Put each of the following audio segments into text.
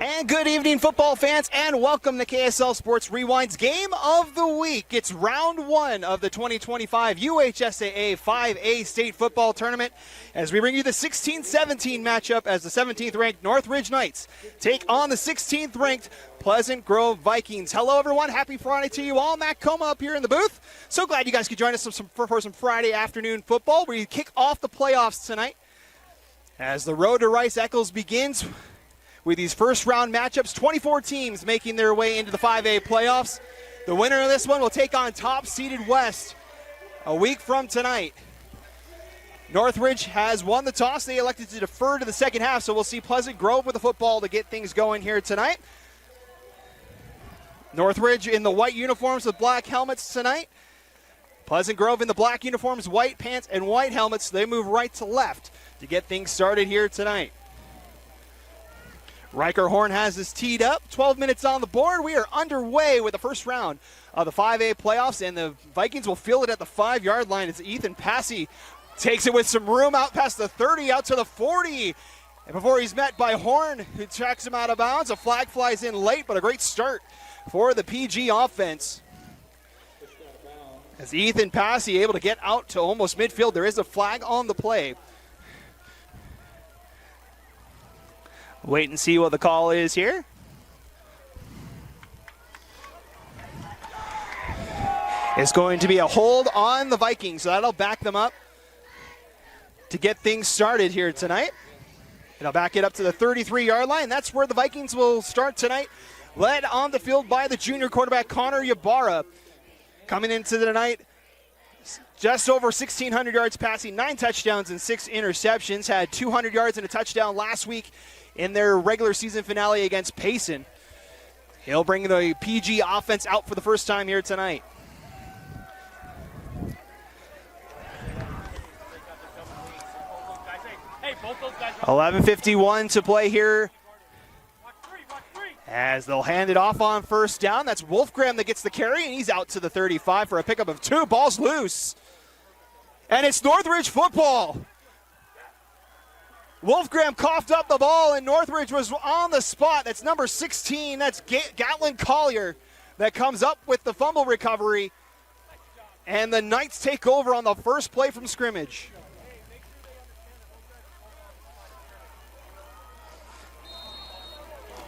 And good evening, football fans, and welcome to KSL Sports Rewind's Game of the Week. It's round one of the 2025 UHSAA 5A State Football Tournament as we bring you the 16-17 matchup as the 17th-ranked Northridge Knights take on the 16th-ranked Pleasant Grove Vikings. Hello, everyone. Happy Friday to you all. Matt Coma up here in the booth. So glad you guys could join us for some Friday afternoon football. We kick off the playoffs tonight as the road to Rice Eccles begins with these first-round matchups. 24 teams making their way into the 5A playoffs. The winner of this one will take on top-seeded West a week from tonight. Northridge has won the toss. They elected to defer to the second half, so we'll see Pleasant Grove with the football to get things going here tonight. Northridge in the white uniforms with black helmets tonight. Pleasant Grove in the black uniforms, white pants, and white helmets. They move right to left to get things started here tonight. Riker Horn has this teed up. 12 minutes on the board. We are underway with the first round of the 5A playoffs, and the Vikings will field it at the 5-yard line as Ethan Passy takes it with some room out past the 30, out to the 40. And before he's met by Horn, who tracks him out of bounds, a flag flies in late, but a great start for the PG offense. As Ethan Passy able to get out to almost midfield, there is a flag on the play. Wait and see what the call is here. It's going to be a hold on the Vikings, so that'll back them up to get things started here tonight. It'll back it up to the 33-yard line. That's where the Vikings will start tonight, led on the field by the junior quarterback Connor Ybarra. Coming into the night, just over 1,600 yards passing, 9 touchdowns and 6 interceptions. Had 200 yards and a touchdown last week in their regular season finale against Payson. He'll bring the PG offense out for the first time here tonight. Hey, 11:51 to play here as they'll hand it off on first down. That's Wolfgram that gets the carry, and he's out to the 35 for a pickup of 2. Ball's loose. And it's Northridge football. Wolfgram coughed up the ball, and Northridge was on the spot. That's number 16. That's Gatlin Collier that comes up with the fumble recovery. And the Knights take over on the first play from scrimmage.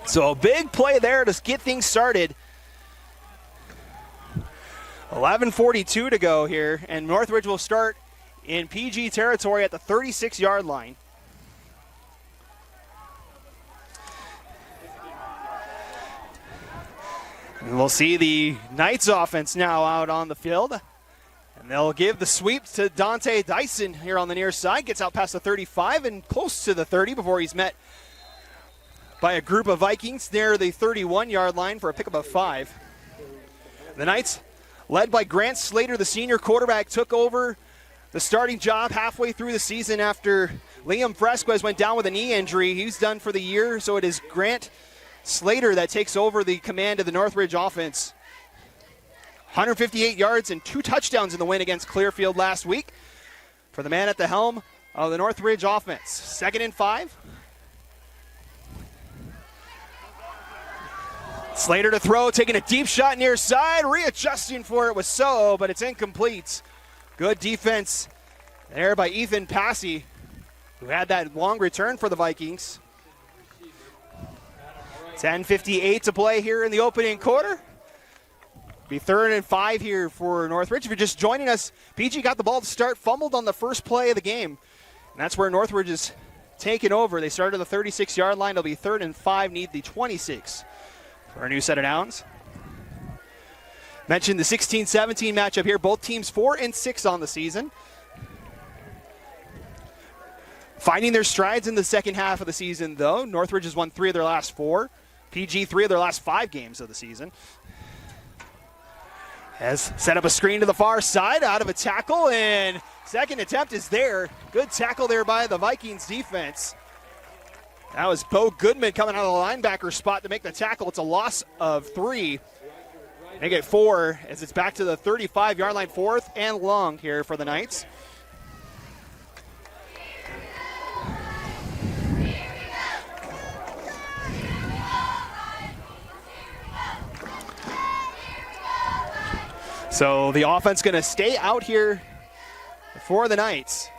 So a big play there to get things started. 11:42 to go here, and Northridge will start in PG territory at the 36-yard line. And we'll see the Knights offense now out on the field. And they'll give the sweep to Dante Dyson here on the near side. Gets out past the 35 and close to the 30 before he's met by a group of Vikings near the 31-yard line for a pickup of 5. The Knights, led by Grant Slater, the senior quarterback, took over the starting job halfway through the season after Liam Fresquez went down with a knee injury. He's done for the year, so it is Grant Slater that takes over the command of the Northridge offense. 158 yards and 2 touchdowns in the win against Clearfield last week for the man at the helm of the Northridge offense. 2nd and 5. Slater to throw, taking a deep shot near side, readjusting for it was so, but it's incomplete. Good defense there by Ethan Passy, who had that long return for the Vikings. 10:58 to play here in the opening quarter. Be 3rd and 5 here for Northridge. If you're just joining us, PG got the ball to start, fumbled on the first play of the game. And that's where Northridge is taking over. They started at the 36-yard line. It'll be 3rd and 5, need the 26 for a new set of downs. Mentioned the 16-17 matchup here. Both teams 4-6 on the season. Finding their strides in the second half of the season, though. Northridge has won 3 of their last 4. PG 3 of their last 5 games of the season. Has set up a screen to the far side, out of a tackle, and second attempt is there. Good tackle there by the Vikings defense. That was Bo Goodman coming out of the linebacker spot to make the tackle. It's a loss of 3. Make it 4 as it's back to the 35-yard line, 4th and long here for the Knights. So the offense going to stay out here for the Knights.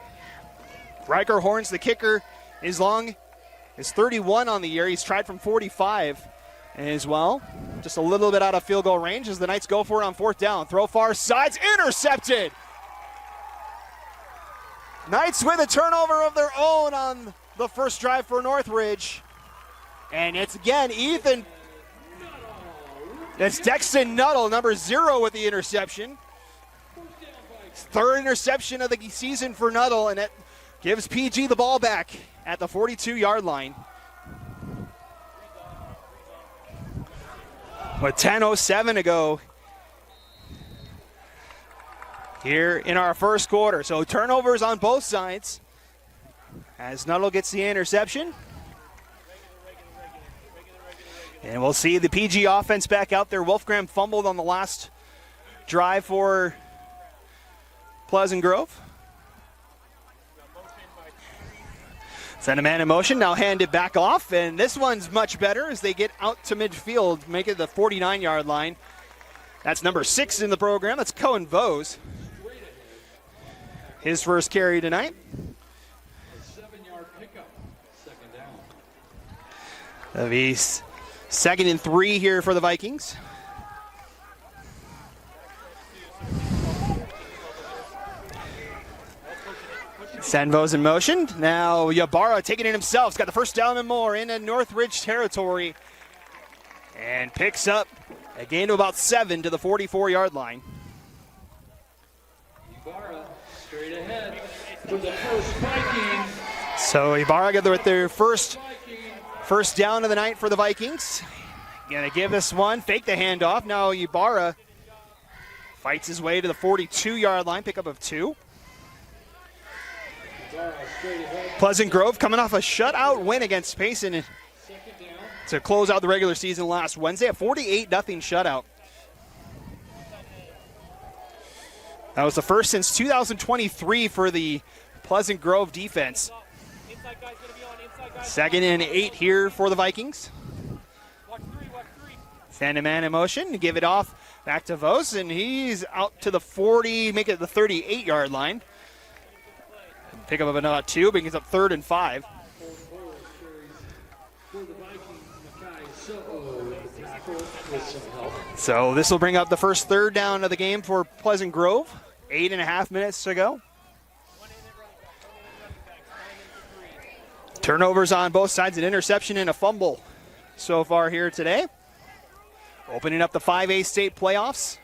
Riker Horns, the kicker, is long. Is 31 on the year. He's tried from 45 as well. Just a little bit out of field goal range as the Knights go for it on fourth down. Throw far sides, intercepted. Knights with a turnover of their own on the first drive for Northridge. And it's again Ethan. It's Dexton Nuttall, number 0 with the interception. Third interception of the season for Nuttall, and it gives PG the ball back at the 42-yard line. With 10:07 to go here in our first quarter. So turnovers on both sides as Nuttall gets the interception. And we'll see the PG offense back out there. Wolfgram fumbled on the last drive for Pleasant Grove. Send a man in motion, now hand it back off, and this one's much better as they get out to midfield, make it the 49-yard line. That's number 6 in the program. That's Cohen Vose. His first carry tonight. A 7-yard pickup, second down. That'll be 2nd and 3 here for the Vikings. Sandvo's in motion. Now Ybarra taking it himself. He's got the first down and more into Northridge territory. And picks up a gain of about 7 to the 44-yard line. Ybarra straight ahead for the first Vikings. So Ybarra got their first down of the night for the Vikings. Gonna give this one, fake the handoff. Now Ybarra fights his way to the 42-yard line, pickup of 2. Pleasant Grove coming off a shutout win against Payson to close out the regular season last Wednesday, a 48-0 shutout. That was the first since 2023 for the Pleasant Grove defense. 2nd and 8 here for the Vikings. Send a man in motion, give it off back to Vos, and he's out to the 40, make it the 38-yard line. Pick up of another 2, brings up 3rd and 5. So this will bring up the first 3rd down of the game for Pleasant Grove. 8.5 minutes to go. Turnovers on both sides, an interception and a fumble so far here today. Opening up the 5A state playoffs.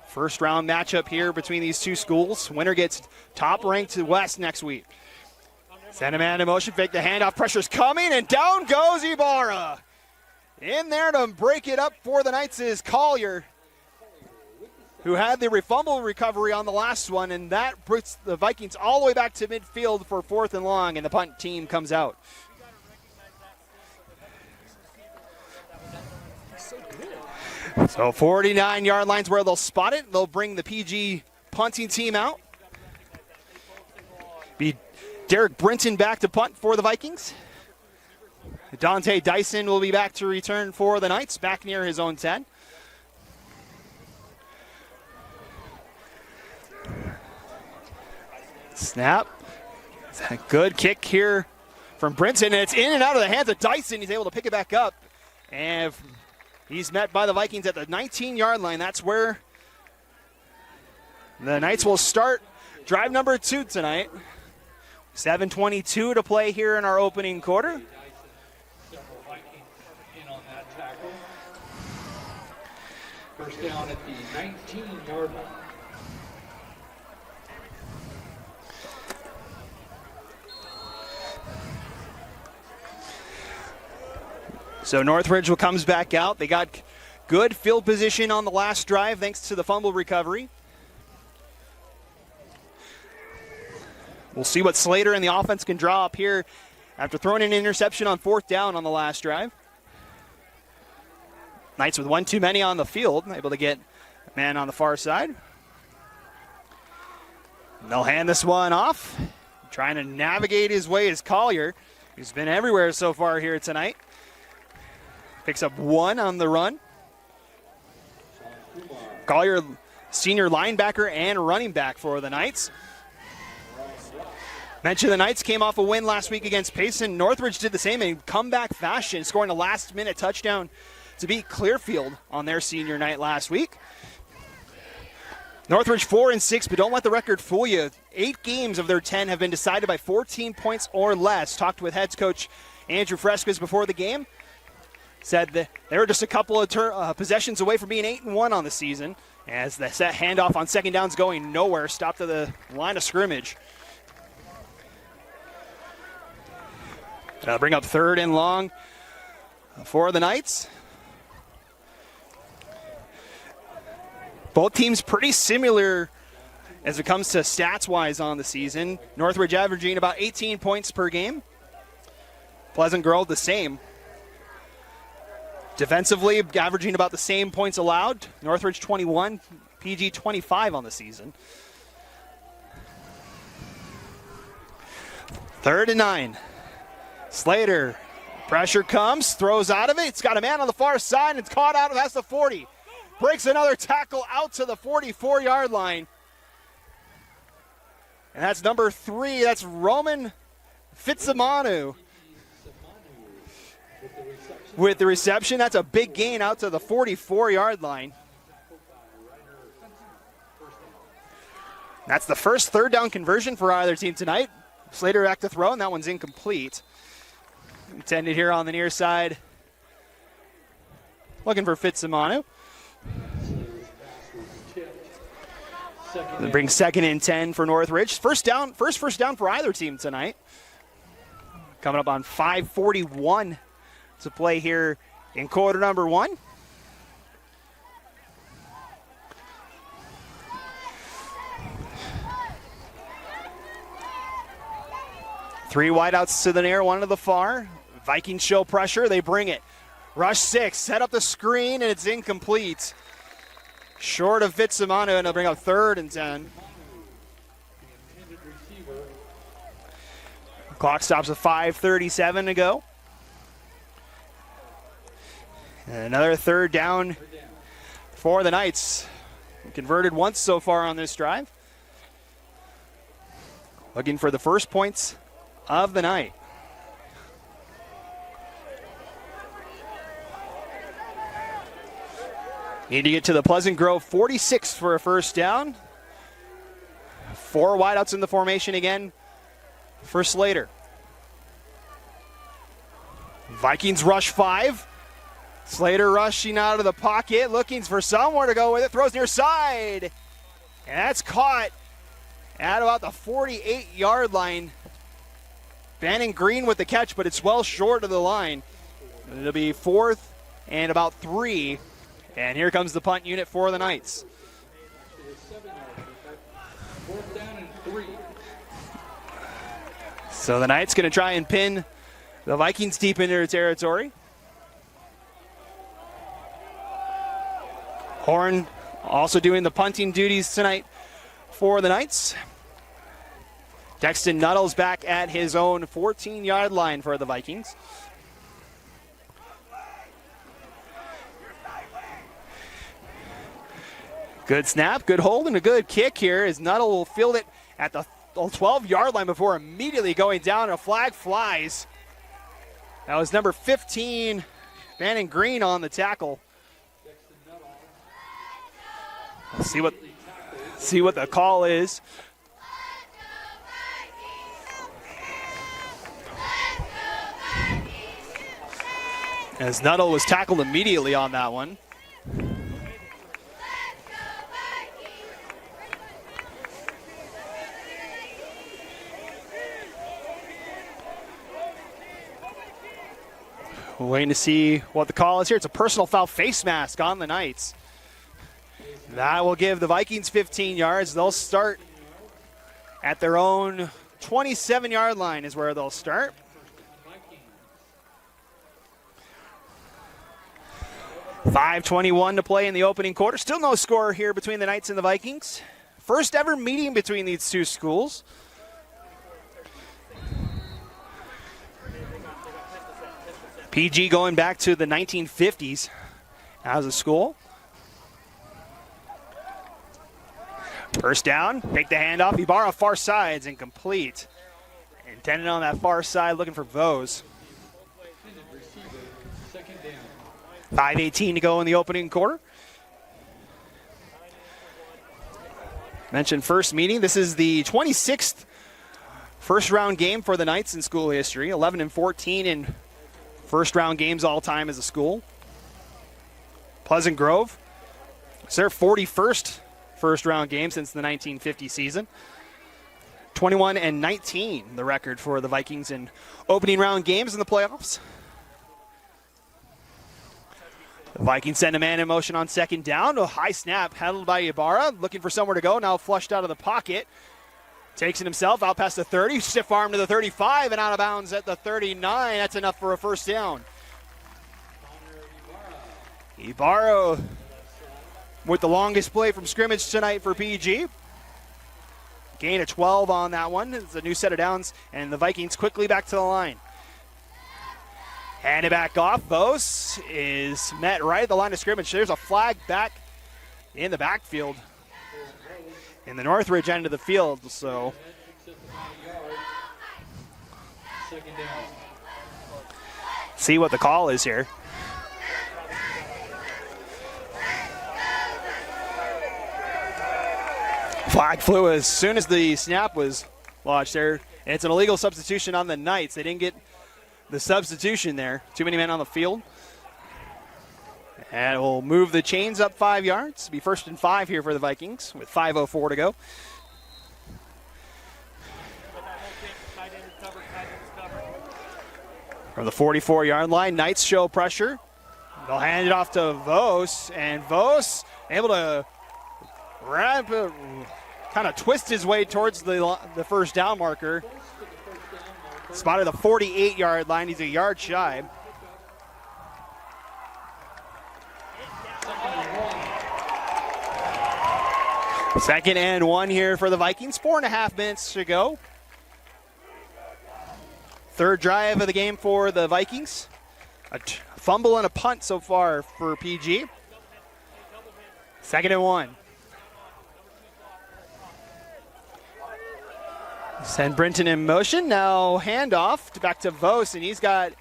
First round matchup here between these two schools. Winner gets top ranked to West next week. Send a man in motion, fake the handoff, pressure's coming, and down goes Ybarra. In there to break it up for the Knights is Collier, who had the fumble recovery on the last one, and that puts the Vikings all the way back to midfield for 4th and long, and the punt team comes out. So 49-yard line's where they'll spot it. They'll bring the PG punting team out. Be Derek Brinton back to punt for the Vikings. Dante Dyson will be back to return for the Knights, back near his own 10. Snap. Good kick here from Brinton, and it's in and out of the hands of Dyson. He's able to pick it back up, and he's met by the Vikings at the 19-yard line. That's where the Knights will start drive number 2 tonight. 7:22 to play here in our opening quarter. First down at the 19-yard line. So Northridge comes back out. They got good field position on the last drive thanks to the fumble recovery. We'll see what Slater and the offense can draw up here after throwing an interception on 4th down on the last drive. Knights with one too many on the field, able to get a man on the far side. And they'll hand this one off. Trying to navigate his way is Collier, who's been everywhere so far here tonight. Picks up 1 on the run. Collier, senior linebacker and running back for the Knights. Mentioned the Knights came off a win last week against Payson. Northridge did the same in comeback fashion, scoring a last-minute touchdown to beat Clearfield on their senior night last week. Northridge 4-6, but don't let the record fool you. 8 games of their 10 have been decided by 14 points or less. Talked with head coach Andrew Fresquez before the game. Said that they were just a couple of possessions away from being 8-1 on the season, as the set handoff on second down's going nowhere, stopped at the line of scrimmage. Bring up 3rd and long for the Knights. Both teams pretty similar as it comes to stats-wise on the season. Northridge averaging about 18 points per game. Pleasant Grove the same. Defensively, averaging about the same points allowed. Northridge 21, PG 25 on the season. 3rd and 9. Slater, pressure comes, throws out of it. It's got a man on the far side. It's caught out of that's the 40. Breaks another tackle out to the 44-yard line. And that's number 3. That's Roman Fitzimanu with the reception. That's a big gain out to the 44-yard line. That's the first 3rd down conversion for either team tonight. Slater back to throw, and that one's incomplete. Intended here on the near side. Looking for Fitzimanu. It brings 2nd and 10 for Northridge. First down for either team tonight. Coming up on 5:41 to play here in quarter number 1. Three wideouts to the near, one to the far. Vikings show pressure, they bring it. Rush 6, set up the screen, and it's incomplete. Short of Fitzimanu, and they'll bring up 3rd and 10. Clock stops at 5:37 to go. And another 3rd down for the Knights. Converted once so far on this drive. Looking for the first points of the night. Need to get to the Pleasant Grove 46 for a first down. 4 wideouts in the formation again for Slater. Vikings rush 5. Slater rushing out of the pocket, looking for somewhere to go with it. Throws near side. And that's caught at about the 48-yard line. Bannon Green with the catch, but it's well short of the line. It'll be 4th and about 3. And here comes the punt unit for the Knights. 4th down and 3. So the Knights going to try and pin the Vikings deep into their territory. Horn also doing the punting duties tonight for the Knights. Dexton Nuttall's back at his own 14-yard line for the Vikings. Good snap, good hold, and a good kick here as Nuttall will field it at the 12-yard line before immediately going down, and a flag flies. That was number 15, Bannon Green, on the tackle. Let's see what the call is. As Nuttall was tackled immediately on that one. We're waiting to see what the call is here. It's a personal foul face mask on the Knights. That will give the Vikings 15 yards. They'll start at their own 27-yard line is where they'll start. .5:21 to play in the opening quarter. Still no score here between the Knights and the Vikings. First ever meeting between these two schools. PG going back to the 1950s as a school. First down, take the handoff. Ibarra far sides and complete. Intended on that far side, looking for Vose. 5:18 to go in the opening quarter. Mentioned first meeting. This is the 26th first round game for the Knights in school history. 11-14 in first round games all time as a school. Pleasant Grove, it's their 41st first round game since the 1950 season. 21-19, the record for the Vikings in opening round games in the playoffs. The Vikings send a man in motion on second down. A high snap handled by Ibarra, looking for somewhere to go. Now flushed out of the pocket. Takes it himself out past the 30. Stiff arm to the 35 and out of bounds at the 39. That's enough for a first down. Ibarra with the longest play from scrimmage tonight for PG. Gain of 12 on that one. It's a new set of downs, and the Vikings quickly back to the line. Hand it back off. Vose is met right at the line of scrimmage. There's a flag back in the backfield in the Northridge end of the field. So see what the call is here. Flag flew as soon as the snap was launched there. And it's an illegal substitution on the Knights. They didn't get the substitution there. Too many men on the field. And we'll move the chains up 5 yards. Be 1st and 5 here for the Vikings with 5:04 to go. From the 44-yard line, Knights show pressure. They'll hand it off to Vose, and Vose able to kind of twist his way towards the first down marker. Spotted the 48-yard line. He's a yard shy. Second and 1 here for the Vikings. 4.5 minutes to go. Third drive of the game for the Vikings. A fumble and a punt so far for PG. Second and 1. Send Brinton in motion. Now handoff back to Vose, and he's got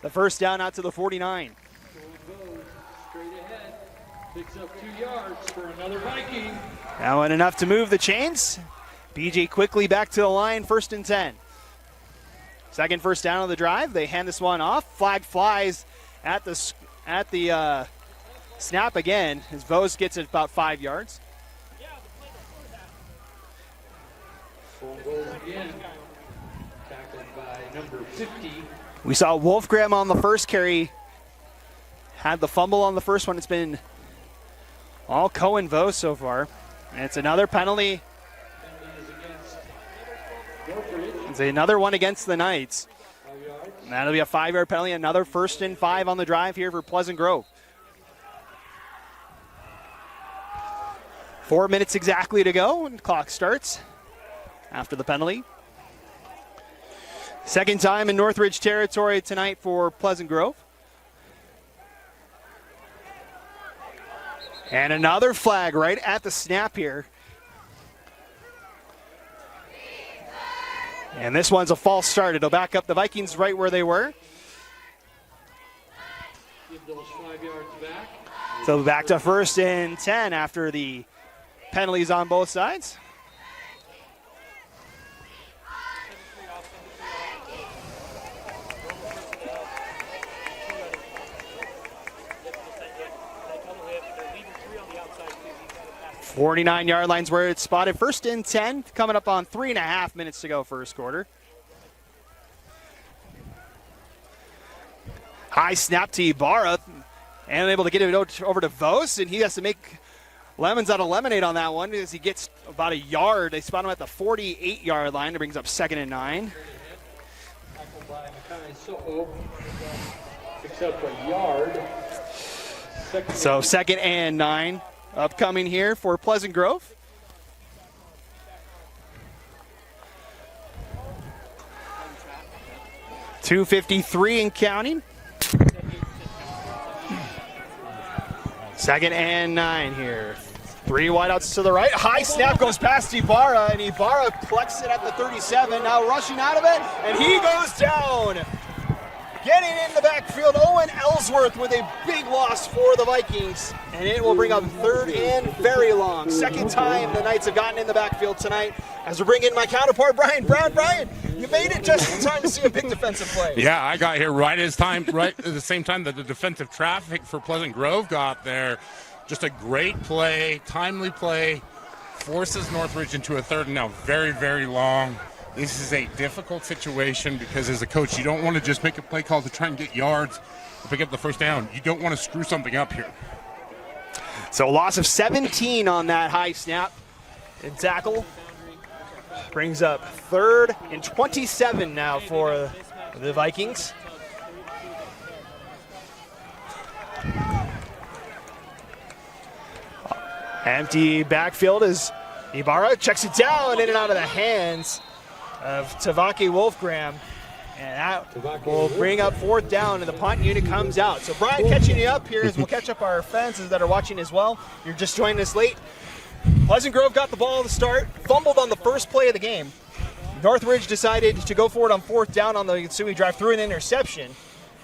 the first down out to the 49. Straight ahead. Picks up 2 yards for another Viking. Now and enough to move the chains. PG quickly back to the line, 1st and 10. Second first down of the drive. They hand this one off. Flag flies at the snap again as Vose gets it about 5 yards. Again, tackled by number 50. We saw Wolfgram on the first carry. Had the fumble on the first one. It's been all Cohen Vose so far. And it's another penalty. It's another one against the Knights. And that'll be a 5-yard penalty. Another 1st and 5 on the drive here for Pleasant Grove. 4 minutes exactly to go and the clock starts after the penalty. Second time in Northridge territory tonight for Pleasant Grove. And another flag right at the snap here. And this one's a false start. It'll back up the Vikings right where they were. Give those 5 yards back. So back to 1st and 10 after the penalties on both sides. .49-yard line's where it's spotted. 1st and 10, coming up on 3.5 minutes to go first quarter. High snap to Ibarra, and able to get it over to Vose, and he has to make lemons out of lemonade on that one as he gets about a yard. They spot him at the 48-yard line. It brings up 2nd and 9. Tackled by Makai So'o. Picks up a yard. So 2nd and 9. Upcoming here for Pleasant Grove. .253 and counting. 2nd and 9 here. 3 wideouts to the right. High snap goes past Ibarra, and Ibarra collects it at the 37. Now rushing out of it, and he goes down. Getting in the backfield, Owen Ellsworth with a big loss for the Vikings. And it will bring up 3rd and very long. Second time the Knights have gotten in the backfield tonight. As we bring in my counterpart, Brian Brown. Brian, you made it just in time to see a big defensive play. Yeah, I got here right at the same time that the defensive traffic for Pleasant Grove got there. Just a great play, timely play, forces Northridge into a 3rd and now very, very long. This is a difficult situation because as a coach, you don't want to just make a play call to try and get yards to pick up the 1st down. You don't want to screw something up here. So a loss of 17 on that high snap and tackle. Brings up 3rd and 27 now for the Vikings. Empty backfield as Ibarra checks it down in and out of the hands of Tavake Wolfgram. And that will bring up 4th down, and the punt unit comes out. So Brian, catching you up here as we'll catch up our fans that are watching as well. You're just joining us late. Pleasant Grove got the ball to start, fumbled on the first play of the game. Northridge decided to go for it on 4th down on the ensuing drive through an interception.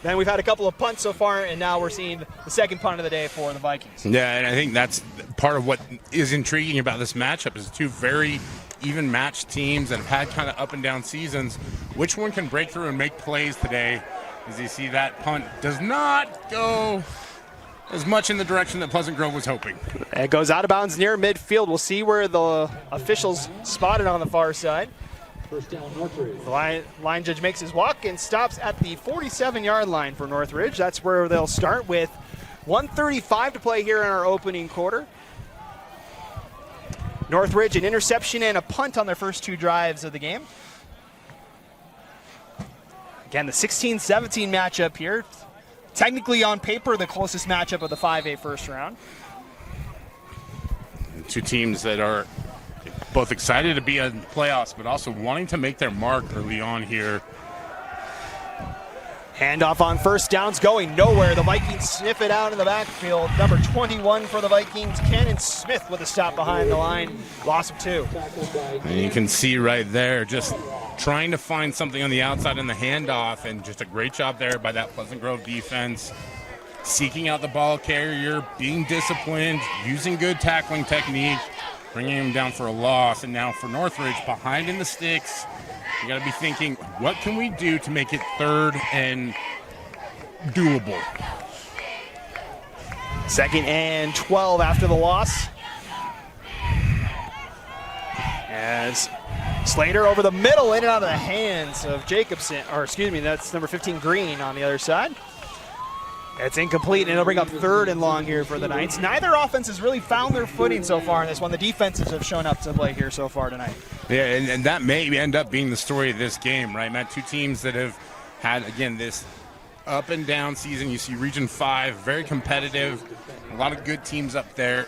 Then we've had a couple of punts so far, and now we're seeing the second punt of the day for the Vikings. Yeah, and I think that's part of what is intriguing about this matchup is 2 very even matched teams that have had kind of up and down seasons. Which one can break through and make plays today? As you see, that punt does not go as much in the direction that Pleasant Grove was hoping. It goes out of bounds near midfield. We'll see where the officials spotted on the far side. 1st down, Northridge. The line judge makes his walk and stops at the 47-yard line for Northridge. That's where they'll start with 1:35 to play here in our opening quarter. Northridge, an interception and a punt on their first 2 drives of the game. Again, the 16-17 matchup here. Technically on paper, the closest matchup of the 5A first round. 2 teams that are both excited to be in playoffs, but also wanting to make their mark early on here. Handoff on 1st down's going nowhere. The Vikings sniff it out in the backfield. Number 21 for the Vikings, Cannon Smith with a stop behind the line. Loss of 2. And you can see right there just trying to find something on the outside in the handoff, and just a great job there by that Pleasant Grove defense. Seeking out the ball carrier, being disciplined, using good tackling technique, bringing him down for a loss. And now for Northridge, behind in the sticks, you got to be thinking, what can we do to make it 3rd and doable? 2nd and 12 after the loss. As Slater over the middle, in and out of the hands of Jacobson, or excuse me, that's number 15 Green on the other side. It's incomplete, and it'll bring up 3rd and long here for the Knights. Neither offense has really found their footing so far in this one. The defenses have shown up to play here so far tonight. Yeah, and that may end up being the story of this game, right, Matt? 2 teams that have had, again, this up and down season. You see Region 5, very competitive. A lot of good teams up there.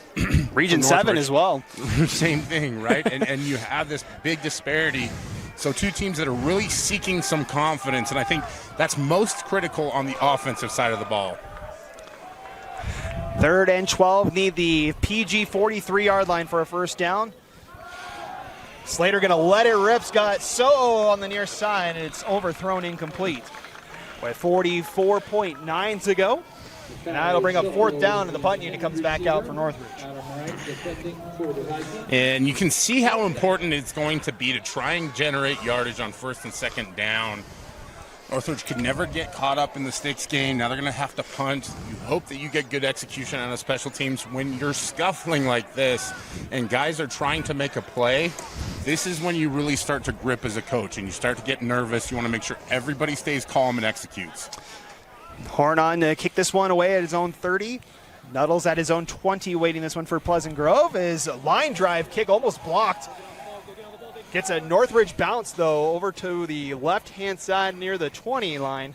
Region 7 as well. Same thing, right? and you have this big disparity. So 2 teams that are really seeking some confidence, and I think that's most critical on the offensive side of the ball. 3rd and 12, need the PG 43-yard line for a 1st down. Slater going to let it rip. Got So'o on the near side, and it's overthrown incomplete. With 44.9 to go. Now it'll bring up 4th down, and the punt unit comes back out for Northridge. And you can see how important it's going to be to try and generate yardage on 1st and 2nd down. Northridge could never get caught up in the sticks game. Now they're going to have to punt. You hope that you get good execution on the special teams. When you're scuffling like this and guys are trying to make a play, this is when you really start to grip as a coach and you start to get nervous. You want to make sure everybody stays calm and executes. Horn on to kick this one away at his own 30. Nuttles at his own 20, waiting this one for Pleasant Grove. His line drive kick almost blocked. Gets a Northridge bounce, though, over to the left-hand side near the 20 line.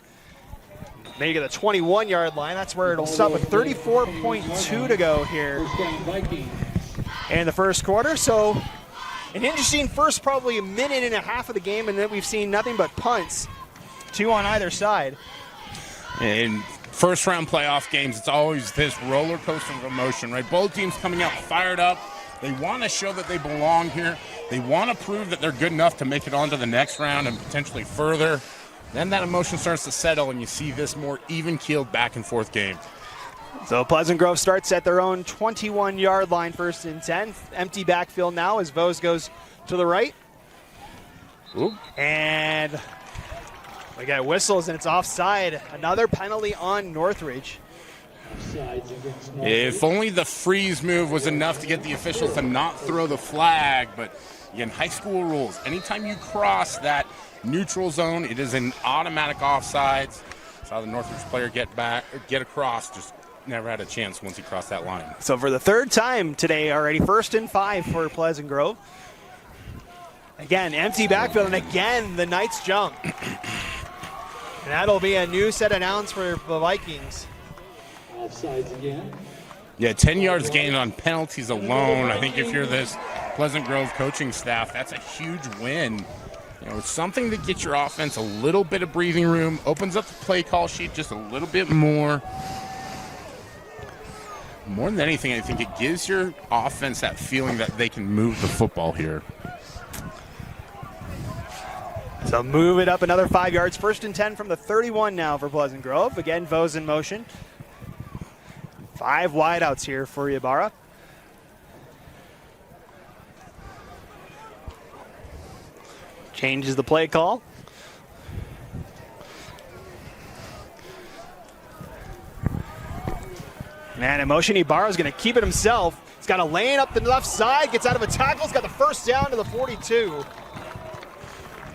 Maybe the 21-yard line. That's where it'll stop with 34.2 to go here in the first quarter. So an interesting first probably a minute and a half of the game, and then we've seen nothing but punts, 2 on either side. In first-round playoff games, it's always this roller coaster of emotion, right? Both teams coming out fired up, They want to show that they belong here. They want to prove that they're good enough to make it on to the next round and potentially further. Then that emotion starts to settle, and you see this more even-keeled back-and-forth game. So Pleasant Grove starts at their own 21-yard line, 1st and 10. Empty backfield now as Vose goes to the right. Ooh. And we got whistles, and it's offside. Another penalty on Northridge. If only the freeze move was enough to get the officials to not throw the flag. But again, high school rules. Anytime you cross that neutral zone, it is an automatic offsides. Saw the Northridge player get across, just never had a chance once he crossed that line. So for the 3rd time today already, 1st and 5 for Pleasant Grove. Again, empty backfield, and again the Knights jump. And that'll be a new set of downs for the Vikings. Offsides again. Yeah, 10 yards gained on penalties alone. I think if you're this Pleasant Grove coaching staff, that's a huge win. You know, it's something to get your offense a little bit of breathing room, opens up the play call sheet just a little bit more. More than anything, I think it gives your offense that feeling that they can move the football here. So move it up another 5 yards. 1st and 10 from the 31 now for Pleasant Grove. Again, Vose in motion. 5 wideouts here for Ibarra. Changes the play call. Man, in motion, Ibarra's going to keep it himself. He's got a lane up the left side, gets out of a tackle, he's got the 1st down to the 42.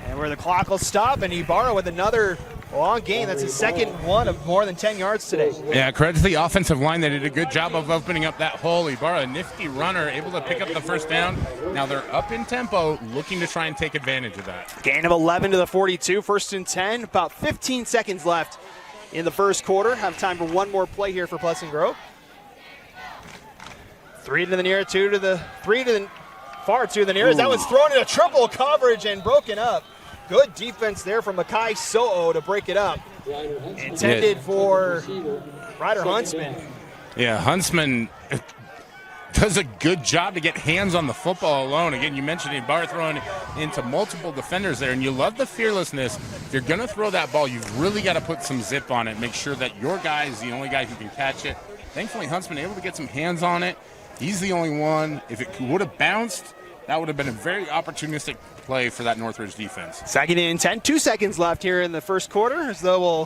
And where the clock will stop, and Ibarra with another long gain. That's his 2nd one of more than 10 yards today. Yeah, credit to the offensive line. They did a good job of opening up that hole. Ibarra, a nifty runner, able to pick up the 1st down. Now they're up in tempo, looking to try and take advantage of that. Gain of 11 to the 42, 1st and 10. About 15 seconds left in the 1st quarter. Have time for one more play here for Pleasant Grove. 3 to the near, 2 to the, 3 to the far, 2 to the nearest. That was thrown into triple coverage and broken up. Good defense there from Makai So'o to break it up. Intended for Ryder Huntsman. Yeah, Huntsman does a good job to get hands on the football alone. Again, you mentioned Ibarra throwing into multiple defenders there, and you love the fearlessness. If you're going to throw that ball, you've really got to put some zip on it. Make sure that your guy is the only guy who can catch it. Thankfully, Huntsman able to get some hands on it. He's the only one. If it would have bounced, that would have been a very opportunistic play for that Northridge defense. 2nd and 10, 2 seconds left here in the 1st quarter, as though we'll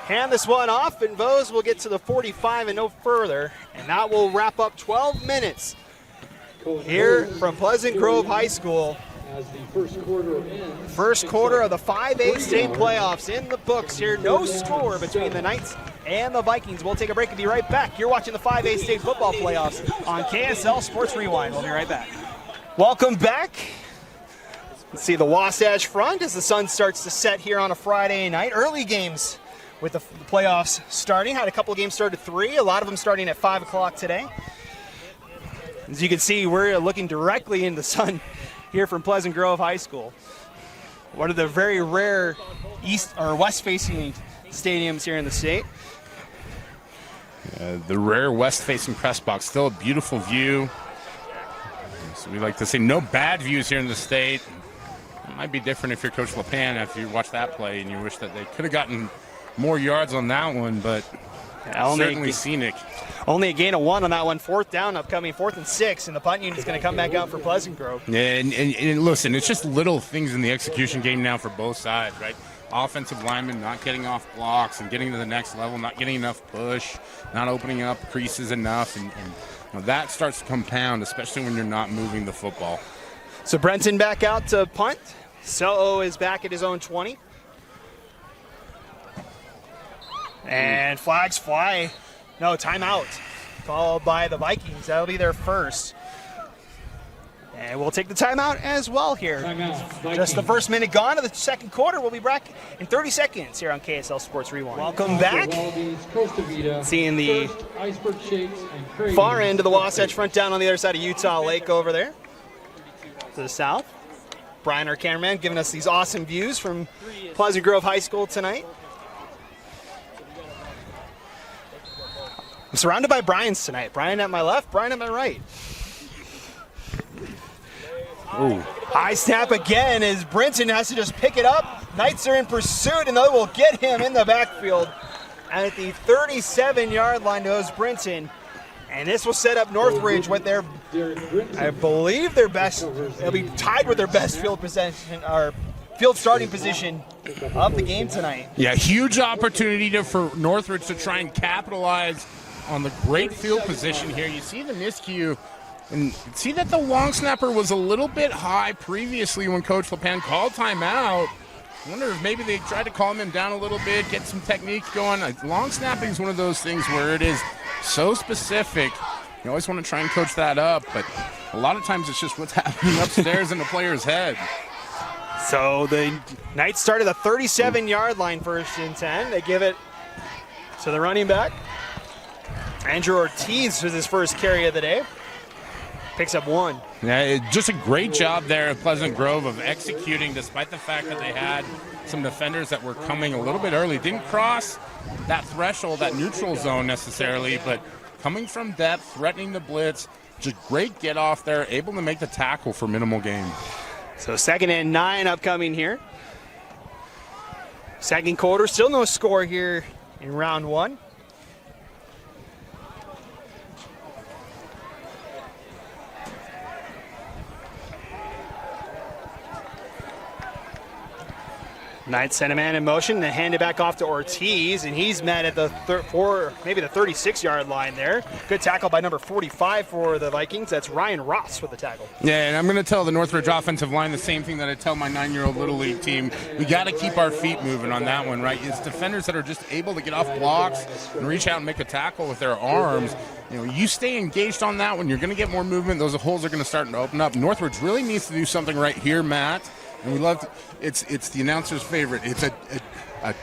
hand this one off, and Vose will get to the 45 and no further. And that will wrap up 12 minutes here from Pleasant Grove High School. As the 1st quarter ends. 1st quarter of the 5A state playoffs in the books here. No score between the Knights and the Vikings. We'll take a break and be right back. You're watching the 5A state football playoffs on KSL Sports Rewind. We'll be right back. Welcome back. Let's see the Wasatch Front as the sun starts to set here on a Friday night. Early games with the playoffs starting. Had a couple of games start at 3, a lot of them starting at 5 o'clock today. As you can see, we're looking directly in the sun here from Pleasant Grove High School. One of the very rare east or west-facing stadiums here in the state. The rare west-facing press box, still a beautiful view. So we like to say no bad views here in the state. It might be different if you're Coach LePan after you watch that play and you wish that they could have gotten more yards on that one, but certainly scenic. Only a gain of 1 on that one. 4th down upcoming, 4th and 6, and the punt unit's going to come back out for Pleasant Grove. Yeah, and listen, it's just little things in the execution game now for both sides, right? Offensive linemen not getting off blocks and getting to the next level, not getting enough push, not opening up creases enough, and you know, that starts to compound, especially when you're not moving the football. So Brenton back out to punt. So'o is back at his own 20. And flags fly. No, timeout. Called by the Vikings. That'll be their first. And we'll take the timeout as well here. Timeout. Just the first minute gone of the 2nd quarter. We'll be back in 30 seconds here on KSL Sports Rewind. Welcome back. Seeing the far end of the Wasatch Front down on the other side of Utah Lake over there to the south. Brian, our cameraman, giving us these awesome views from Pleasant Grove High School tonight. I'm surrounded by Brians tonight. Brian at my left, Brian at my right. Ooh. High snap again as Brinson has to just pick it up. Knights are in pursuit, and they will get him in the backfield. At the 37-yard line goes Brinson. And this will set up Northridge with their, I believe, their best. They'll be tied with their best field possession or field starting position of the game tonight. Yeah, huge opportunity for Northridge to try and capitalize on the great field position here. You see the miscue, and you see that the long snapper was a little bit high previously when Coach LePan called timeout. I wonder if maybe they tried to calm him down a little bit, get some technique going. Long snapping is one of those things where it is so specific. You always want to try and coach that up, but a lot of times it's just what's happening upstairs in the player's head. So the Knights start at the 37-yard line, 1st and 10. They give it to the running back. Andrew Ortiz with his first carry of the day. Picks up 1. Yeah, just a great job there at Pleasant Grove of executing despite the fact that they had some defenders that were coming a little bit early. Didn't cross that threshold, that neutral zone necessarily, but coming from depth, threatening the blitz, just great get off there, able to make the tackle for minimal gain. So 2nd and 9 upcoming here. Second quarter, still no score here in round 1. Knights send a man in motion, then hand it back off to Ortiz, and he's met at the maybe the 36-yard line there. Good tackle by number 45 for the Vikings. That's Ryan Ross with the tackle. Yeah, and I'm going to tell the Northridge offensive line the same thing that I tell my 9-year-old Little League team. We got to keep our feet moving on that one, right? It's defenders that are just able to get off blocks and reach out and make a tackle with their arms. You know, you stay engaged on that one, you're going to get more movement. Those holes are going to start to open up. Northridge really needs to do something right here, Matt. And we love it's the announcer's favorite. It's a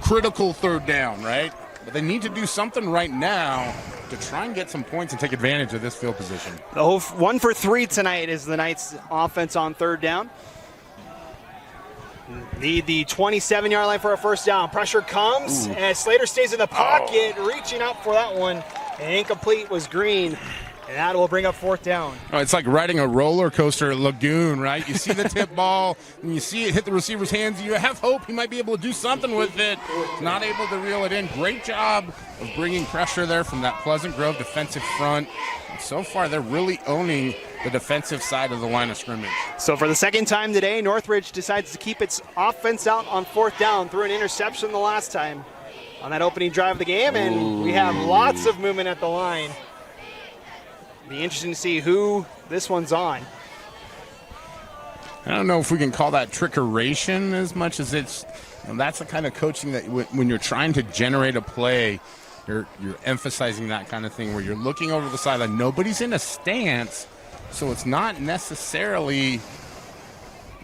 critical 3rd down, right? But they need to do something right now to try and get some points and take advantage of this field position. The whole 1 for 3 tonight is the Knights' offense on 3rd down. Need the 27-yard line for a 1st down. Pressure comes, and Slater stays in the pocket, reaching out for that one. And incomplete was Green. And that will bring up 4th down. Oh, it's like riding a roller coaster at Lagoon, right? You see the tip ball, and you see it hit the receiver's hands. You have hope he might be able to do something with it. Not able to reel it in. Great job of bringing pressure there from that Pleasant Grove defensive front. And so far, they're really owning the defensive side of the line of scrimmage. So for the 2nd time today, Northridge decides to keep its offense out on 4th down. Threw an interception the last time on that opening drive of the game, and we have lots of movement at the line. Be interesting to see who this one's on. I don't know if we can call that trickeration as much as it's, that's the kind of coaching that when you're trying to generate a play, you're emphasizing that kind of thing where you're looking over the sideline. Nobody's in a stance, so it's not necessarily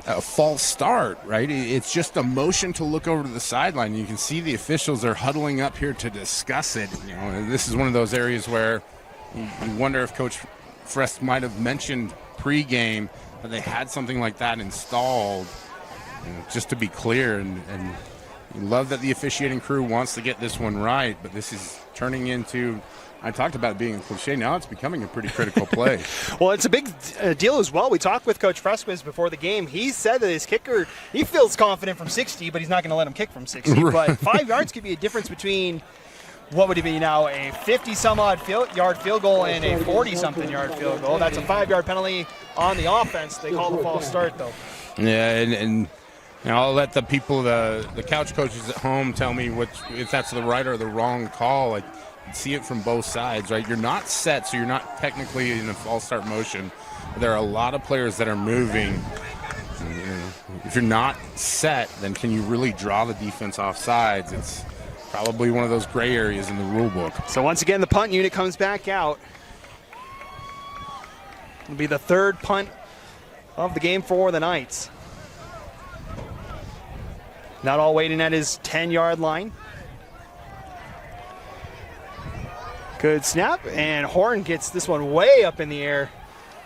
a false start, right? It's just a motion to look over to the sideline. You can see the officials are huddling up here to discuss it. This is one of those areas where you wonder if Coach Frest might have mentioned pregame that they had something like that installed, just to be clear. And you love that the officiating crew wants to get this one right, but this is turning into, I talked about it being a cliche, now it's becoming a pretty critical play. Well, it's a big deal as well. We talked with Coach Freskowitz before the game. He said that his kicker, he feels confident from 60, but he's not going to let him kick from 60. Right. But 5 yards could be a difference between, what would it be now, a 50-some-odd yard field goal and a 40-something yard field goal. That's a 5-yard penalty on the offense. They call the false start, though. Yeah, and I'll let the people, the couch coaches at home tell me if that's the right or the wrong call. I see it from both sides, right? You're not set, so you're not technically in a false start motion. There are a lot of players that are moving. If you're not set, then can you really draw the defense off sides? It's probably one of those gray areas in the rule book. So once again, the punt unit comes back out. It'll be the 3rd punt of the game for the Knights. Not all waiting at his 10-yard line. Good snap, and Horn gets this one way up in the air.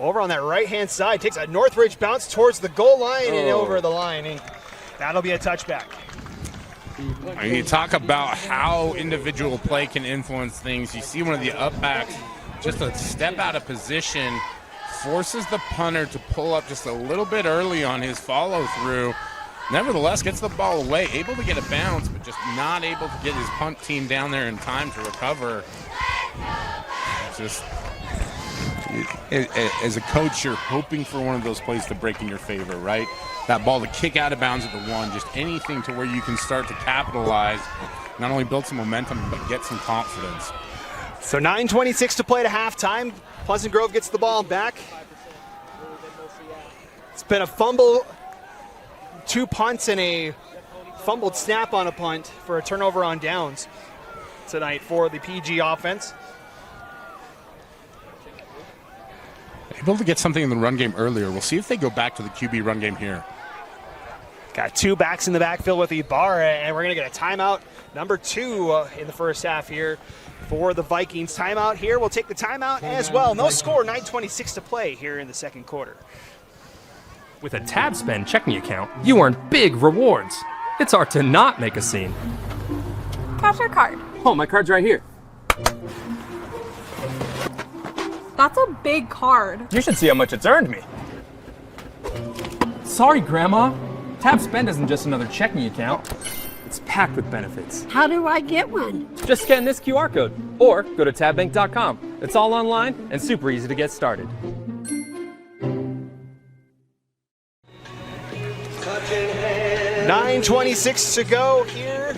Over on that right-hand side, takes a Northridge bounce towards the goal line and over the line. And that'll be a touchback. I mean, you talk about how individual play can influence things. You see one of the upbacks just a step out of position, forces the punter to pull up just a little bit early on his follow-through. Nevertheless, gets the ball away, able to get a bounce, but just not able to get his punt team down there in time to recover. Just as a coach, you're hoping for one of those plays to break in your favor, right? That ball to kick out of bounds at the 1, just anything to where you can start to capitalize, not only build some momentum, but get some confidence. So 9:26 to play to halftime. Pleasant Grove gets the ball back. It's been a fumble, 2 punts, and a fumbled snap on a punt for a turnover on downs tonight for the PG offense. Able to get something in the run game earlier. We'll see if they go back to the QB run game here. Got 2 backs in the backfield with Ibarra, and we're going to get a timeout, number 2 in the first half here for the Vikings. Timeout here. We'll take the timeout as well. No score, 9:26 to play here in the second quarter. With a Tab Spend checking account, you earn big rewards. It's hard to not make a scene. Cash or card? Oh, my card's right here. That's a big card. You should see how much it's earned me. Sorry, Grandma. Tab Spend isn't just another checking account. It's packed with benefits. How do I get one? Just scan this QR code or go to tabbank.com. It's all online and super easy to get started. $9:26 to go here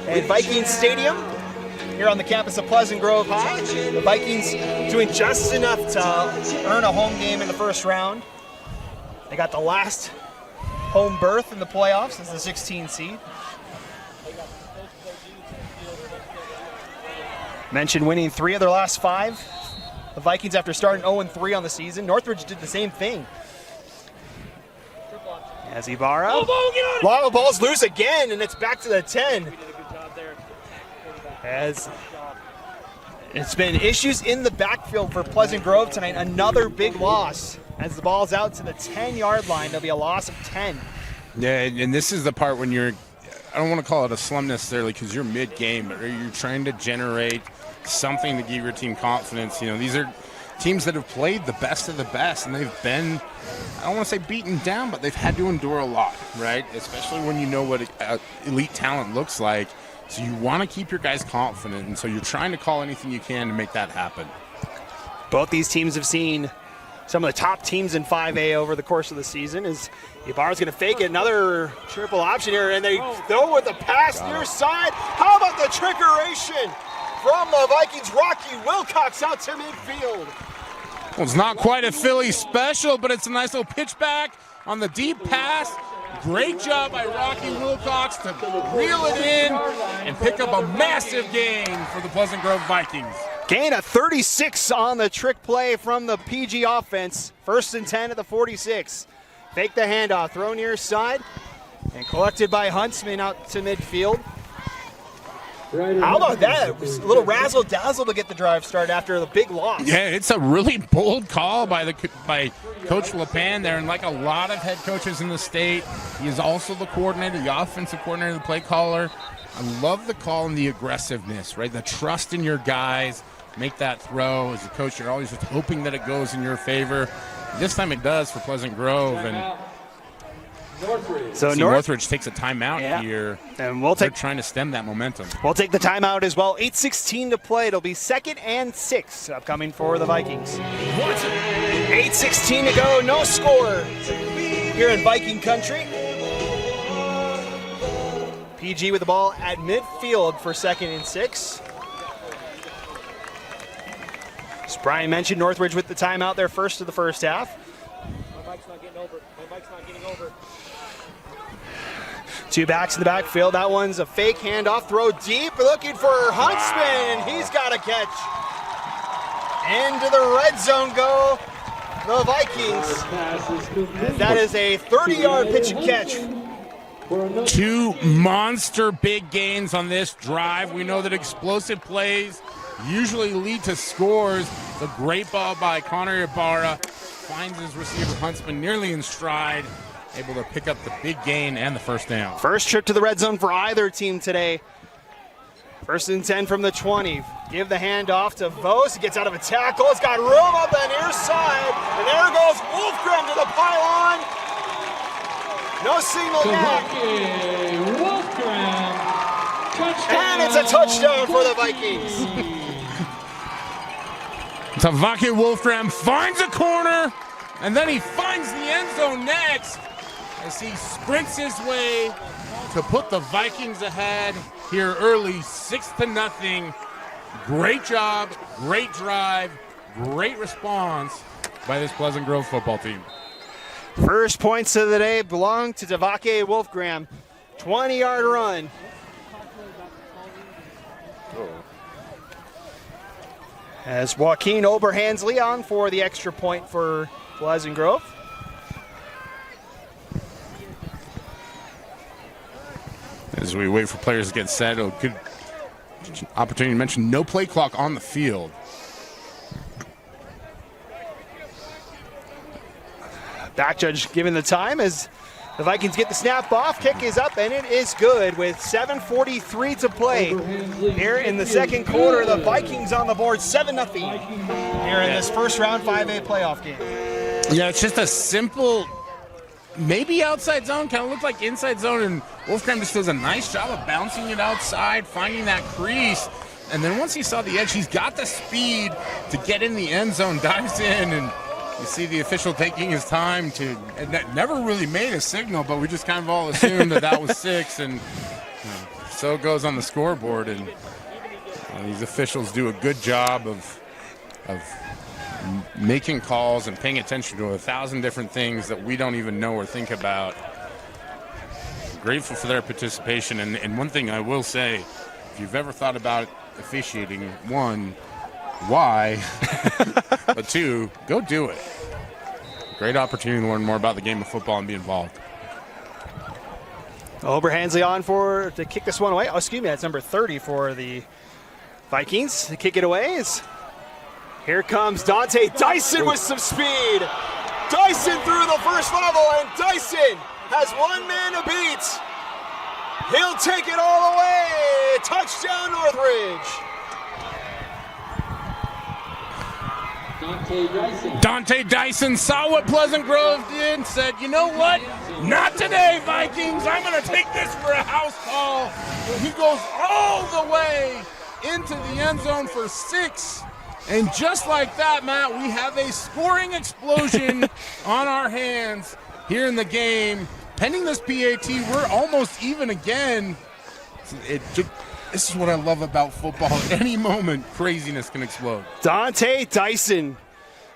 at Vikings Stadium, here on the campus of Pleasant Grove High. The Vikings doing just enough to earn a home game in the first round. They got the last home berth in the playoffs as the 16 seed. Mentioned winning 3 of their last 5. The Vikings, after starting 0-3 on the season. Northridge did the same thing. As Ibarra. Long ball's loose again, and it's back to the 10. As it's been issues in the backfield for Pleasant Grove tonight. Another big loss as the ball's out to the 10-yard line. There'll be a loss of 10. Yeah, and this is the part when you're, I don't want to call it a slump necessarily because you're mid-game, but you're trying to generate something to give your team confidence. You know, these are teams that have played the best of the best, and they've been, I don't want to say beaten down, but they've had to endure a lot, right? Especially when you know what elite talent looks like. So you want to keep your guys confident, and so you're trying to call anything you can to make that happen. Both these teams have seen some of the top teams in 5A over the course of the season. As Ibarra's going to fake it, another triple option here, and they throw with a pass near side. How about the trickeration from the Vikings? Rocky Wilcox out to midfield. Well, it's not quite a Philly special, but it's a nice little pitch back on the deep pass. Great job by Rocky Wilcox to reel it in and pick up a massive gain for the Pleasant Grove Vikings. Gain of 36 on the trick play from the PG offense. 1st and 10 at the 46. Fake the handoff, throw near side, and collected by Huntsman out to midfield. How about that? It was a little razzle-dazzle to get the drive started after the big loss. Yeah, it's a really bold call by Coach LePan there, and like a lot of head coaches in the state, he is also the coordinator, the offensive coordinator, the play caller. I love the call and the aggressiveness, right? The trust in your guys. Make that throw. As a coach, you're always just hoping that it goes in your favor. This time it does for Pleasant Grove, and so Northridge takes a timeout here, and they're trying to stem that momentum. We'll take the timeout as well. 8:16 to play. It'll be 2nd and 6 upcoming for the Vikings. 8:16 to go. No score here in Viking country. PG with the ball at midfield for 2nd and 6. As Brian mentioned, Northridge with the timeout there first of the first half. My bike's not getting over. My bike's not getting over. 2 backs in the backfield. That one's a fake handoff. Throw deep. Looking for Huntsman. He's got a catch. Into the red zone go the Vikings. That is a 30-yard pitch and catch. 2 monster big gains on this drive. We know that explosive plays usually lead to scores. It's a great ball by Connor Ibarra. Finds his receiver Huntsman nearly in stride. Able to pick up the big gain and the first down. First trip to the red zone for either team today. First and 10 from the 20. Give the handoff to Vos. He gets out of a tackle. It's got room up the near side. And there goes Wolfgram to the pylon. No signal yet. Wolfgram. Touchdown. And it's a touchdown for the Vikings. Tavake Wolfram finds a corner, and then he finds the end zone next as he sprints his way to put the Vikings ahead here early, 6-0. Great job, great drive, great response by this Pleasant Grove football team. First points of the day belong to Tavake Wolfgram. 20-yard run. As Joaquin Oberhansley on for the extra point for Pleasant Grove. As we wait for players to get set, a good opportunity to mention no play clock on the field. Back judge giving the time as the Vikings get the snap off. Kick is up, and it is good with 7:43 to play here in the second quarter. The Vikings on the board, 7-0 here in this first round 5A playoff game. Yeah, it's just a simple, maybe outside zone, kind of looked like inside zone, and Wolfgram just does a nice job of bouncing it outside, finding that crease, and then once he saw the edge, he's got the speed to get in the end zone, dives in, and you see the official taking his time to, never really made a signal, but we just kind of all assumed that was 6, and so it goes on the scoreboard, and these officials do a good job of making calls and paying attention to 1,000 different things that we don't even know or think about. Grateful for their participation, and one thing I will say, if you've ever thought about officiating, one, why? But two, go do it. Great opportunity to learn more about the game of football and be involved. Oberhansley on to kick this one away. Oh, excuse me, that's number 30 for the Vikings. To kick it away is, here comes Dante Dyson with some speed. Dyson through the first level, and Dyson has one man to beat. He'll take it all the way. Touchdown, Northridge. Dante Dyson saw what Pleasant Grove did and said, you know what? Not today, Vikings. I'm going to take this for a house call. He goes all the way into the end zone for 6. And just like that, Matt, we have a scoring explosion on our hands here in the game. Pending this PAT, we're almost even again. This is what I love about football. At any moment, craziness can explode. Dante Dyson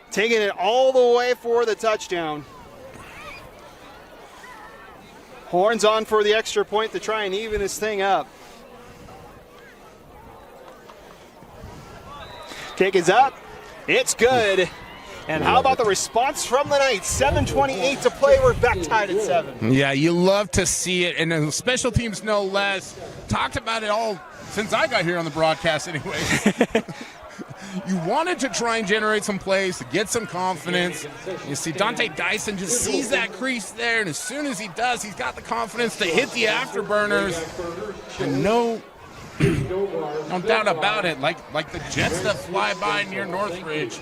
taking it all the way for the touchdown. Horns on for the extra point to try and even this thing up. Kick is up. It's good. And how about the response from the Knights? 7:28 to play. We're back tied at 7. Yeah, you love to see it. And the special teams no less. Talked about it all since I got here on the broadcast anyway. You wanted to try and generate some plays to get some confidence. You see Dante Dyson just sees that crease there, and as soon as he does, he's got the confidence to hit the afterburners. And no doubt about it, like the jets that fly by near Northridge,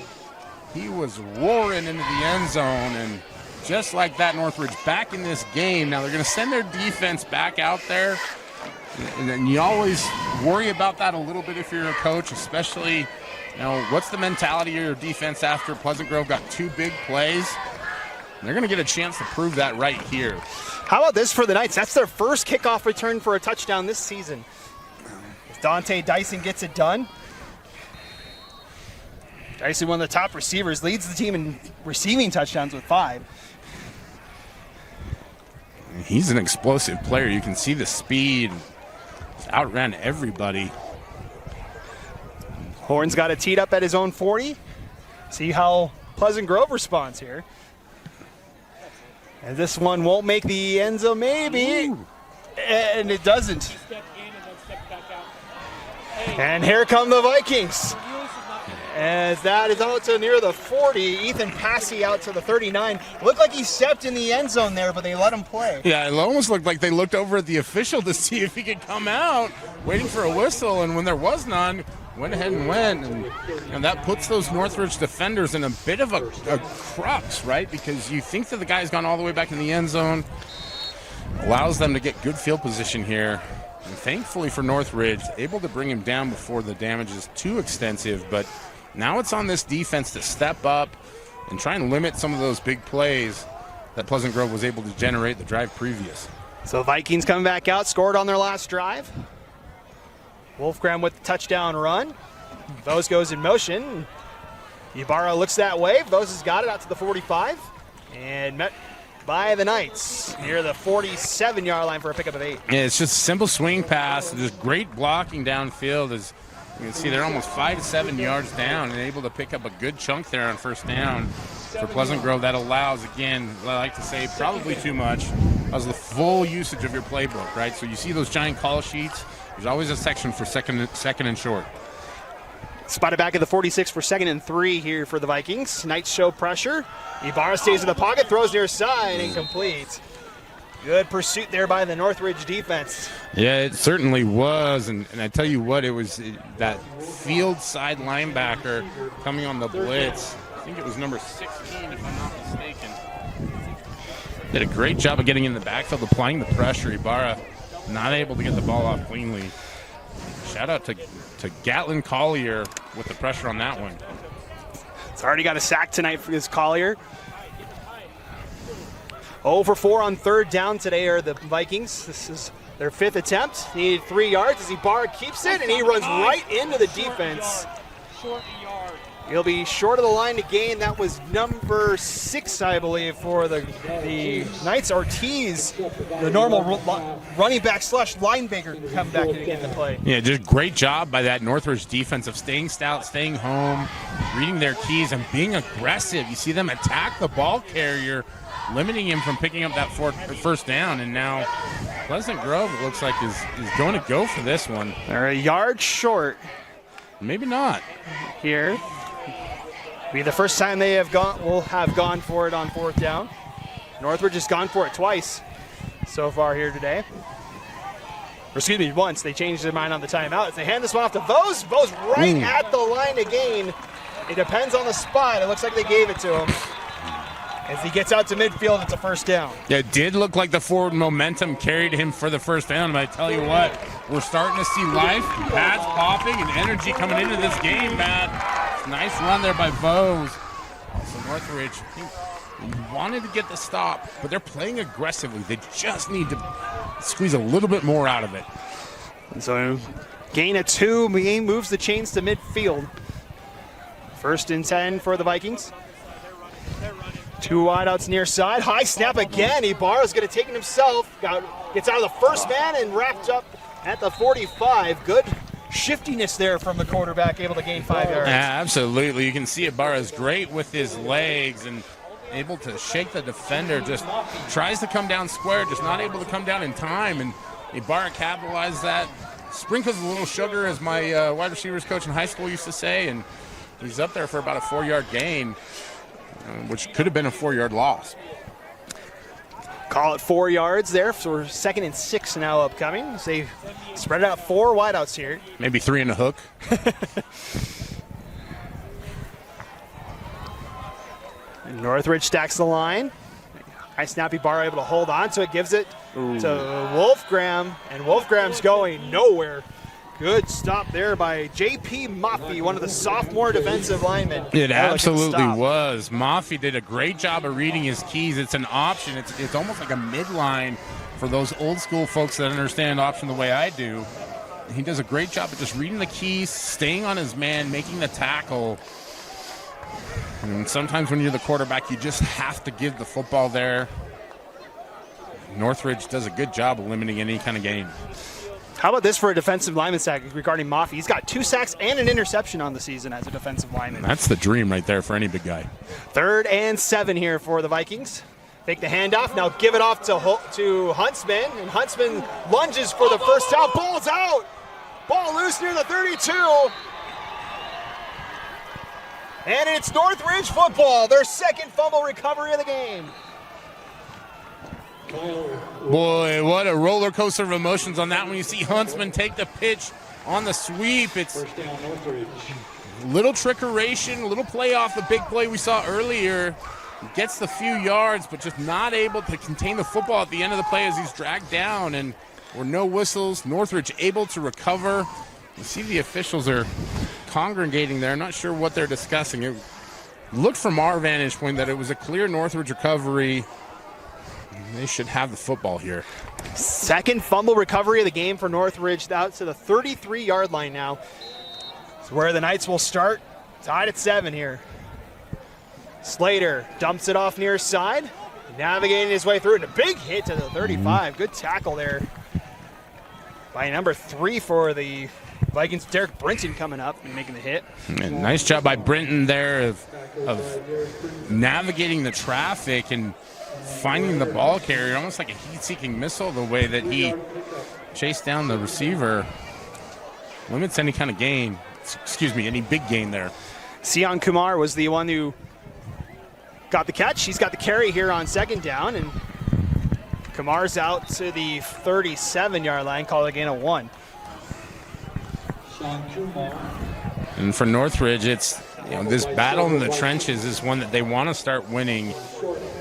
he was roaring into the end zone, and just like that, Northridge back in this game. Now they're going to send their defense back out there, and then you always worry about that a little bit if you're a coach, especially, what's the mentality of your defense after Pleasant Grove got 2 big plays? They're going to get a chance to prove that right here. How about this for the Knights? That's their first kickoff return for a touchdown this season. Dante Dyson gets it done. Dyson, one of the top receivers, leads the team in receiving touchdowns with 5. He's an explosive player. You can see the speed. He's outran everybody. Horn's got it teed up at his own 40. See how Pleasant Grove responds here. And this one won't make the end zone, maybe. Ooh. And it doesn't. And here come the Vikings. as that is out to near the 40. Ethan Passy out to the 39. Looked like he stepped in the end zone there, but they let him play. Yeah, it almost looked like they looked over at the official to see if he could come out, waiting for a whistle, and when there was none, went ahead and went. And that puts those Northridge defenders in a bit of a crux, right? Because you think that the guy's gone all the way back in the end zone, allows them to get good field position here. And thankfully for Northridge, able to bring him down before the damage is too extensive. But now it's on this defense to step up and try and limit some of those big plays that Pleasant Grove was able to generate the drive previous. So Vikings coming back out, scored on their last drive. Wolfgram with the touchdown run. Vose goes in motion. Ibarra looks that way. Vose has got it out to the 45 and met by the Knights near the 47-yard line for a pickup of 8. Yeah, it's just a simple swing pass. Just great blocking downfield. As you can see, they're almost 5 to 7 yards down and able to pick up a good chunk there on first down for Pleasant Grove. That allows, again, I like to say probably too much, as the full usage of your playbook, right? So you see those giant call sheets. There's always a section for second and short. Spotted back at the 46 for 2nd and 3 here for the Vikings. Knights show pressure. Ibarra stays in the pocket, throws near side, incomplete. Good pursuit there by the Northridge defense. Yeah, it certainly was. And I tell you what, it was that field side linebacker coming on the blitz. I think it was number 16, if I'm not mistaken. Did a great job of getting in the backfield, applying the pressure. Ibarra not able to get the ball off cleanly. Shout out to Gatlin Collier with the pressure on that one. It's already got a sack tonight for this Collier. 0 for 4 on 3rd down today are the Vikings. This is their 5th attempt. Needed 3 yards as Ibarra keeps it, and he runs right into the defense. He'll be short of the line to gain. That was number 6, I believe, for the Knights. Ortiz, the normal running back / linebacker, come back and get the play. Yeah, just great job by that Northridge defense of staying stout, staying home, reading their keys, and being aggressive. You see them attack the ball carrier, limiting him from picking up that first down. And now Pleasant Grove, it looks like, is going to go for this one. They're a yard short. Maybe not. Here. Be the first time they will have gone for it on 4th down. Northridge has gone for it twice so far here today. Or excuse me, once. They changed their mind on the timeout as they hand this one off to Vose. Vose right at the line to gain. It depends on the spot. It looks like they gave it to him. As he gets out to midfield, it's a first down. Yeah, it did look like the forward momentum carried him for the first down, but I tell you what, we're starting to see life, pads popping, and energy coming into this game, Matt. Nice run there by Vose. Also, Northridge, I think, wanted to get the stop, but they're playing aggressively. They just need to squeeze a little bit more out of it. And so, gain of 2, game moves the chains to midfield. 1st and 10 for the Vikings. 2 wideouts near side. High snap again. Ibarra's going to take it himself. Gets out of the first man and wrapped up at the 45. Good shiftiness there from the quarterback, able to gain 5 yards. Absolutely. You can see Ibarra's great with his legs and able to shake the defender. Just tries to come down square, just not able to come down in time. And Ibarra capitalized that. Sprinkles a little sugar, as my wide receivers coach in high school used to say. And he's up there for about a 4-yard gain, which could have been a 4-yard loss. Call it 4 yards there for 2nd and 6 now upcoming. So they spread out 4 wideouts here. Maybe 3 in a hook. Northridge stacks the line. High snap, Ibarra able to hold on to it, gives it to Wolfgram, and Wolfgram's going nowhere. Good stop there by J.P. Maffey, one of the sophomore defensive linemen. It absolutely was. Maffey did a great job of reading his keys. It's an option. It's almost like a midline for those old school folks that understand option the way I do. He does a great job of just reading the keys, staying on his man, making the tackle. And sometimes when you're the quarterback, you just have to give the football there. Northridge does a good job of limiting any kind of game. How about this for a defensive lineman sack regarding Maffey? He's got 2 sacks and an interception on the season as a defensive lineman. That's the dream right there for any big guy. 3rd and 7 here for the Vikings. Take the handoff, now give it off to Huntsman, and Huntsman lunges for the first down. Ball's out! Ball loose near the 32. And it's Northridge football, their second fumble recovery of the game. Boy, what a roller coaster of emotions on that one. You see Huntsman take the pitch on the sweep. It's First down, Northridge. little trickeration, a little play off the big play we saw earlier. Gets the few yards, but just not able to contain the football at the end of the play as he's dragged down. And were no whistles. Northridge able to recover. You see the officials are congregating there. Not sure what they're discussing. It looked from our vantage point that it was a clear Northridge recovery. They should have the football here. Second fumble recovery of the game for Northridge, out to the 33-yard line now. It's where the Knights will start, tied at 7 here. Slater dumps it off near side, navigating his way through, and a big hit to the 35. Good tackle there by number 3 for the Vikings. Derek Brinton coming up and making the hit. And nice job by Brinton there of navigating the traffic and finding the ball carrier, almost like a heat-seeking missile, the way that he chased down the receiver. Limits any kind of gain, any big gain there. Sion Kumar was the one who got the catch. He's got the carry here on second down, and Kumar's out to the 37-yard line, calling in a 1. Sean Kumar. And for Northridge, it's this battle in the trenches is one that they want to start winning,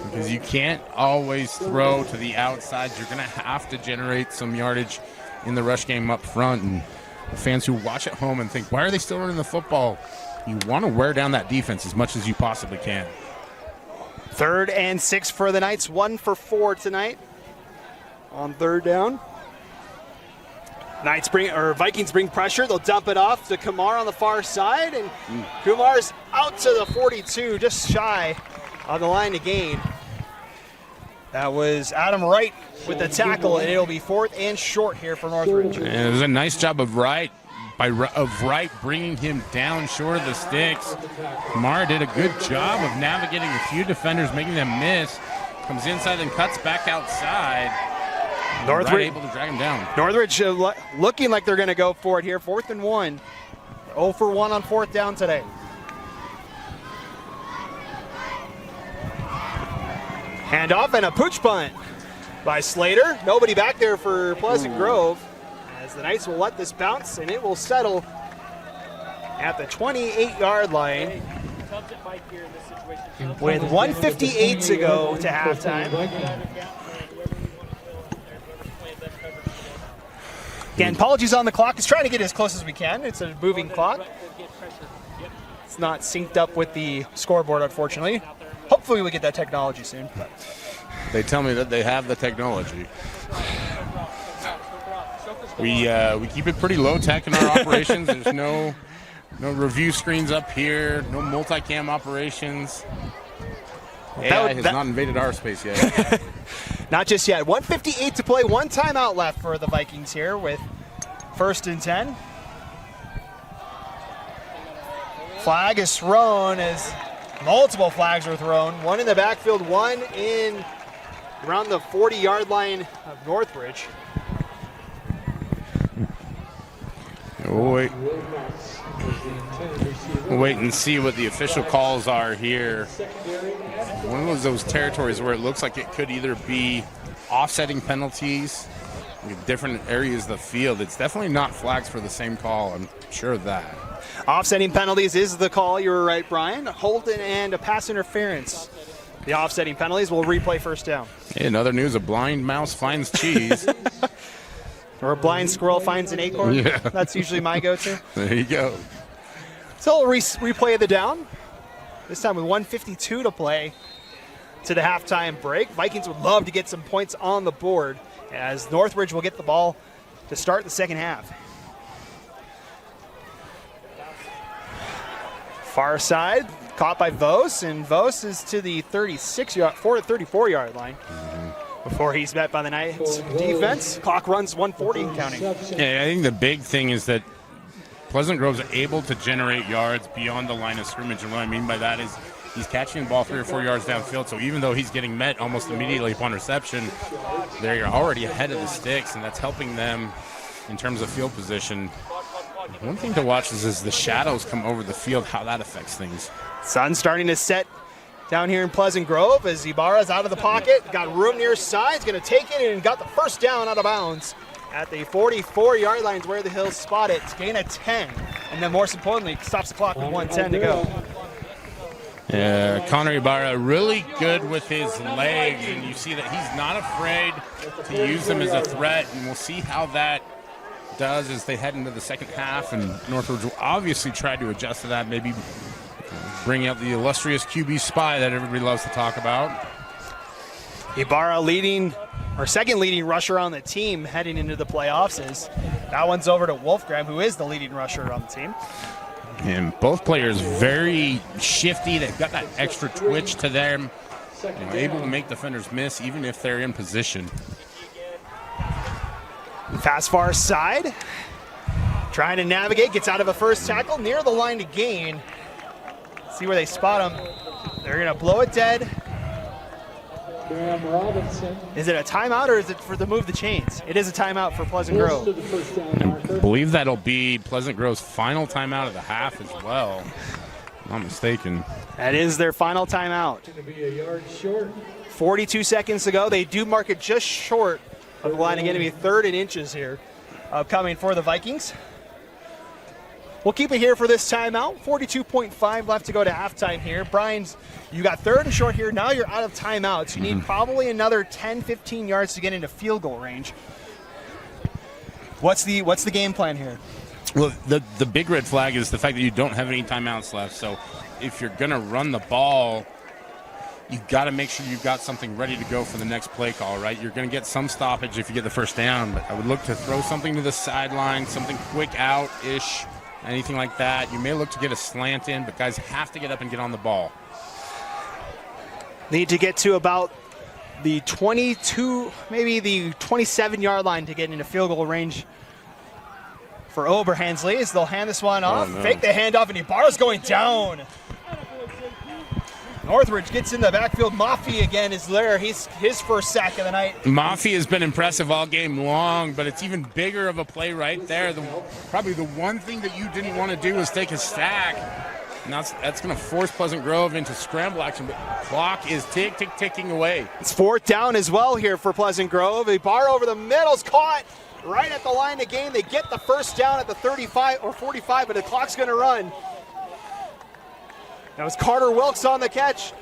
because you can't always throw to the outside. You're going to have to generate some yardage in the rush game up front. And fans who watch at home and think, why are they still running the football? You want to wear down that defense as much as you possibly can. 3rd and 6 for the Knights, 1 for 4 tonight on third down. Vikings bring pressure. They'll dump it off to Kumar on the far side, and Kumar's out to the 42, just shy of the line to gain. That was Adam Wright with the tackle, and it'll be 4th and short here for Northridge. And it was a nice job of Wright bringing him down short of the sticks. Kumar did a good job of navigating a few defenders, making them miss. Comes inside and cuts back outside. Northridge able to drag him down. Northridge looking like they're going to go for it here. 4th and 1. 0 for 1 on 4th down today. Handoff and a pooch punt by Slater. Nobody back there for Pleasant Grove, as the Knights will let this bounce, and it will settle at the 28-yard line with 1:58 to go to halftime. Again, apologies on the clock. It's trying to get as close as we can. It's a moving clock. It's not synced up with the scoreboard, unfortunately. Hopefully we get that technology soon. They tell me that they have the technology. We keep it pretty low tech in our operations. There's no review screens up here, no multicam operations. AI has not invaded our space yet. Not just yet. 1:58 to play. 1 timeout left for the Vikings here with 1st and 10. Flag is thrown, as multiple flags are thrown. One in the backfield, one in around the 40-yard line of Northridge. We'll wait and see what the official calls are here. One of those territories where it looks like it could either be offsetting penalties in different areas of the field. It's definitely not flags for the same call, I'm sure of that. Offsetting penalties is the call. You were right, Brian. Holding and a pass interference. The offsetting penalties will replay first down. In other news, a blind mouse finds cheese. Or a blind squirrel finds an acorn. Yeah. That's usually my go-to. There you go. So we'll replay the down. This time with 1:52 to play to the halftime break. Vikings would love to get some points on the board, as Northridge will get the ball to start the second half. Far side, caught by Vos, and Vos is to the 34-yard line. Before he's met by the Knights defense. Clock runs 1:40 and counting. Yeah, I think the big thing is that Pleasant Grove's able to generate yards beyond the line of scrimmage, and what I mean by that is he's catching the ball 3 or 4 yards downfield, so even though he's getting met almost immediately upon reception, they're already ahead of the sticks, and that's helping them in terms of field position. One thing to watch is as the shadows come over the field, how that affects things. Sun starting to set down here in Pleasant Grove as Ibarra's out of the pocket, got room near side, he's going to take it and got the first down out of bounds at the 44-yard line is where the Hills spot it. Gain of 10, and then more importantly, stops the clock with 1:10 to go. Yeah, Connor Ibarra really good with his legs, and you see that he's not afraid to use them as a threat, and we'll see how that does as they head into the second half, and Northridge will obviously try to adjust to that, maybe bring out the illustrious QB spy that everybody loves to talk about. Ibarra leading, or second leading rusher on the team heading into the playoffs, as that one's over to Wolfgram, who is the leading rusher on the team. And both players very shifty. They've got that extra twitch to them. Able to make defenders miss even if they're in position. Fast far side. Trying to navigate. Gets out of a first tackle near the line to gain. See where they spot him. They're going to blow it dead. Graham Robinson. Is it a timeout or is it for the move the chains? It is a timeout for Pleasant Close to Grove. the first down marker. I believe that'll be Pleasant Grove's final timeout of the half as well. If I'm not mistaken. That is their final timeout. Going to be a yard short. 42 seconds to go. They do mark it just short of the line. Again, to be 3rd and inches here. Coming for the Vikings. We'll keep it here for this timeout. 42.5 left to go to halftime here. Brian's, you got 3rd and short here. Now you're out of timeouts. You need probably another 10, 15 yards to get into field goal range. What's the game plan here? Well, the big red flag is the fact that you don't have any timeouts left. So if you're going to run the ball, you got to make sure you've got something ready to go for the next play call, right? You're going to get some stoppage if you get the first down, but I would look to throw something to the sideline, something quick out-ish, anything like that. You may look to get a slant in, but guys have to get up and get on the ball. Need to get to about the 22, maybe the 27-yard line to get into field goal range for Oberhansley as they'll hand this one off. no. Fake the handoff, and Ibarra's going down. Northridge gets in the backfield. Mafi again is there. He's his first sack of the night. Mafi has been impressive all game long, but it's even bigger of a play right there. Probably the one thing that you didn't want to do was take a sack. And that's going to force Pleasant Grove into scramble action, but clock is ticking away. It's 4th down as well here for Pleasant Grove. Ibarra over the middle's caught right at the line to gain. They get the first down at the 35 or 45, but the clock's going to run. That was Carter Wilkes on the catch.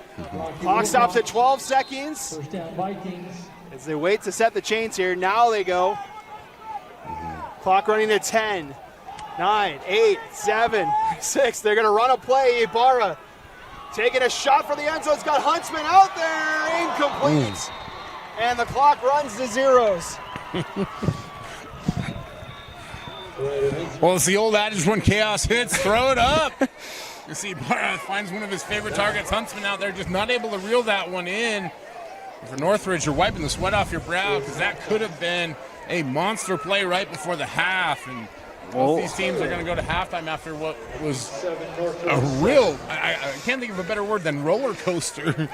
Clock stops at 12 seconds. First down Vikings. As they wait to set the chains here, now they go. Clock running to 10, 9, 8, 7, 6. They're going to run a play. Ibarra taking a shot for the end zone. It's got Huntsman out there. Incomplete. And the clock runs to zeros. Well, it's the old adage, when chaos hits, throw it up. You see, Ibarra finds one of his favorite targets, Huntsman, out there, just not able to reel that one in. For Northridge, you're wiping the sweat off your brow because that could have been a monster play right before the half. And both these teams are going to go to halftime after what was a real, I can't think of a better word than roller coaster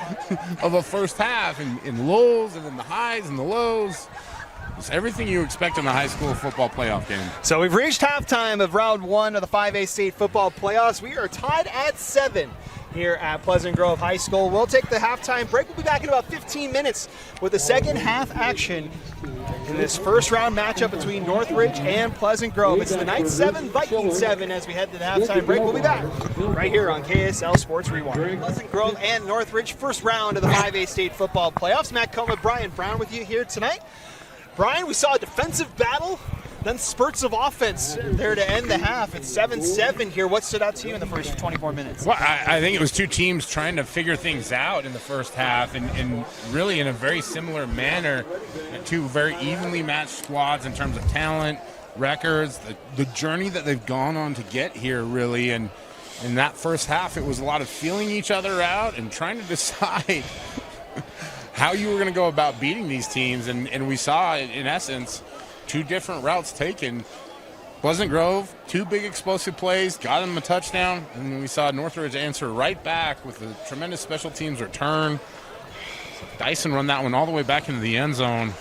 of a first half, in lulls and then the highs and the lows. It's everything you expect in a high school football playoff game. So we've reached halftime of round 1 of the 5A state football playoffs. We are tied at 7 here at Pleasant Grove High School. We'll take the halftime break. We'll be back in about 15 minutes with the second half action in this first round matchup between Northridge and Pleasant Grove. It's the Knights 7, Vikings 7 as we head to the halftime break. We'll be back right here on KSL Sports Rewind. Pleasant Grove and Northridge, first round of the 5A state football playoffs. Matt Coma, Brian Brown with you here tonight. Brian, we saw a defensive battle, then spurts of offense there to end the half. It's 7-7 here. What stood out to you in the first 24 minutes? Well, I think it was two teams trying to figure things out in the first half, and really in a very similar manner. Two very evenly matched squads in terms of talent, records, the journey that they've gone on to get here, really. And in that first half, it was a lot of feeling each other out and trying to decide how you were going to go about beating these teams, and we saw, in essence, two different routes taken. Pleasant Grove, two big explosive plays, got them a touchdown, and we saw Northridge answer right back with a tremendous special teams return. Dyson run that one all the way back into the end zone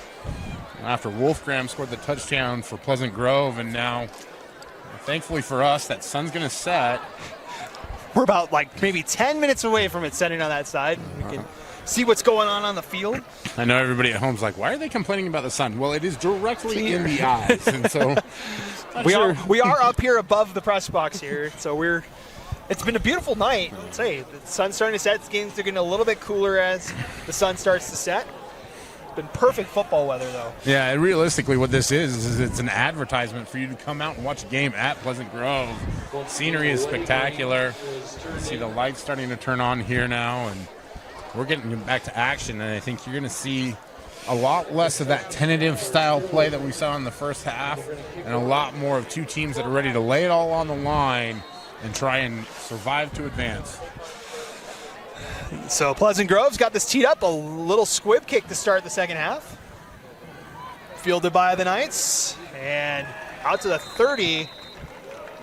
after Wolfgram scored the touchdown for Pleasant Grove, and now Thankfully for us, that sun's going to set. We're about like maybe 10 minutes away from it setting on that side. We can see what's going on the field. I know everybody at home's like, why are they complaining about the sun? Well, it is directly in the eyes, and so we are up here above the press box here, so it's been a beautiful night. I'd say the sun's starting to set. It's getting a little bit cooler as the sun starts to set. It's been perfect football weather, though. Yeah, and realistically, what this is it's an advertisement for you to come out and watch a game at Pleasant Grove. Scenery is spectacular. See the lights starting to turn on here now, and we're getting back to action, and I think you're going to see a lot less of that tentative style play that we saw in the first half, and a lot more of two teams that are ready to lay it all on the line and try and survive to advance. So Pleasant Grove's got this teed up, a little squib kick to start the second half. Fielded by the Knights, and out to the 30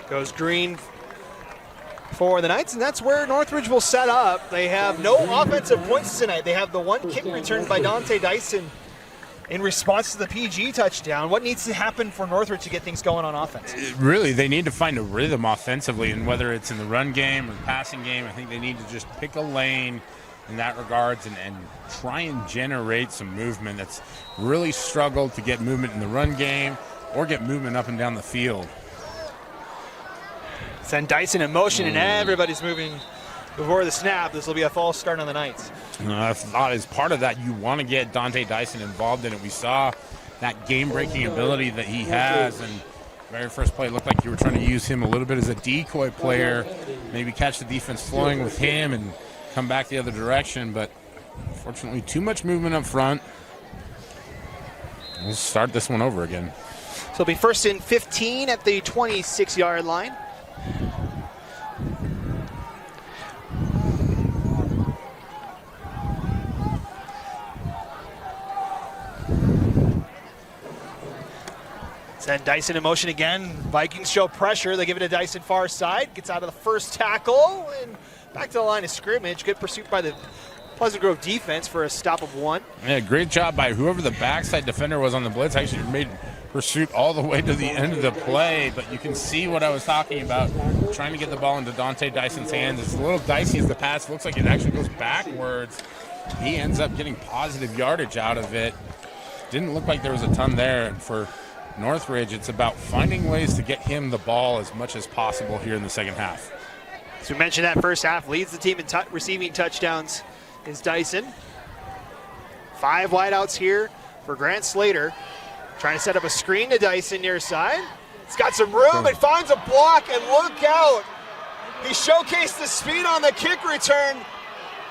goes Green for the Knights, and that's where Northridge will set up. They have no offensive points tonight. They have the one kick returned by Dante Dyson in response to the PG touchdown. What needs to happen for Northridge to get things going on offense? Really, they need to find a rhythm offensively, and whether it's in the run game or the passing game, I think they need to just pick a lane in that regards and try and generate some movement. That's really struggled to get movement in the run game or get movement up and down the field. Send Dyson in motion, and everybody's moving before the snap. This will be a false start on the Knights. I thought as part of that, you want to get Dante Dyson involved in it. We saw that game-breaking ability that he has, and very first play looked like you were trying to use him a little bit as a decoy player, maybe catch the defense flowing with him and come back the other direction, but unfortunately too much movement up front. We'll start this one over again. So it'll be first and 15 at the 26-yard line. Send Dyson in motion again. Vikings show pressure. They give it to Dyson far side. Gets out of the first tackle and back to the line of scrimmage. Good pursuit by the Pleasant Grove defense for a stop of one. Yeah, great job by whoever the backside defender was on the blitz. Actually made pursuit all the way to the end of the play, but you can see what I was talking about, trying to get the ball into Dante Dyson's hands. It's a little dicey as the pass looks like it actually goes backwards. He ends up getting positive yardage out of it. Didn't look like there was a ton there. And for Northridge, it's about finding ways to get him the ball as much as possible here in the second half. So we mentioned that first half leads the team in receiving touchdowns is Dyson. 5 wideouts here for Grant Slater. Trying to set up a screen to Dyson near side. He's got some room and finds a block, and look out. He showcased the speed on the kick return.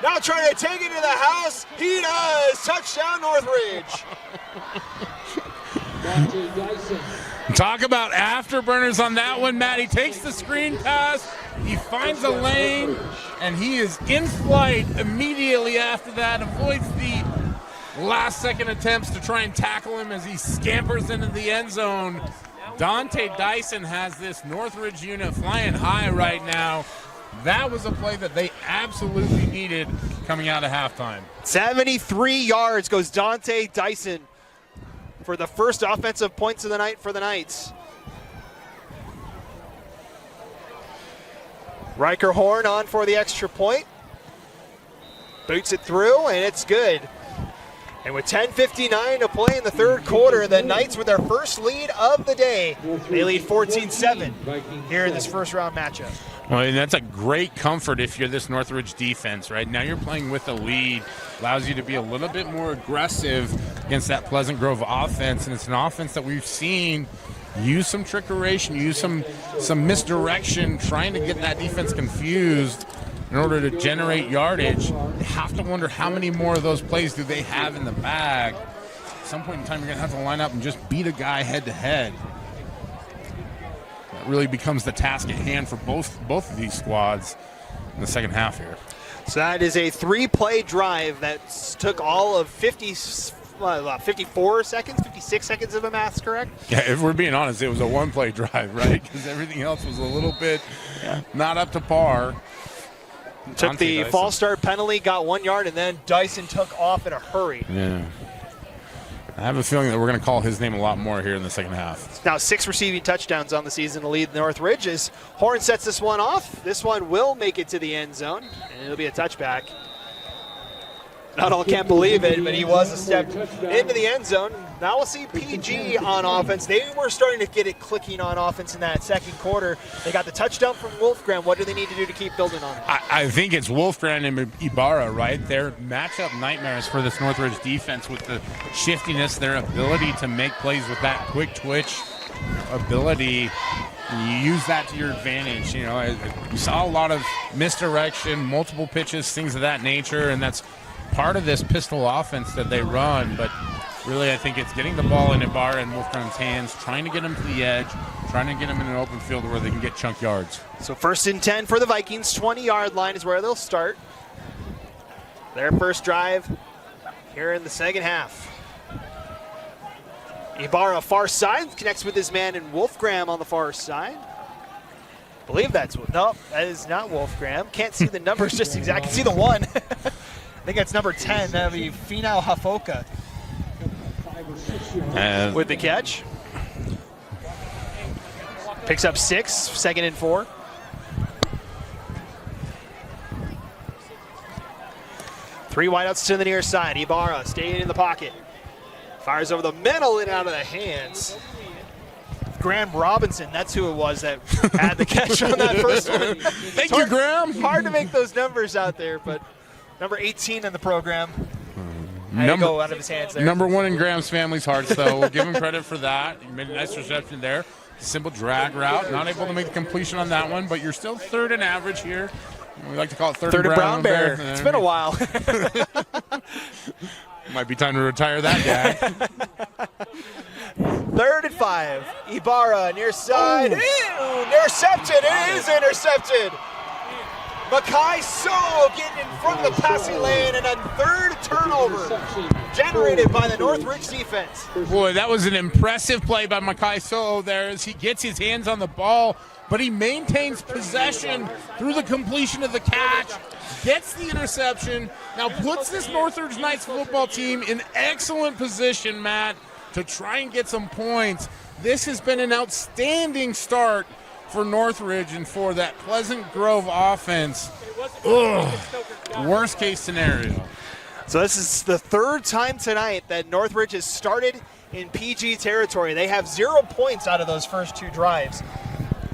Now trying to take it to the house. He does. Touchdown, Northridge. Talk about afterburners on that one, Matt. He takes the screen pass, he finds a lane, and he is in flight immediately after that, avoids the last-second attempts to try and tackle him as he scampers into the end zone. Dante Dyson has this Northridge unit flying high right now. That was a play that they absolutely needed coming out of halftime. 73 yards goes Dante Dyson for the first offensive points of the night for the Knights. Riker Horn on for the extra point. Boots it through, and it's good. And with 10:59 to play in the third quarter, the Knights with their first lead of the day. They lead 14-7 here in this first round matchup. Well, and that's a great comfort if you're this Northridge defense, right? Now you're playing with a lead, allows you to be a little bit more aggressive against that Pleasant Grove offense, and it's an offense that we've seen use some trickeration, use some misdirection, trying to get that defense confused in order to generate yardage. You have to wonder how many more of those plays do they have in the bag. At some point in time, you're going to have to line up and just beat a guy head-to-head. That really becomes the task at hand for both of these squads in the second half here. So that is a 3-play drive that took all of 54 seconds, 56 seconds if my math's correct. Yeah, if we're being honest, it was a 1-play drive, right? Because everything else was a little bit not up to par. Took the false start penalty, got 1 yard, and then Dyson took off in a hurry. Yeah. I have a feeling that we're going to call his name a lot more here in the second half. Now 6 receiving touchdowns on the season to lead Northridge as Horn sets this one off. This one will make it to the end zone, and it'll be a touchback. Not all can't believe it, but he was a step into the end zone. Now we'll see PG on offense. They were starting to get it clicking on offense in that second quarter. They got the touchdown from Wolfgram. What do they need to do to keep building on it? I think it's Wolfgram and Ibarra, right? They're matchup nightmares for this Northridge defense with the shiftiness, their ability to make plays with that quick twitch ability. And you use that to your advantage. You know, we saw a lot of misdirection, multiple pitches, things of that nature, and that's part of this pistol offense that they run. But really, I think it's getting the ball in Ibarra and Wolfgram's hands, trying to get him to the edge, trying to get him in an open field where they can get chunk yards. So 1st and 10 for the Vikings. 20-yard line is where they'll start. Their first drive here in the second half. Ibarra far side, connects with his man in Wolfgram on the far side. I believe that's, no, that is not Wolfgram. Can't see the numbers just exactly. I can see the 1. I think that's number 10. That would be Finau Hafoka with the catch. Picks up 6, 2nd and 4. Three wideouts to the near side. Ibarra staying in the pocket. Fires over the middle and out of the hands. Graham Robinson, that's who it was that had the catch on that first one. Thank you, Graham. Hard to make those numbers out there, but number 18 in the program. Go out of his hands there. Number 1 in Graham's family's hearts, though. We'll give him credit for that. He made a nice reception there. Simple drag route. Not able to make the completion on that one, but you're still 3rd in average here. We like to call it third and brown bear. It's been a while. Might be time to retire that guy. 3rd and 5. Ibarra near side. Intercepted. It is intercepted. Makai So getting in front of the passing lane, and a 3rd turnover generated by the Northridge defense. Boy, that was an impressive play by Makai So there as he gets his hands on the ball, but he maintains possession through the completion of the catch, gets the interception, now puts this Northridge Knights football team in excellent position, Matt, to try and get some points. This has been an outstanding start for Northridge and for that Pleasant Grove offense. Worst case scenario. So this is the 3rd time tonight that Northridge has started in PG territory. They have 0 points out of those first 2 drives.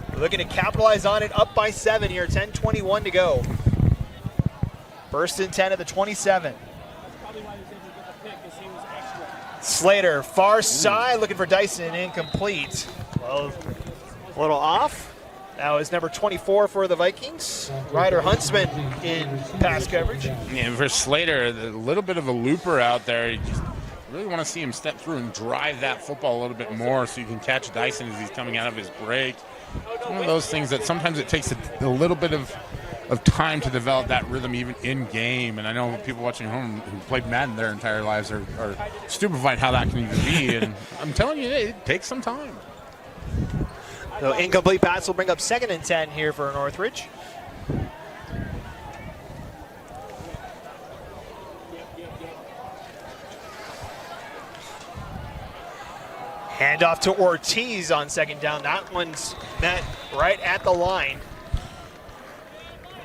They're looking to capitalize on it, up by 7 here, 10:21 to go. 1st and 10 at the 27. Slater, far side, looking for Dyson, incomplete. Well, a little off. Now is number 24 for the Vikings. Ryder Huntsman in pass coverage. And for Slater, a little bit of a looper out there. You just really want to see him step through and drive that football a little bit more so you can catch Dyson as he's coming out of his break. It's one of those things that sometimes it takes a little bit of time to develop that rhythm even in game. And I know people watching at home who played Madden their entire lives are stupefied how that can even be. And I'm telling you, it takes some time. So incomplete pass will bring up 2nd and 10 here for Northridge. Handoff to Ortiz on 2nd down. That one's met right at the line.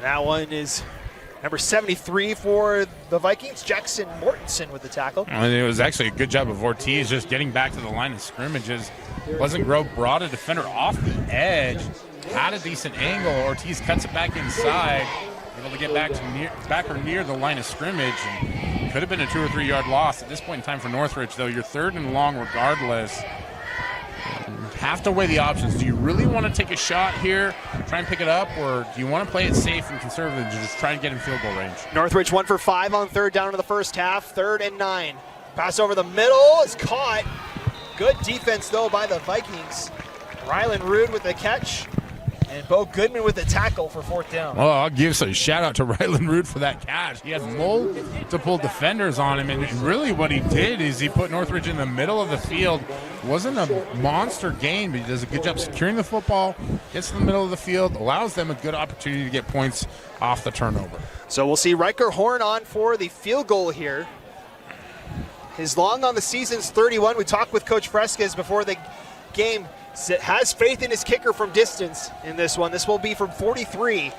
That one is number 73 for the Vikings, Jackson Mortensen with the tackle. And it was actually a good job of Ortiz just getting back to the line of scrimmages. Pleasant Grove brought a defender off the edge, had a decent angle. Ortiz cuts it back inside, able to get back or near the line of scrimmage. And could have been a 2 or 3 yard loss at this point in time for Northridge, though. You're 3rd and long regardless. Have to weigh the options. Do you really want to take a shot here, try and pick it up, or do you want to play it safe and conservative and just try and get in field goal range? Northridge 1 for 5 on 3rd down in the first half. 3rd and 9. Pass over the middle is caught. Good defense, though, by the Vikings. Rylan Rude with the catch, and Bo Goodman with the tackle for 4th down. Well, I'll give a shout out to Rylan Rude for that catch. He had multiple defenders on him, and really what he did is he put Northridge in the middle of the field. Wasn't a monster gain, but he does a good job securing the football, gets in the middle of the field, allows them a good opportunity to get points off the turnover. So we'll see Riker Horn on for the field goal here. His long on the season's 31. We talked with Coach Fresquez before the game. Has faith in his kicker from distance in this one. This will be from 43.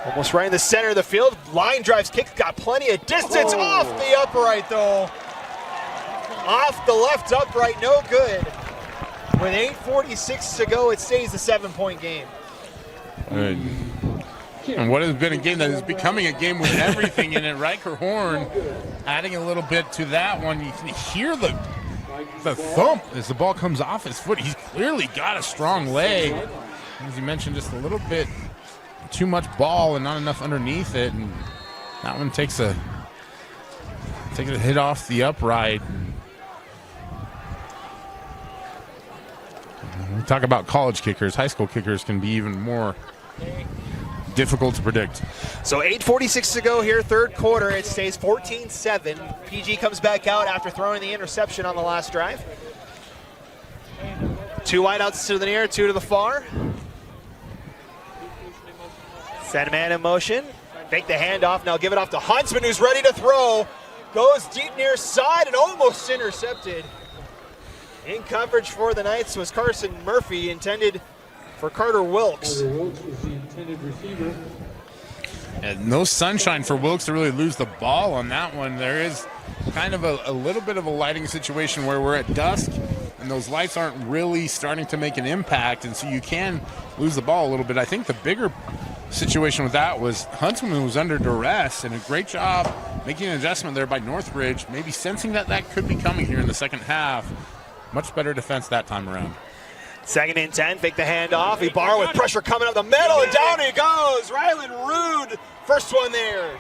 Almost right in the center of the field. Line drives, kick, got plenty of distance. Off the upright, though. Off the left upright, no good. With 8:46 to go, it stays a 7-point game. And what has been a game that is becoming a game with everything in it. Riker Horn adding a little bit to that one. You can hear the thump as the ball comes off his foot. He's clearly got a strong leg. As you mentioned, just a little bit too much ball and not enough underneath it. And that one takes a hit off the upright. We talk about college kickers. High school kickers can be even more difficult to predict. So 8:46 to go here, third quarter. It stays 14-7. PG comes back out after throwing the interception on the last drive. 2 wideouts to the near, 2 to the far. Send man in motion. Fake the handoff. Now give it off to Huntsman, who's ready to throw. Goes deep near side and almost intercepted. In coverage for the Knights was Carson Murphy, intended for Carter Wilkes. Carter Wilkes was the intended receiver. And no sunshine for Wilkes to really lose the ball on that one. There is kind of a little bit of a lighting situation where we're at dusk and those lights aren't really starting to make an impact, and so you can lose the ball a little bit. I think the bigger situation with that was Huntsman was under duress, and a great job making an adjustment there by Northridge, maybe sensing that could be coming here in the second half. Much better defense that time around. 2nd and 10, fake the handoff. Ibarra with pressure coming up the middle, and down he goes. Ryland Rude, first one there.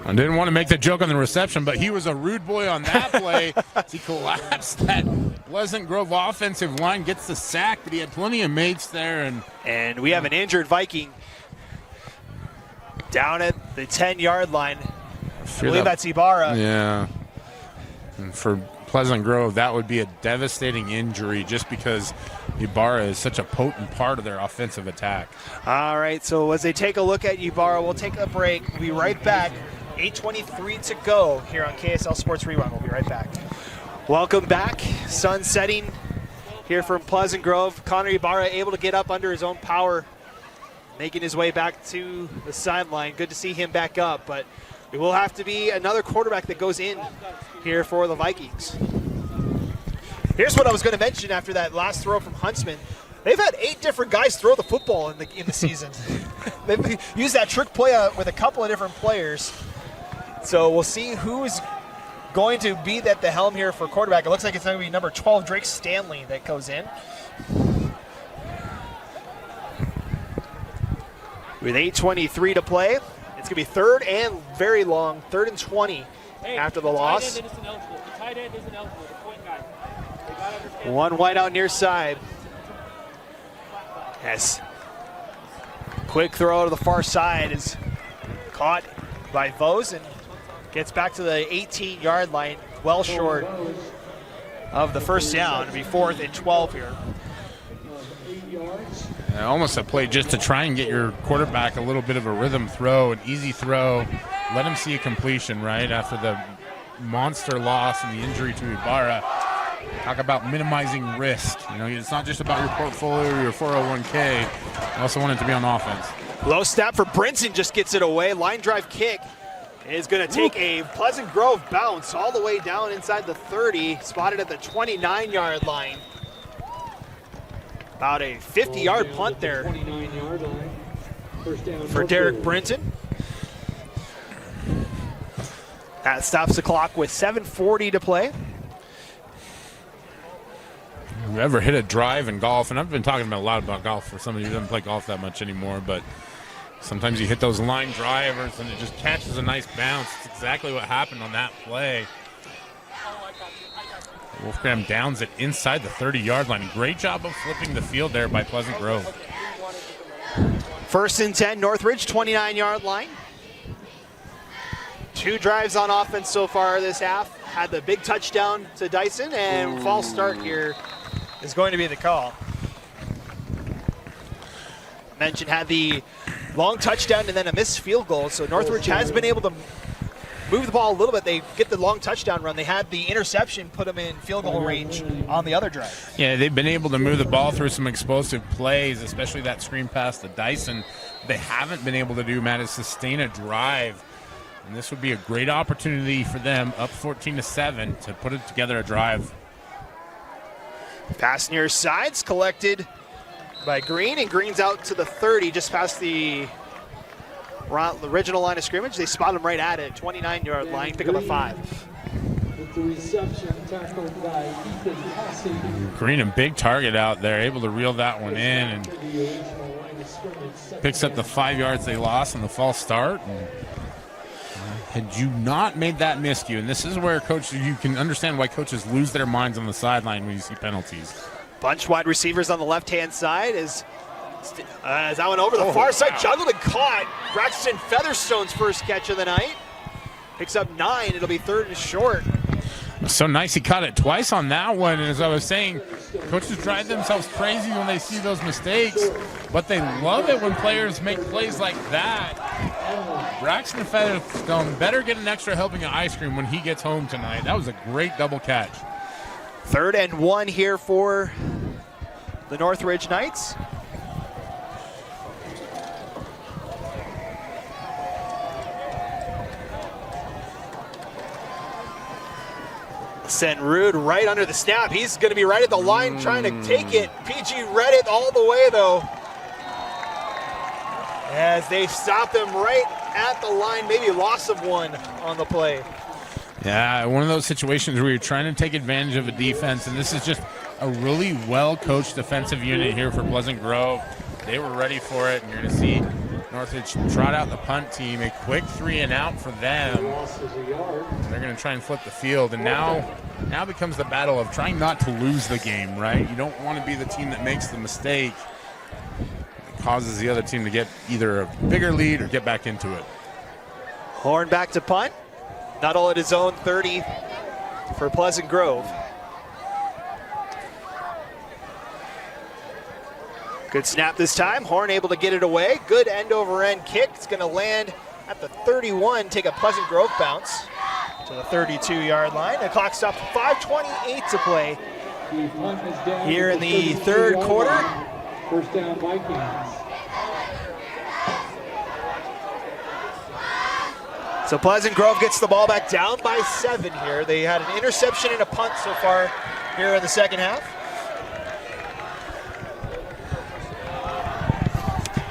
I didn't want to make the joke on the reception, but he was a rude boy on that play. He collapsed that Pleasant Grove offensive line, gets the sack, but he had plenty of mates there. And we have an injured Viking down at the 10-yard line. I believe that's Ibarra. Yeah. And for Pleasant Grove, that would be a devastating injury just because Ibarra is such a potent part of their offensive attack. All right, so as they take a look at Ibarra, we'll take a break. We'll be right back. 8:23 to go here on KSL Sports Rewind. We'll be right back. Welcome back. Sun setting here from Pleasant Grove. Connor Ibarra able to get up under his own power, making his way back to the sideline. Good to see him back up, but it will have to be another quarterback that goes in here for the Vikings. Here's what I was going to mention after that last throw from Huntsman. They've had 8 different guys throw the football in the season. They've used that trick play with a couple of different players. So we'll see who's going to be at the helm here for quarterback. It looks like it's going to be number 12, Drake Stanley, that goes in. With 8:23 to play, it's going to be 3rd and very long, 3rd and 20 after the loss. The tight end isn't eligible, the point guy. One wide out near side. Yes. Quick throw to the far side is caught by Vose and gets back to the 18-yard line, well short of the first down. It'll be 4th and 12 here. 8 yards. Almost a play just to try and get your quarterback a little bit of a rhythm throw, an easy throw. Let him see a completion, right, after the monster loss and the injury to Ibarra. Talk about minimizing risk. You know, it's not just about your portfolio or your 401k. You also want it to be on offense. Low snap for Brinson, just gets it away. Line drive kick is going to take a Pleasant Grove bounce all the way down inside the 30, spotted at the 29-yard line. About a 50-yard punt there 29-yard line. First down for Derek Brinson. That stops the clock with 7:40 to play. Have you ever hit a drive in golf? And I've been talking a lot about golf for somebody who doesn't play golf that much anymore, but sometimes you hit those line drivers and it just catches a nice bounce. It's exactly what happened on that play. Wolfgram downs it inside the 30-yard line. Great job of flipping the field there by Pleasant Grove. 1st and 10, Northridge, 29-yard line. 2 drives on offense so far this half. Had the big touchdown to Dyson, and false start here is going to be the call. Mentioned had the long touchdown and then a missed field goal. So Northridge has been able to move the ball a little bit. They get the long touchdown run. They had the interception, put them in field goal range on the other drive. Yeah, they've been able to move the ball through some explosive plays, especially that screen pass to Dyson. They haven't been able to do, Matt, is sustain a drive. And this would be a great opportunity for them, up 14-7, to put it together a drive. Pass near sides, collected by Green, and Green's out to the 30, just past the original line of scrimmage. They spot him right at it, 29-yard line, pick up a 5. With the reception tackled by Ethan Passy. Green, a big target out there, able to reel that one in, and picks up the 5 yards they lost on the false start. And had you not made that miscue, and this is where you can understand why coaches lose their minds on the sideline when you see penalties. Bunch wide receivers on the left-hand side as that one over the far side, juggled and caught. Braxton Featherstone's first catch of the night. Picks up 9. It'll be 3rd and short. So nice he caught it twice on that one. And as I was saying, coaches drive themselves crazy when they see those mistakes, but they love it when players make plays like that. Braxton Featherstone better get an extra helping of ice cream when he gets home tonight. That was a great double catch. 3rd and 1 here for the Northridge Knights. Sent Rude right under the snap. He's going to be right at the line trying to take it. PG read it all the way, though, as they stopped him right at the line. Maybe loss of 1 on the play. Yeah, one of those situations where you're trying to take advantage of a defense, and this is just a really well-coached defensive unit here for Pleasant Grove. They were ready for it, and you're going to see Northridge trot out the punt team, a quick 3-and-out for them. They're going to try and flip the field, and now becomes the battle of trying not to lose the game, right? You don't want to be the team that makes the mistake. It causes the other team to get either a bigger lead or get back into it. Horn back to punt. Nuttall at his own 30 for Pleasant Grove. Good snap this time. Horn able to get it away. Good end-over-end kick. It's going to land at the 31, take a Pleasant Grove bounce to the 32-yard line. The clock stops, 5:28 to play here in the 3rd quarter. First down, Vikings. So Pleasant Grove gets the ball back down by 7 here. They had an interception and a punt so far here in the second half.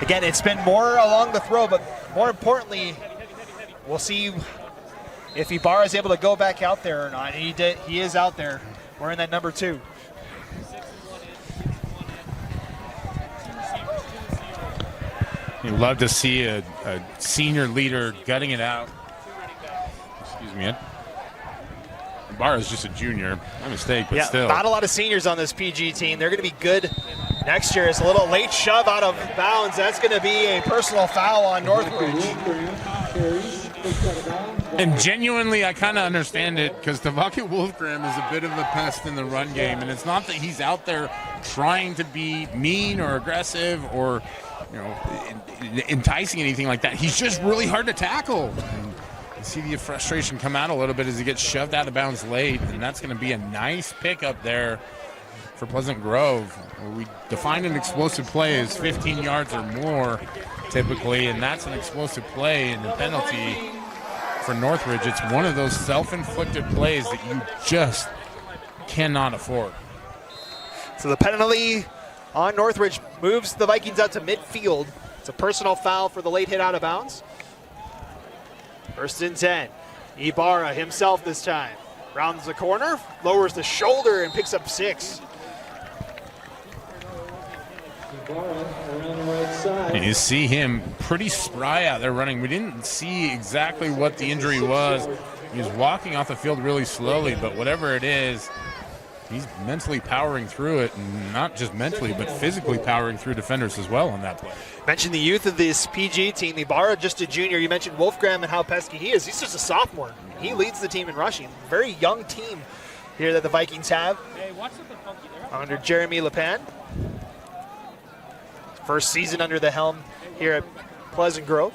Again, it's been more along the throw, but more importantly, we'll see if Ibarra is able to go back out there or not. He did. He is out there wearing that number 2. You'd love to see a senior leader gutting it out. Excuse me. Ibarra's just a junior. My mistake, but still. Not a lot of seniors on this PG team. They're going to be good next year. It's a little late shove out of bounds. That's going to be a personal foul on Northridge. And genuinely, I kind of understand it because Tavaki Wolfgram is a bit of a pest in the run game. And it's not that he's out there trying to be mean or aggressive or, enticing anything like that. He's just really hard to tackle. And you see the frustration come out a little bit as he gets shoved out of bounds late. And that's going to be a nice pickup there for Pleasant Grove. We define an explosive play as 15 yards or more typically, and that's an explosive play, and the penalty for Northridge, it's one of those self-inflicted plays that you just cannot afford. So the penalty on Northridge moves the Vikings out to midfield. It's a personal foul for the late hit out of bounds. 1st and 10. Ibarra himself this time. Rounds the corner, lowers the shoulder, and picks up 6. And you see him pretty spry out there running. We didn't see exactly what the injury was. He was walking off the field really slowly, but whatever it is, he's mentally powering through it, and not just mentally, but physically powering through defenders as well on that play. Mentioned the youth of this PG team. Ibarra, just a junior. You mentioned Wolfgram and how pesky he is. He's just a sophomore. He leads the team in rushing. Very young team here that the Vikings have under Jeremy Lepan. First season under the helm here at Pleasant Grove.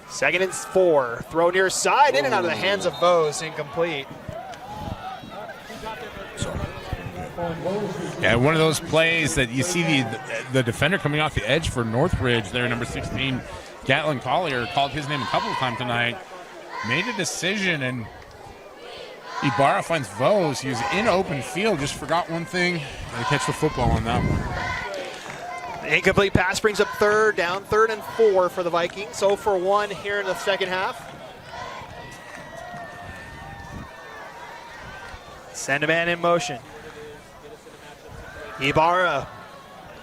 2nd and 4. Throw near side, in and out of the hands of Bose, incomplete. Yeah, one of those plays that you see the defender coming off the edge for Northridge there, number 16, Gatlin Collier, called his name a couple of times tonight, made a decision, and Ibarra finds Vose. He was in open field, just forgot one thing, and catch the football on that one. The incomplete pass brings up 3rd down, 3rd and 4 for the Vikings. 0 for 1 here in the second half. Send a man in motion. Ibarra,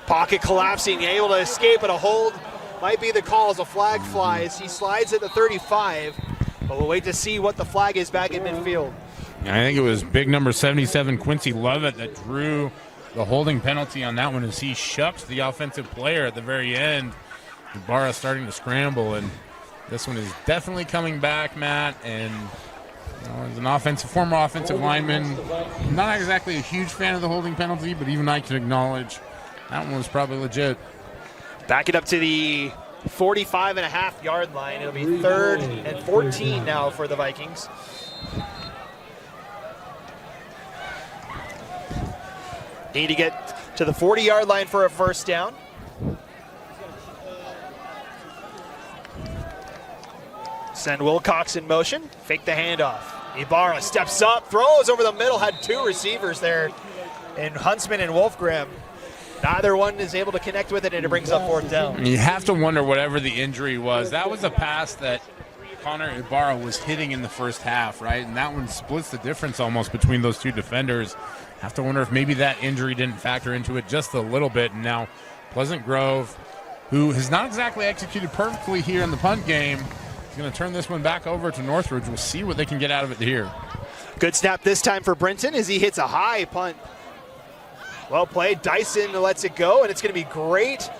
pocket collapsing, able to escape, but a hold might be the call as a flag flies. He slides at the 35, but we'll wait to see what the flag is back in midfield. I think it was big number 77, Quincy Lovett, that drew the holding penalty on that one as he shucks the offensive player at the very end. Ibarra starting to scramble, and this one is definitely coming back, Matt, and as an former offensive lineman, not exactly a huge fan of the holding penalty, but even I can acknowledge that one was probably legit. Back it up to the 45.5-yard line. It'll be 3rd and 14 now for the Vikings. Need to get to the 40-yard line for a first down. Send Wilcox in motion, fake the handoff. Ibarra steps up, throws over the middle, had 2 receivers there in Huntsman and Wolfgram. Neither one is able to connect with it, and it brings up 4th down. You have to wonder whatever the injury was. That was a pass that Connor Ibarra was hitting in the first half, right? And that one splits the difference almost between those 2 defenders. Have to wonder if maybe that injury didn't factor into it just a little bit. And now Pleasant Grove, who has not exactly executed perfectly here in the punt game, is going to turn this one back over to Northridge. We'll see what they can get out of it here. Good snap this time for Brenton as he hits a high punt. Well played. Dyson lets it go, and it's going to be great.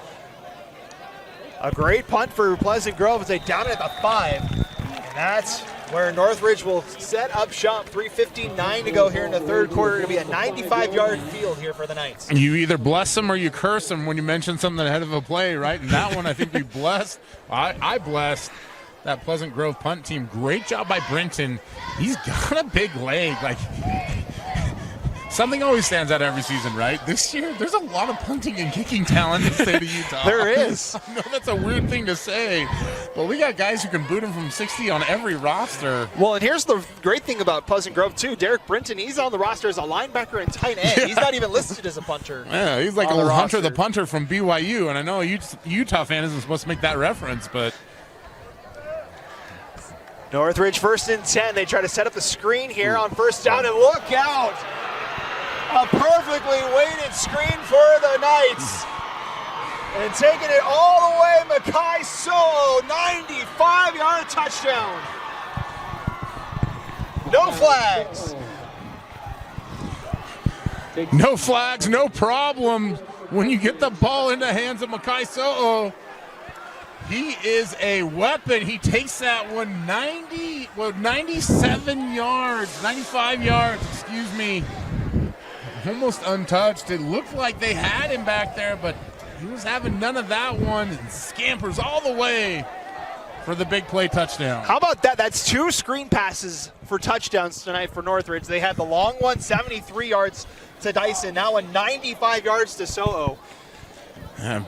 A great punt for Pleasant Grove as they down it at the 5. And that's where Northridge will set up shop. 3:59 to go here in the 3rd quarter. It'll be a 95-yard field here for the Knights. You either bless them or you curse them when you mention something ahead of a play, right? And that one I think we blessed. I blessed that Pleasant Grove punt team. Great job by Brenton. He's got a big leg. Like, something always stands out every season, right? This year, there's a lot of punting and kicking talent in the state of Utah. There is. I know that's a weird thing to say, but we got guys who can boot him from 60 on every roster. Well, and here's the great thing about Pleasant Grove, too. Derek Brenton, he's on the roster as a linebacker and tight end. Yeah. He's not even listed as a punter. Yeah, he's like a Hunter the punter from BYU, and I know a Utah fan isn't supposed to make that reference, but... Northridge 1st and 10. They try to set up the screen here on 1st down, and look out! A perfectly weighted screen for the Knights. And taking it all the way, Makai Solo, 95-yard touchdown. No flags. No flags, no problem when you get the ball in the hands of Makai So'o. He is a weapon. He takes that one 97 yards, 95 yards, excuse me. Almost untouched. It looked like they had him back there, but he was having none of that one and scampers all the way for the big play touchdown. How about that? That's 2 screen passes for touchdowns tonight for Northridge. They had the long one, 73 yards to Dyson, now a 95 yards to So'o.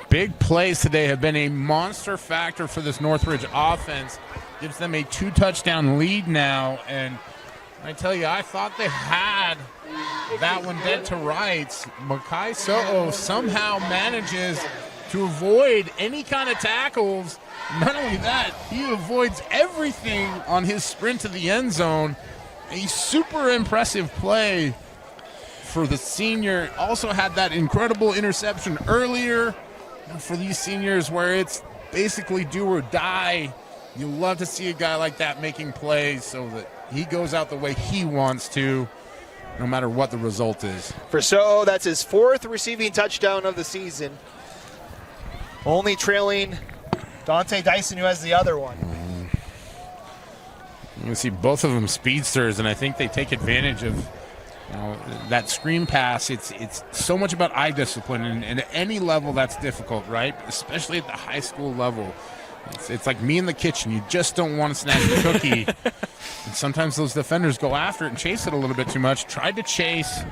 Big plays today have been a monster factor for this Northridge offense. Gives them a 2-touchdown lead now, and I tell you, I thought they had that one dead to rights. Makai So'o somehow manages to avoid any kind of tackles. Not only that, he avoids everything on his sprint to the end zone. A super impressive play for the senior. Also had that incredible interception earlier for these seniors where it's basically do or die. You love to see a guy like that making plays so that he goes out the way he wants to, no matter what the result is. For So'o, that's his 4th receiving touchdown of the season. Only trailing Dante Dyson, who has the other one. You can see both of them speedsters, and I think they take advantage of Now, that screen pass, it's so much about eye discipline, and at any level that's difficult, right? Especially at the high school level. It's like me in the kitchen. You just don't want to snatch the cookie. And sometimes those defenders go after it and chase it a little bit too much. Tried to chase.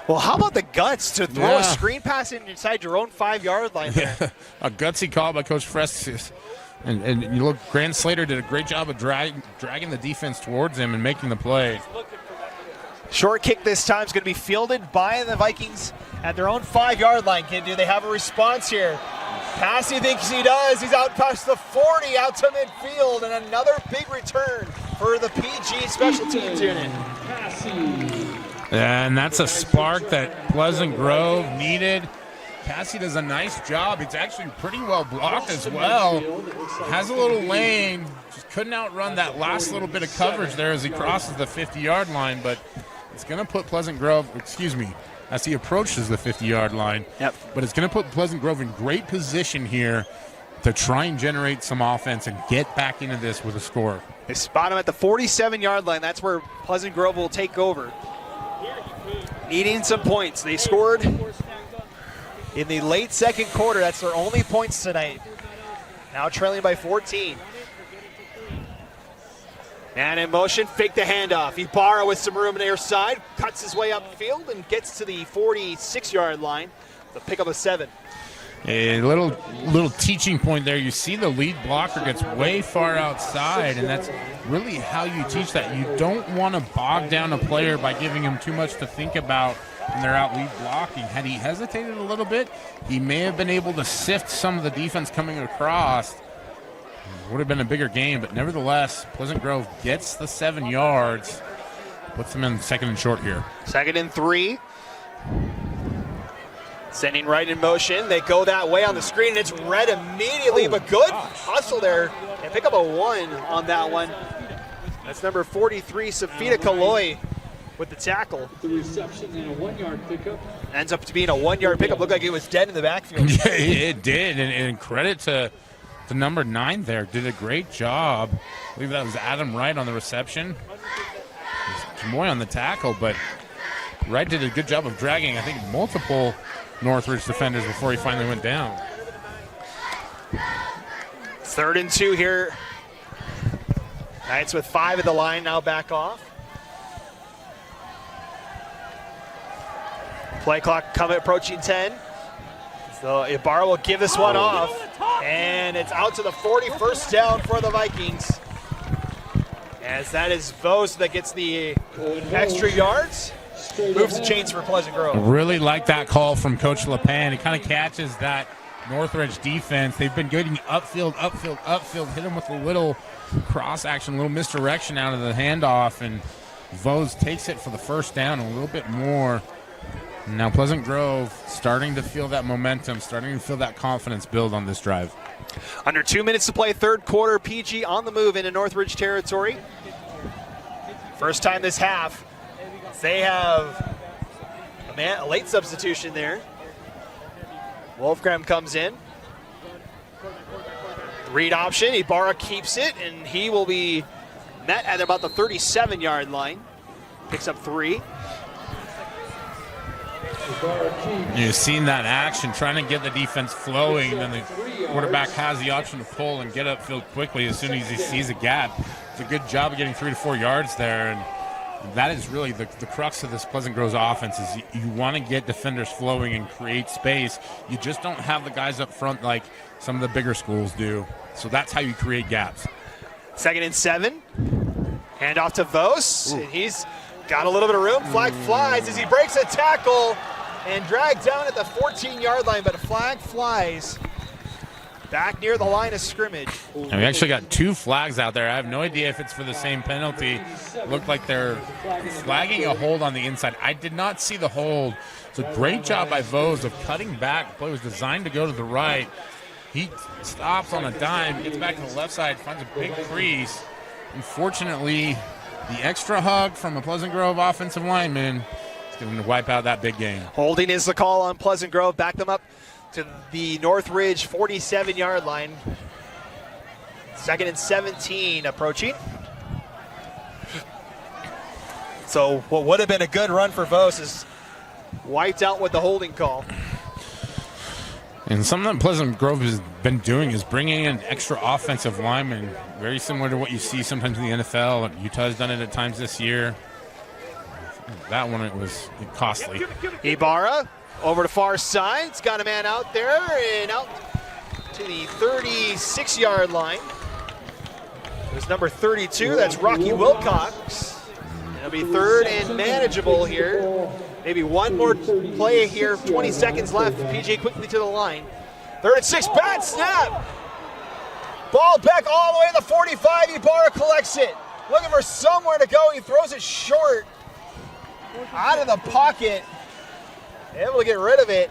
Well, how about the guts to throw a screen pass inside your own 5-yard line there? A gutsy call by Coach Frestis. And you look, Grant Slater did a great job of dragging the defense towards him and making the play. Short kick this time is going to be fielded by the Vikings at their own 5-yard line. Do they have a response here? Passy thinks he does. He's out past the 40, out to midfield, and another big return for the PG special teams unit. And that's a spark that Pleasant Grove needed. Cassie does a nice job. It's actually pretty well blocked as well. Has a little lane. Just couldn't outrun that last little bit of coverage there as he crosses the 50-yard line, but it's going to put Pleasant Grove, as he approaches the 50-yard line. Yep. But it's going to put Pleasant Grove in great position here to try and generate some offense and get back into this with a score. They spot him at the 47-yard line. That's where Pleasant Grove will take over. Needing some points. They scored in the late second quarter. That's their only points tonight. Now trailing by 14. Man in motion, fake the handoff. Ibarra with some room near side, cuts his way upfield and gets to the 46-yard line. The pickup of 7. A little teaching point there. You see the lead blocker gets way far outside, and that's really how you teach that. You don't want to bog down a player by giving him too much to think about when they're out lead blocking. Had he hesitated a little bit, he may have been able to sift some of the defense coming across. Would have been a bigger game, but nevertheless, Pleasant Grove gets the 7 yards, puts them in second and short here. 2nd and 3. Sending right in motion. They go that way on the screen, and it's read immediately, but good hustle there. And pick up a 1 on that one. That's number 43, Safita Kaloy with the tackle. The reception and a 1-yard pickup. Ends up to being a 1-yard pickup. Looked like it was dead in the backfield. Yeah, it did, and credit to number 9 there. Did a great job. I believe that was Adam Wright on the reception. Jamoy on the tackle, but Wright did a good job of dragging, I think, multiple Northridge defenders before he finally went down. 3rd and 2 here. Knights with 5 at the line, now back off. Play clock approaching 10. So Ibarra will give this one off. And it's out to the 40, first down for the Vikings. As that is Vos that gets the extra yards. Moves the chains for Pleasant Grove. Really like that call from Coach LePan. He kind of catches that Northridge defense. They've been getting upfield, hit them with a little cross action, a little misdirection out of the handoff, and Vos takes it for the first down, a little bit more. Now Pleasant Grove starting to feel that momentum, starting to feel that confidence build on this drive. Under 2 minutes to play, 3rd quarter. PG on the move into Northridge territory. First time this half. They have a late substitution there. Wolfgram comes in. Read option. Ibarra keeps it, and he will be met at about the 37-yard line. Picks up 3. You've seen that action, trying to get the defense flowing, and the quarterback has the option to pull and get upfield quickly as soon as he sees a gap. It's a good job of getting 3 to 4 yards there, and that is really the crux of this Pleasant Grove's offense is you want to get defenders flowing and create space. You just don't have the guys up front like some of the bigger schools do. So that's how you create gaps. 2nd and 7. Hand off to Vos. And he's got a little bit of room. Flag flies as he breaks a tackle and dragged down at the 14-yard line, but a flag flies back near the line of scrimmage. And we actually got 2 flags out there. I have no idea if it's for the same penalty. Looked like they're flagging a hold on the inside. I did not see the hold. It's a great job by Vos of cutting back. The play was designed to go to the right. He stops on a dime, gets back to the left side, finds a big crease. Unfortunately, the extra hug from a Pleasant Grove offensive lineman is going to wipe out that big game. Holding is the call on Pleasant Grove. Back them up to the Northridge 47-yard line. 2nd and 17 approaching. So what would have been a good run for Vos is wiped out with the holding call. And something that Pleasant Grove has been doing is bringing in extra offensive linemen, very similar to what you see sometimes in the NFL. Utah has done it at times this year. That one, it was costly. Ibarra over to far side. It's got a man out there and out to the 36-yard line. There's number 32. That's Rocky Wilcox. It'll be third and manageable here. Maybe one more play here. 20 seconds left. PJ quickly to the line. 3rd and 6. Bad snap. Ball back all the way to the 45. Ibarra collects it. Looking for somewhere to go. He throws it short. Out of the pocket. Able to get rid of it.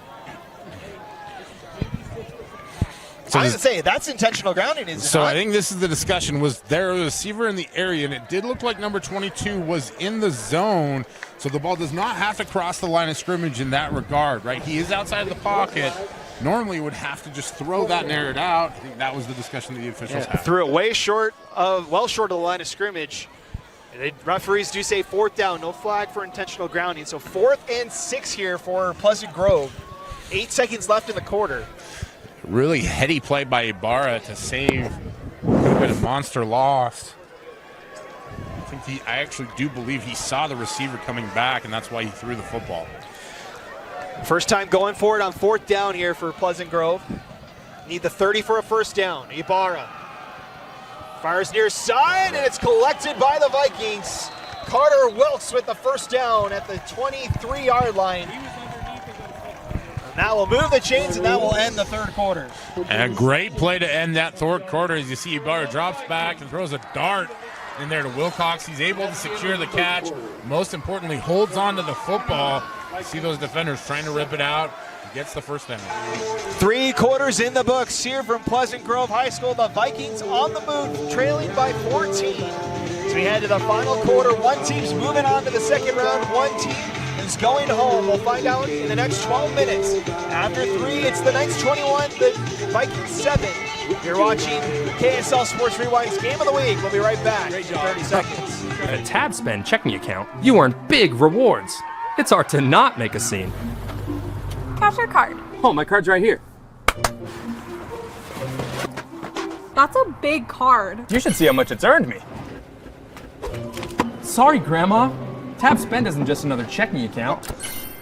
So I was going to say, that's intentional grounding, isn't it? So I think this is the discussion. Was there a receiver in the area, and it did look like number 22 was in the zone, so the ball does not have to cross the line of scrimmage in that regard, right? He is outside of the pocket. Normally would have to just throw that and air it out. I think that was the discussion that the officials had. Threw it way short of, well short of the line of scrimmage. The referees do say 4th down, no flag for intentional grounding. So 4th and 6 here for Pleasant Grove. 8 seconds left in the quarter. Really heady play by Ibarra to save. Could have been a monster loss. I actually do believe he saw the receiver coming back, and that's why he threw the football. First time going for it on 4th down here for Pleasant Grove. Need the 30 for a first down. Ibarra fires near side, and it's collected by the Vikings. Carter Wilkes with the first down at the 23-yard line. And that will move the chains, and that will end the third quarter. And a great play to end that third quarter as you see Ibarra drops back and throws a dart in there to Wilcox. He's able to secure the catch. Most importantly, holds on to the football. You see those defenders trying to rip it out. Gets the first down. 3 quarters in the books here from Pleasant Grove High School. The Vikings on the move, trailing by 14. As we head to the final quarter, one team's moving on to the second round. One team is going home. We'll find out in the next 12 minutes. After 3, it's the Knights 21, the Vikings 7. You're watching KSL Sports Rewind's Game of the Week. We'll be right back in 30 seconds. At a tab spend checking account, you earn big rewards. It's hard to not make a scene. Cash or card? Oh, my card's right here. That's a big card. You should see how much it's earned me. Sorry, Grandma. Tab Spend isn't just another checking account.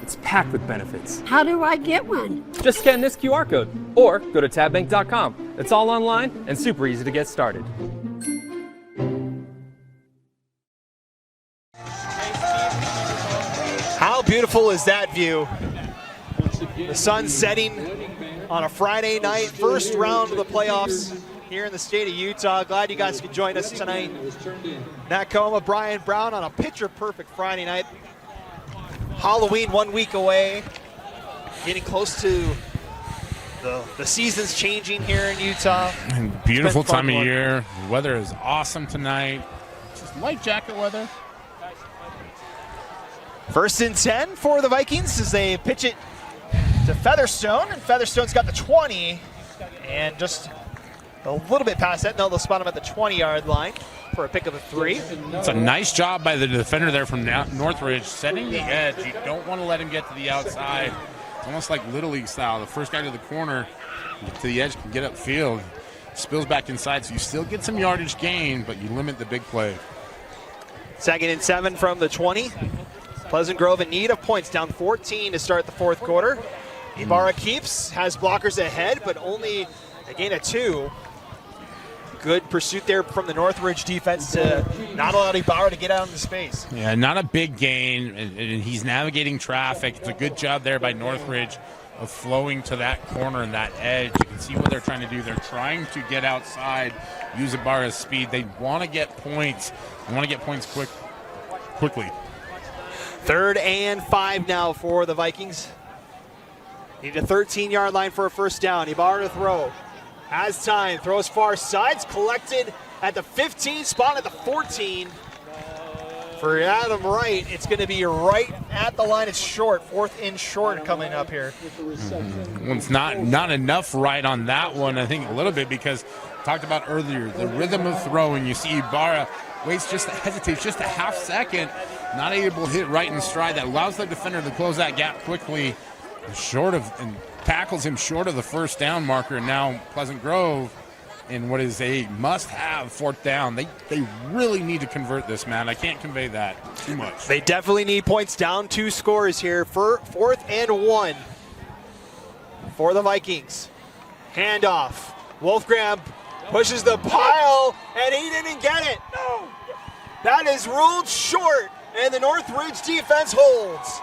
It's packed with benefits. How do I get one? Just scan this QR code or go to tabbank.com. It's all online and super easy to get started. How beautiful is that view? The sun setting on a Friday night, first round of the playoffs here in the state of Utah. Glad you guys could join us tonight. Matt Coma, Brian Brown on a picture-perfect Friday night. Halloween 1 week away. Getting close to the season's changing here in Utah. And beautiful time of year. The weather is awesome tonight. Just light jacket weather. 1st and 10 for the Vikings as they pitch it to Featherstone, and Featherstone's got the 20, and just a little bit past that. No, they'll spot him at the 20-yard line for a pick of a 3. It's a nice job by the defender there from Northridge, setting the edge. You don't want to let him get to the outside. It's almost like Little League style. The first guy to the corner, to the edge, can get upfield, spills back inside, so you still get some yardage gain, but you limit the big play. 2nd and 7 from the 20. Pleasant Grove in need of points, down 14 to start the 4th quarter. Ibarra keeps, has blockers ahead, but only a gain of 2. Good pursuit there from the Northridge defense to not allow Ibarra to get out into space. Yeah, not a big gain, and he's navigating traffic. It's a good job there by Northridge of flowing to that corner and that edge. You can see what they're trying to do. They're trying to get outside, use Ibarra's speed. They want to get points. They want to get points quickly. 3rd and 5 now for the Vikings. Need a 13-yard line for a first down. Ibarra to throw. Has time. Throws far sides. Collected at the 15. Spot at the 14. For Adam Wright, it's going to be right at the line. It's short. 4th and short coming up here. Well, it's not enough right on that one, I think, a little bit, because talked about earlier, the rhythm of throwing. You see Ibarra hesitates just a half second, not able to hit right in stride. That allows the defender to close that gap quickly, and tackles him short of the first down marker. And now Pleasant Grove, in what is a must-have fourth down, they really need to convert this, man. I can't convey that too much. They definitely need points. Down 2 scores here for 4th and 1 for the Vikings. Handoff. Wolfgram pushes the pile, and he didn't get it. No. That is ruled short, and the Northridge defense holds.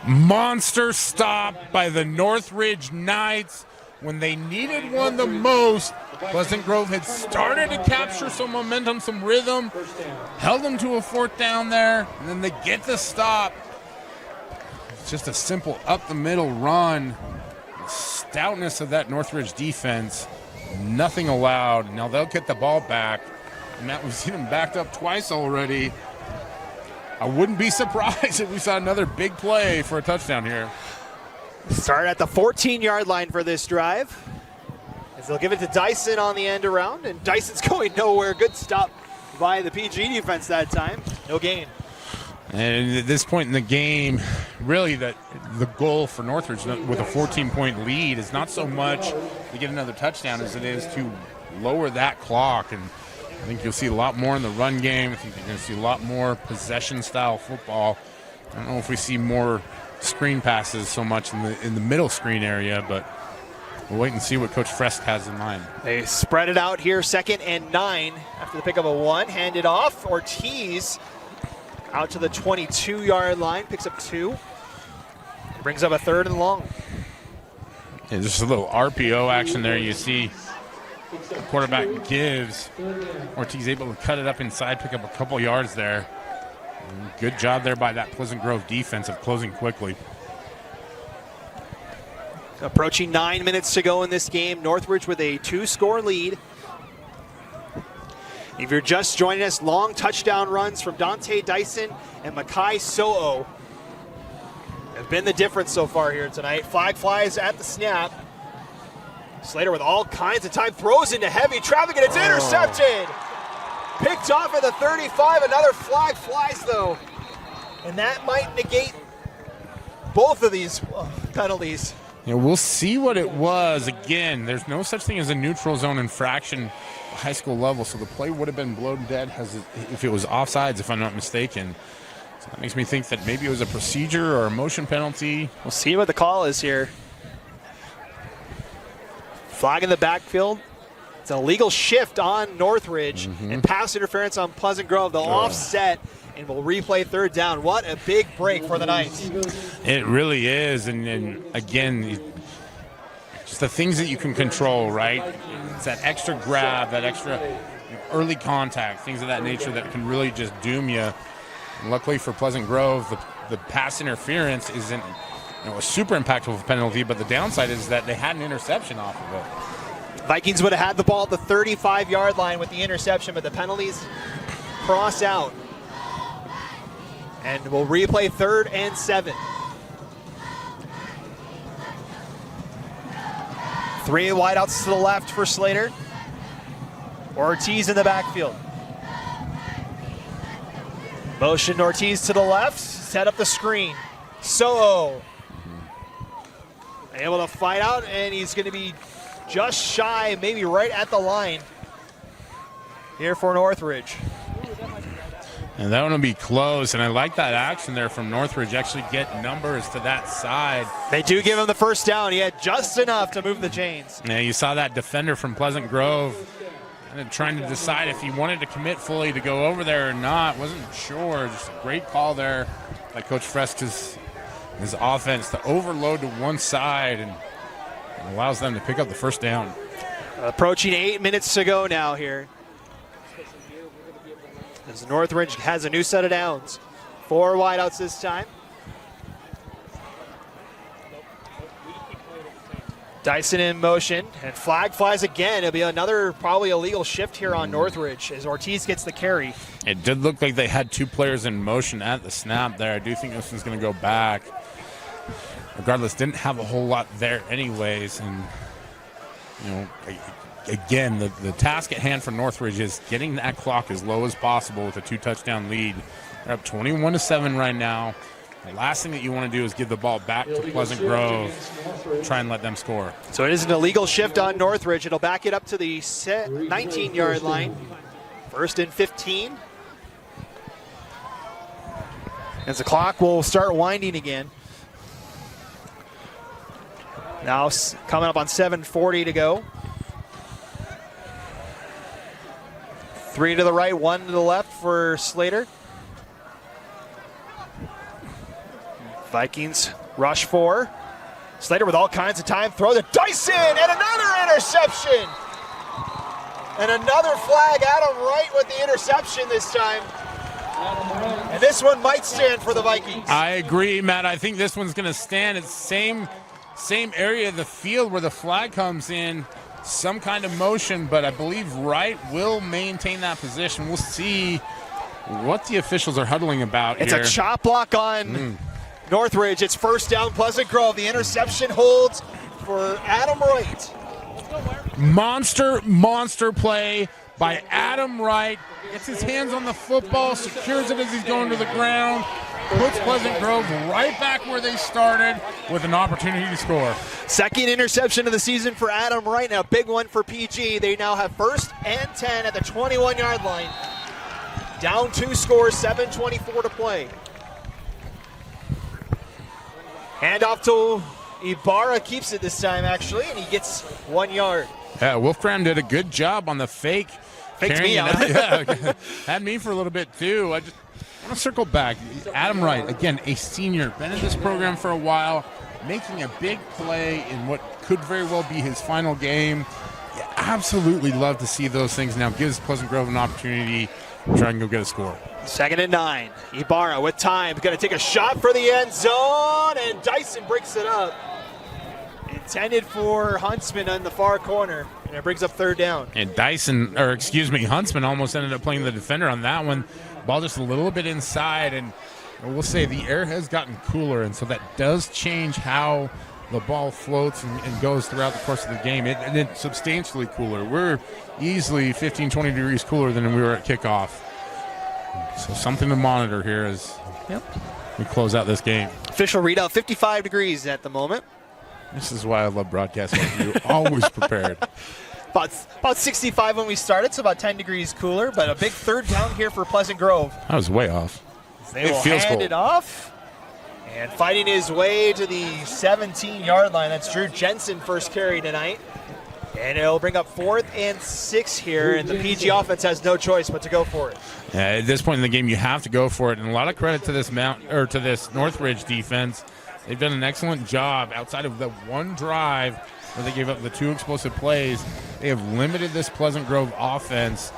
Monster stop by the Northridge Knights when they needed one the most. Pleasant Grove had started to capture some momentum, some rhythm, held them to a fourth down there, and then they get the stop. It's just a simple up-the-middle run. The stoutness of that Northridge defense, nothing allowed. Now they'll get the ball back, and Matt, we've seen them backed up twice already. I wouldn't be surprised if we saw another big play for a touchdown here. Start at the 14-yard line for this drive, as they'll give it to Dyson on the end around, and Dyson's going nowhere. Good stop by the PG defense that time. No gain. And at this point in the game, really the goal for Northridge with a 14-point lead is not so much to get another touchdown as it is to lower that clock. And I think you'll see a lot more in the run game. I think you're going to see a lot more possession-style football. I don't know if we see more screen passes so much in the middle screen area, but we'll wait and see what Coach Fresk has in mind. They spread it out here, 2nd and 9 after the pick of a 1. Hand it off. Ortiz out to the 22-yard line, picks up 2. Brings up a 3rd and long. Yeah, just a little RPO action there. You see the quarterback gives. Ortiz able to cut it up inside, pick up a couple yards there. Good job there by that Pleasant Grove defense of closing quickly. Approaching 9 minutes to go in this game. Northridge with a 2-score lead. If you're just joining us, long touchdown runs from Dante Dyson and Makai So'o have been the difference so far here tonight. Flag flies at the snap. Slater with all kinds of time, throws into heavy traffic, and it's intercepted. Picked off at the 35. Another flag flies, though. And that might negate both of these penalties. Yeah, we'll see what it was. Again, there's no such thing as a neutral zone infraction high school level, so the play would have been blown dead if it was offsides, if I'm not mistaken. So that makes me think that maybe it was a procedure or a motion penalty. We'll see what the call is here. Flag in the backfield. It's an illegal shift on Northridge and pass interference on Pleasant Grove. They'll offset and we'll replay 3rd down. What a big break for the Knights. It really is. And again, just the things that you can control, right? It's that extra grab, that extra early contact, things of that nature that can really just doom you. And luckily for Pleasant Grove, the pass interference isn't a super impactful penalty, but the downside is that they had an interception off of it. Vikings would have had the ball at the 35-yard line with the interception, but the penalties cross out. And we'll replay 3rd and 7. 3 wideouts to the left for Slater. Ortiz in the backfield. Motion Ortiz to the left, set up the screen. So'o able to fight out, and he's going to be just shy, maybe right at the line here for Northridge. And that one will be close, and I like that action there from Northridge, actually get numbers to that side. They do give him the first down. He had just enough to move the chains. Yeah, you saw that defender from Pleasant Grove kind of trying to decide if he wanted to commit fully to go over there or not. Wasn't sure. Just a great call there by Coach Freska's his offense to overload to one side and allows them to pick up the first down. Approaching 8 minutes to go now here, as Northridge has a new set of downs. 4 wideouts this time. Dyson in motion, and flag flies again. It'll be another probably illegal shift here on Northridge as Ortiz gets the carry. It did look like they had 2 players in motion at the snap there. I do think this one's going to go back. Regardless, didn't have a whole lot there anyways, and again, the task at hand for Northridge is getting that clock as low as possible with a 2-touchdown lead. They're up 21-7 right now. The last thing that you want to do is give the ball back to Pleasant Grove, try and let them score. So it is an illegal shift on Northridge. It'll back it up to the 19-yard line. 1st and 15. As the clock will start winding again. Now coming up on 7:40 to go. 3 to the right, 1 to the left for Slater. Vikings rush 4. Slater with all kinds of time. Throw to Dyson and another interception. And another flag. Adam Wright with the interception this time. And this one might stand for the Vikings. I agree, Matt. I think this one's going to stand. It's same area of the field where the flag comes in. Some kind of motion, but I believe Wright will maintain that position. We'll see what the officials are huddling about here. It's a chop block on Northridge. It's 1st down, Pleasant Grove. The interception holds for Adam Wright. Monster play by Adam Wright. Gets his hands on the football, secures it as he's going to the ground, puts Pleasant Grove right back where they started with an opportunity to score. 2nd interception of the season for Adam Wright. Now, big one for PG. They now have 1st and 10 at the 21-yard line. Down 2 scores, 7:24 to play. Handoff to Ibarra, keeps it this time actually, and he gets 1 yard. Yeah, Wolfgram did a good job on the fake. Faked me out. Yeah, had me for a little bit too. I just want to circle back. Adam Wright, again, a senior, been in this program for a while, making a big play in what could very well be his final game. You absolutely love to see those things now. Gives Pleasant Grove an opportunity to try and go get a score. 2nd and 9. Ibarra with time. Going to take a shot for the end zone, and Dyson breaks it up. Intended for Huntsman on the far corner, and it brings up 3rd down. And Huntsman almost ended up playing the defender on that one. Ball just a little bit inside, and we'll say the air has gotten cooler, and so that does change how the ball floats and goes throughout the course of the game. It's substantially cooler. We're easily 15, 20 degrees cooler than we were at kickoff. So something to monitor here as we close out this game. Official readout, 55 degrees at the moment. This is why I love broadcasting with you. Always prepared. About 65 when we started, so about 10 degrees cooler, but a big 3rd down here for Pleasant Grove. I was way off. They will hand it off. And fighting his way to the 17-yard line. That's Drew Jensen, first carry tonight. And it'll bring up 4th and 6 here, and the PG offense has no choice but to go for it. At this point in the game, you have to go for it, and a lot of credit to this Northridge defense. They've done an excellent job outside of the one drive where they gave up the 2 explosive plays. They have limited this Pleasant Grove offense.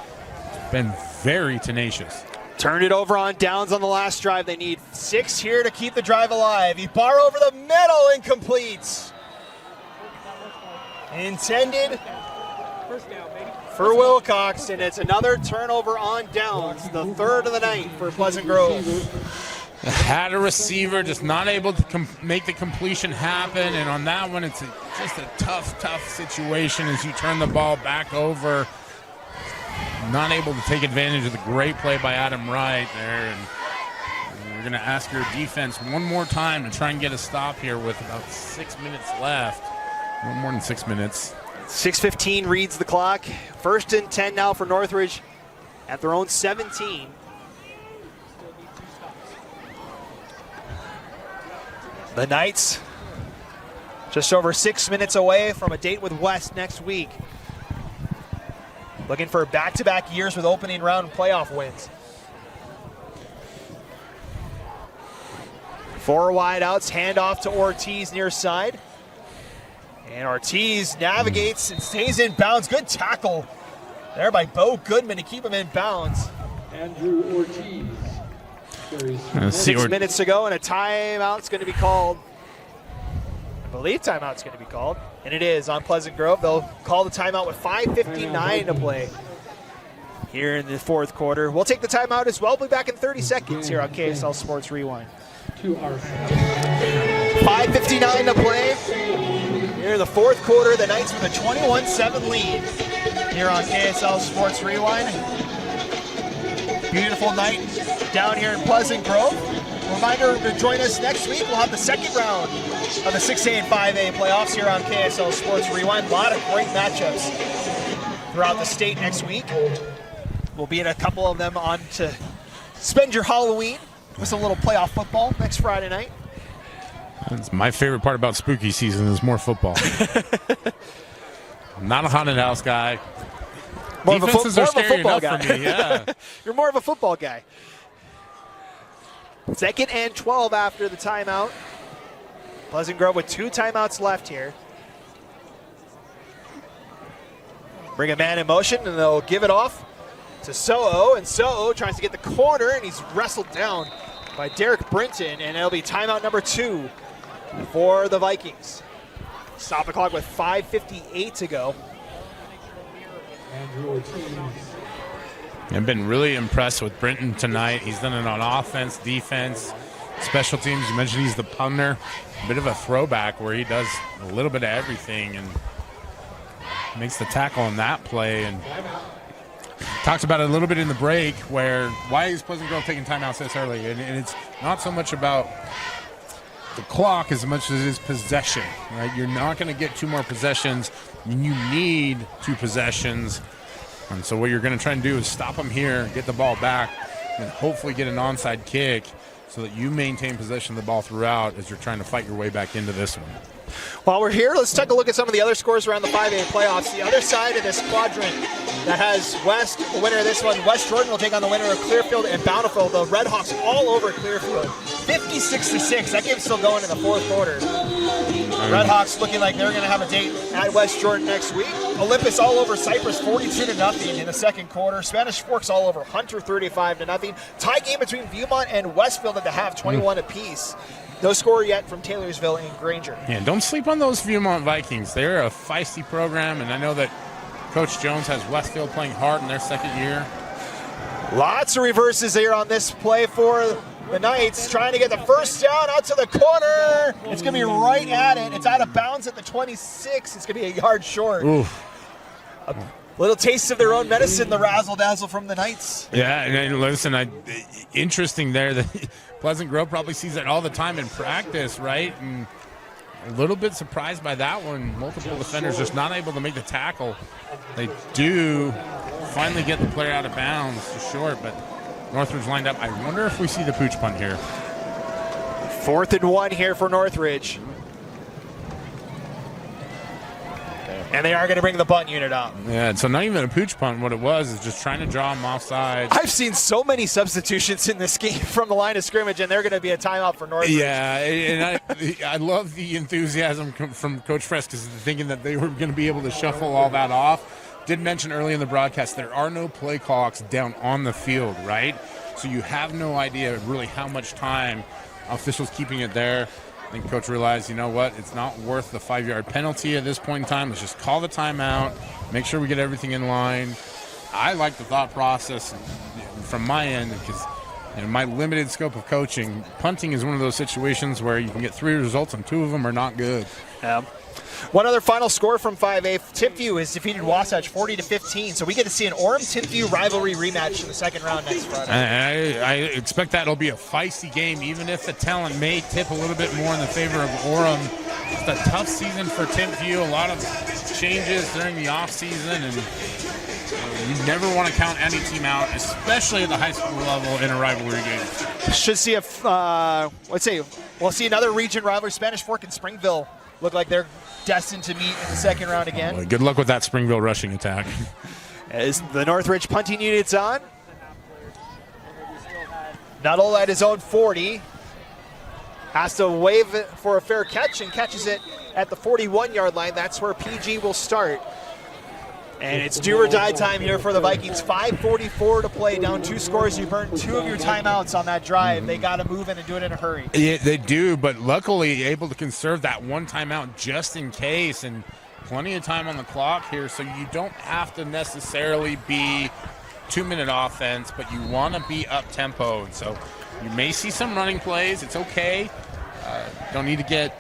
It's been very tenacious. Turned it over on downs on the last drive. They need 6 here to keep the drive alive. Ibarra over the middle, incomplete. Intended for Wilcox, and it's another turnover on downs, the 3rd of the night for Pleasant Grove. Had a receiver, just not able to make the completion happen, and on that one, it's just a tough situation as you turn the ball back over. Not able to take advantage of the great play by Adam Wright there, and we're going to ask your defense one more time to try and get a stop here with about 6 minutes left. No more than 6 minutes. 6:15 reads the clock. 1st and 10 now for Northridge at their own 17. The Knights just over 6 minutes away from a date with West next week. Looking for back-to-back years with opening round playoff wins. 4 wide outs, handoff to Ortiz near side. And Ortiz navigates and stays in bounds. Good tackle there by Bo Goodman to keep him in bounds. Andrew Ortiz. 6 minutes to go, and a timeout's going to be called. I believe timeout's going to be called, and it is on Pleasant Grove. They'll call the timeout with 5:59 to play here in the 4th quarter. We'll take the timeout as well. We'll be back in 30 seconds here on KSL Sports Rewind. 5:59 to play. Here in the 4th quarter, the Knights with a 21-7 lead. here on KSL Sports Rewind. Beautiful night down here in Pleasant Grove. Reminder to join us next week. We'll have the second round of the 6A and 5A playoffs here on KSL Sports Rewind. A lot of great matchups throughout the state next week. We'll be in a couple of them on to spend your Halloween with some little playoff football next Friday night. That's my favorite part about spooky season is more football. I'm not a haunted house guy. Defenses are scary enough for me, yeah. You're more of a football guy. 2nd and 12 after the timeout. Pleasant Grove with 2 timeouts left here. Bring a man in motion, and they'll give it off to So'o, and So'o tries to get the corner, and he's wrestled down by Derek Brinton, and it'll be timeout number 2 for the Vikings. Stop the clock with 5:58 to go. I've been really impressed with Brinton tonight. He's done it on offense, defense, special teams. You mentioned he's the punter. A bit of a throwback where he does a little bit of everything and makes the tackle on that play. And talked about it a little bit in the break why is Pleasant Grove taking timeouts this early? And it's not so much about the clock as much as it is possession, right? You're not going to get 2 more possessions. You need 2 possessions. And so what you're going to try and do is stop them here, get the ball back, and hopefully get an onside kick so that you maintain possession of the ball throughout as you're trying to fight your way back into this one. While we're here, let's take a look at some of the other scores around the 5A playoffs. The other side of this quadrant that has West, the winner of this one, West Jordan will take on the winner of Clearfield and Bountiful. The Red Hawks all over Clearfield, 56-6. That game's still going in the 4th quarter. The Red Hawks looking like they're going to have a date at West Jordan next week. Olympus all over Cypress, 42-0 in the 2nd quarter. Spanish Forks all over Hunter, 35-0. Tie game between Viewmont and Westfield at the half, 21 apiece. No score yet from Taylorsville and Granger. Yeah, don't sleep on those Viewmont Vikings. They're a feisty program, and I know that Coach Jones has Westfield playing hard in their 2nd year. Lots of reverses here on this play for the Knights, trying to get the first down out to the corner. It's going to be right at it. It's out of bounds at the 26. It's going to be a yard short. Oof. A little taste of their own medicine, the razzle-dazzle from the Knights. Yeah, and listen, interesting there that Pleasant Grove probably sees that all the time in practice, right? And a little bit surprised by that one. Multiple defenders just not able to make the tackle. They do finally get the player out of bounds for short, but Northridge lined up. I wonder if we see the pooch punt here. 4th and 1 here for Northridge. And they are going to bring the bunt unit up. Yeah, so not even a pooch punt. What it was is just trying to draw them offside. I've seen so many substitutions in this game from the line of scrimmage, and they're going to be a timeout for Northridge. Yeah, and I love the enthusiasm from Coach Fresk, thinking that they were going to be able to shuffle all that off. Did mention early in the broadcast there are no play clocks down on the field, right? So you have no idea really how much time officials keeping it there. I think Coach realized, you know what, it's not worth the 5-yard penalty at this point in time. Let's just call the timeout, make sure we get everything in line. I like the thought process from my end because in my limited scope of coaching, punting is one of those situations where you can get 3 results and 2 of them are not good. Yeah. One other final score from 5A. Timpview has defeated Wasatch 40-15, so we get to see an Orem-Timpview rivalry rematch in the 2nd round next Friday. I expect that'll be a feisty game, even if the talent may tip a little bit more in the favor of Orem. It's a tough season for Timpview, a lot of changes during the offseason, and you never want to count any team out, especially at the high school level in a rivalry game. Should see we'll see another region rivalry. Spanish Fork and Springville look like they're destined to meet in the 2nd round again. Well, good luck with that Springville rushing attack. As the Northridge punting unit's on. Nuttall at his own 40. Has to wave it for a fair catch and catches it at the 41-yard line. That's where PG will start. And it's do or die time here for the Vikings. 5:44 to play, down 2 scores. You burned 2 of your timeouts on that drive. They got to move in and do it in a hurry. Yeah, they do, but luckily able to conserve that 1 timeout just in case, and plenty of time on the clock here, so you don't have to necessarily be 2-minute offense, but you want to be up-tempo. So you may see some running plays. It's okay. Don't need to get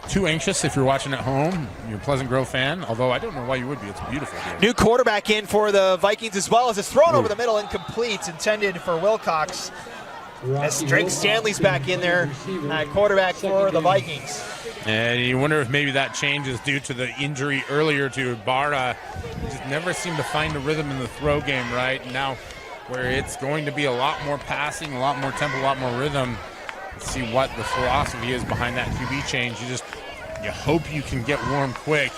too anxious if you're watching at home. You're a Pleasant Grove fan, although I don't know why you would be. It's beautiful here. New quarterback in for the Vikings as well, as it's thrown over the middle, incomplete, intended for Wilcox. As Drake Stanley's back in there at quarterback for the Vikings. And you wonder if maybe that change is due to the injury earlier to Ibarra. Just never seemed to find a rhythm in the throw game, right? Now, where it's going to be a lot more passing, a lot more tempo, a lot more rhythm. Let's see what the philosophy is behind that QB change. You hope you can get warm quick.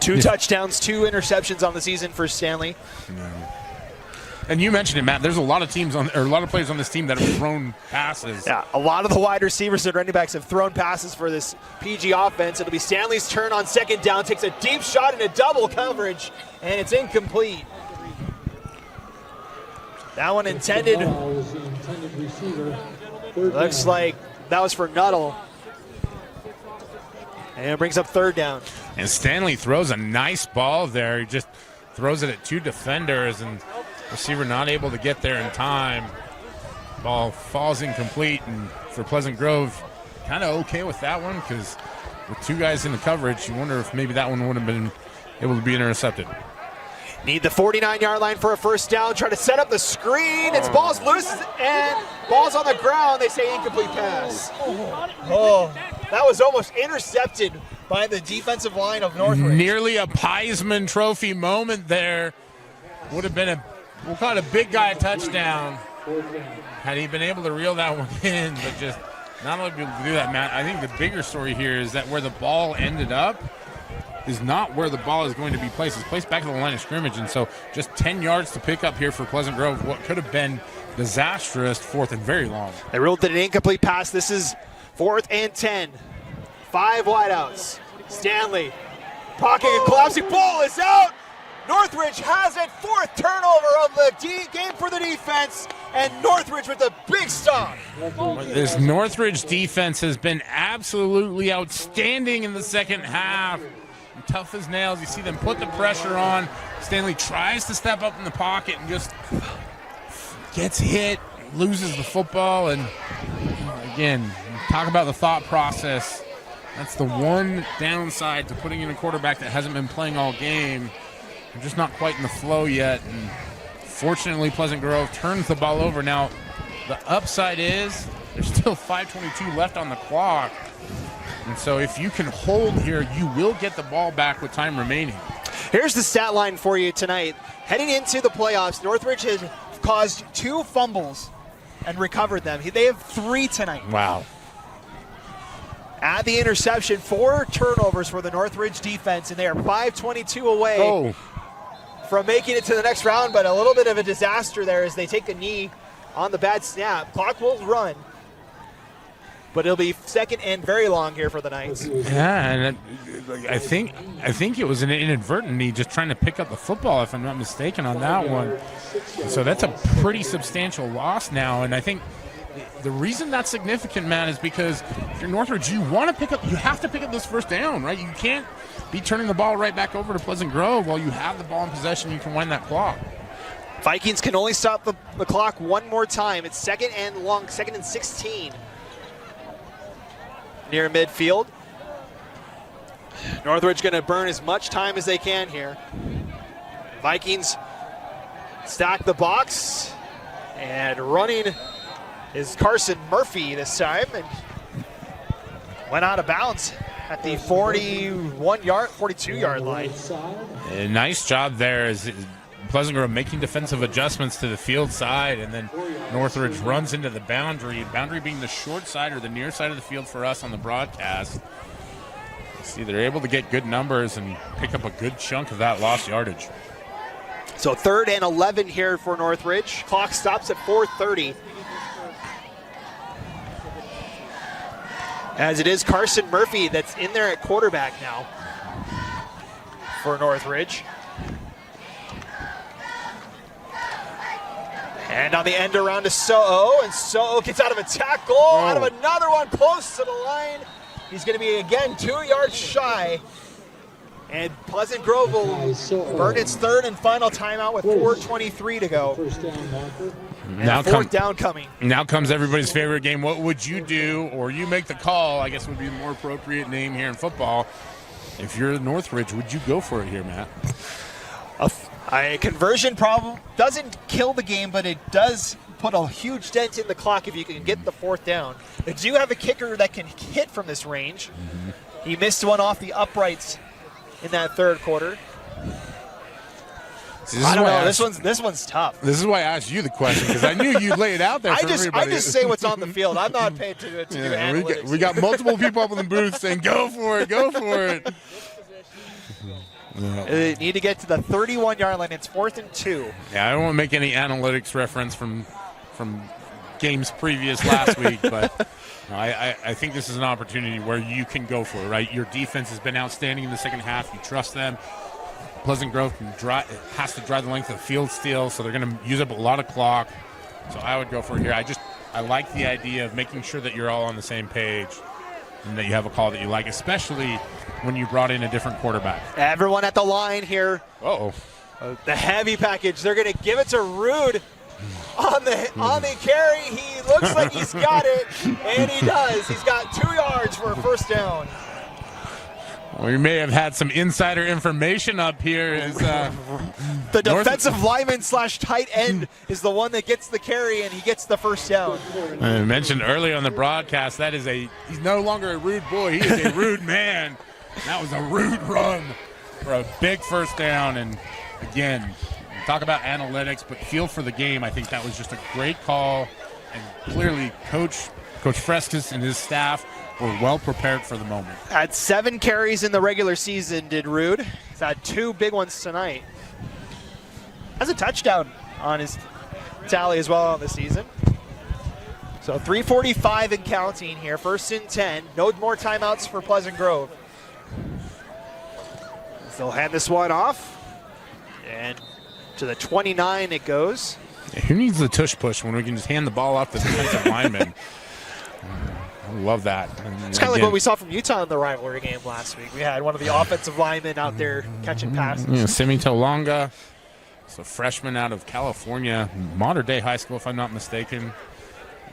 2 touchdowns, 2 interceptions on the season for Stanley. And you mentioned it, Matt. There's a lot of a lot of players on this team that have thrown passes. Yeah, a lot of the wide receivers and running backs have thrown passes for this PG offense. It'll be Stanley's turn on second down. Takes a deep shot in a double coverage, and it's incomplete. That one intended. Looks like that was for Nuttall. And it brings up third down. And Stanley throws a nice ball there. He just throws it at 2 defenders, and receiver not able to get there in time. Ball falls incomplete, and for Pleasant Grove, kind of okay with that one, because with 2 guys in the coverage, you wonder if maybe that one would have been able to be intercepted. Need the 49-yard line for a first down. Try to set up the screen. It's ball's loose, and ball's on the ground. They say incomplete pass. Oh, that was almost intercepted by the defensive line of Northridge. Nearly a Heisman Trophy moment there. Would have been we'll call it a big guy touchdown had he been able to reel that one in, but just not able to do that, Matt. I think the bigger story here is that where the ball ended up is not where the ball is going to be placed. It's placed back to the line of scrimmage, and so just 10 yards to pick up here for Pleasant Grove, what could have been disastrous 4th and very long. They ruled it an incomplete pass. This is 4th and 10. 5 wideouts. Stanley, pocket and collapsing, ball is out. Northridge has it. 4th turnover of the game for the defense, and Northridge with a big stop. This Northridge defense has been absolutely outstanding in the second half. Tough as nails. You see them put the pressure on. Stanley tries to step up in the pocket and just gets hit, loses the football, and again, talk about the thought process. That's the one downside to putting in a quarterback that hasn't been playing all game. They're just not quite in the flow yet, and fortunately Pleasant Grove turns the ball over. Now, the upside is there's still 5:22 left on the clock, and so if you can hold here, you will get the ball back with time remaining. Here's the stat line for you tonight. Heading into the playoffs, Northridge has caused 2 fumbles and recovered them. They have 3 tonight. Wow. At the interception, 4 turnovers for the Northridge defense, and they are 5:22 away from making it to the next round, but a little bit of a disaster there as they take a knee on the bad snap. Clock will run, but it'll be 2nd and very long here for the Knights. Yeah, and I think it was an inadvertent knee, just trying to pick up the football, if I'm not mistaken, on that one. So that's a pretty substantial loss now, and I think the reason that's significant, Matt, is because if you're Northridge, you have to pick up this first down, right? You can't be turning the ball right back over to Pleasant Grove while you have the ball in possession. You can wind that clock. Vikings can only stop the clock one more time. It's 2nd and long, 2nd and 16. Near midfield. Northridge going to burn as much time as they can here. Vikings stack the box, and running is Carson Murphy this time, and went out of bounds at the 42-yard line. A nice job there as Pleasant Grove making defensive adjustments to the field side, and then Northridge runs into the boundary being the short side or the near side of the field for us on the broadcast. See, they're able to get good numbers and pick up a good chunk of that lost yardage. So 3rd and 11 here for Northridge. Clock stops at 4:30. As it is Carson Murphy that's in there at quarterback now for Northridge. And on the end around to So'o, and So'o gets out of a tackle, out of another one, close to the line. He's going to be, again, 2 yards shy And Pleasant Grove will burn its third and final timeout with 4:23 to go. First down marker. And fourth down coming. Now comes everybody's favorite game. What would you do, or you make the call, I guess would be the more appropriate name here in football. If you're Northridge, would you go for it here, Matt? A conversion problem doesn't kill the game, but it does put a huge dent in the clock if you can get the fourth down. They do have a kicker that can hit from this range. He missed one off the uprights in that third quarter. I don't know. This one's tough. This is why I asked you the question, because I knew you'd lay it out there for everybody. I just say what's on the field. I'm not paid to do analytics. We got multiple people up in the booth saying, go for it, go for it. They need to get to the 31-yard line. It's 4th and 2. Yeah, I don't want to make any analytics reference from games previous last week, but I think this is an opportunity where you can go for it, right? Your defense has been outstanding in the second half. You trust them. Pleasant Grove has to drive the length of the field still, so they're going to use up a lot of clock. So I would go for it here. I like the idea of making sure that you're all on the same page and that you have a call that you like, especially when you brought in a different quarterback. Everyone at the line here. Uh-oh. The heavy package. They're going to give it to Rude on the carry. He looks like he's got it, and he does. He's got 2 yards for a first down. We may have had some insider information up here. The defensive lineman / tight end is the one that gets the carry, and he gets the first down. I mentioned earlier on the broadcast, he's no longer a rude boy. He is a rude man. That was a rude run for a big first down. And again, talk about analytics, but feel for the game. I think that was just a great call. And clearly, Coach Frescas and his staff were well prepared for the moment. Had 7 carries in the regular season, did Rude. He's had 2 big ones tonight. Has a touchdown on his tally as well on the season. So 3:45 and counting here. 1st and 10. No more timeouts for Pleasant Grove. They'll hand this one off. And to the 29 it goes. Yeah, who needs the tush push when we can just hand the ball off to the defensive lineman? I love that. It's kind of like what we saw from Utah in the rivalry game last week. We had one of the offensive linemen out there catching passes. Simi Tolonga, it's a freshman out of California, Modern Day High School, if I'm not mistaken.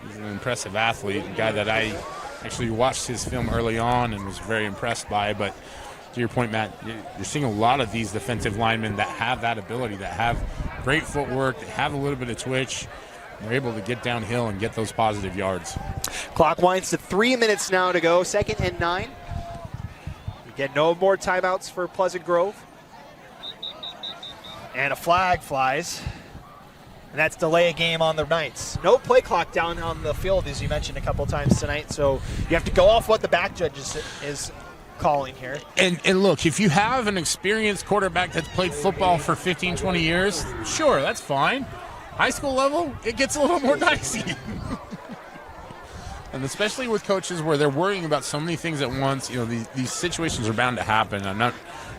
He's an impressive athlete, a guy that I actually watched his film early on and was very impressed by. But to your point, Matt, you're seeing a lot of these defensive linemen that have that ability, that have great footwork, that have a little bit of twitch. They're able to get downhill and get those positive yards. Clock winds to 3 minutes now to go. 2nd and 9. We get no more timeouts for Pleasant Grove. And a flag flies. And that's delay a game on the Knights. No play clock down on the field, as you mentioned a couple times tonight. So you have to go off what the back judge is calling here. And look, if you have an experienced quarterback that's played football for 15, 20 years, sure, that's fine. High school level, it gets a little more dicey. And especially with coaches where they're worrying about so many things at once, these situations are bound to happen. I'm not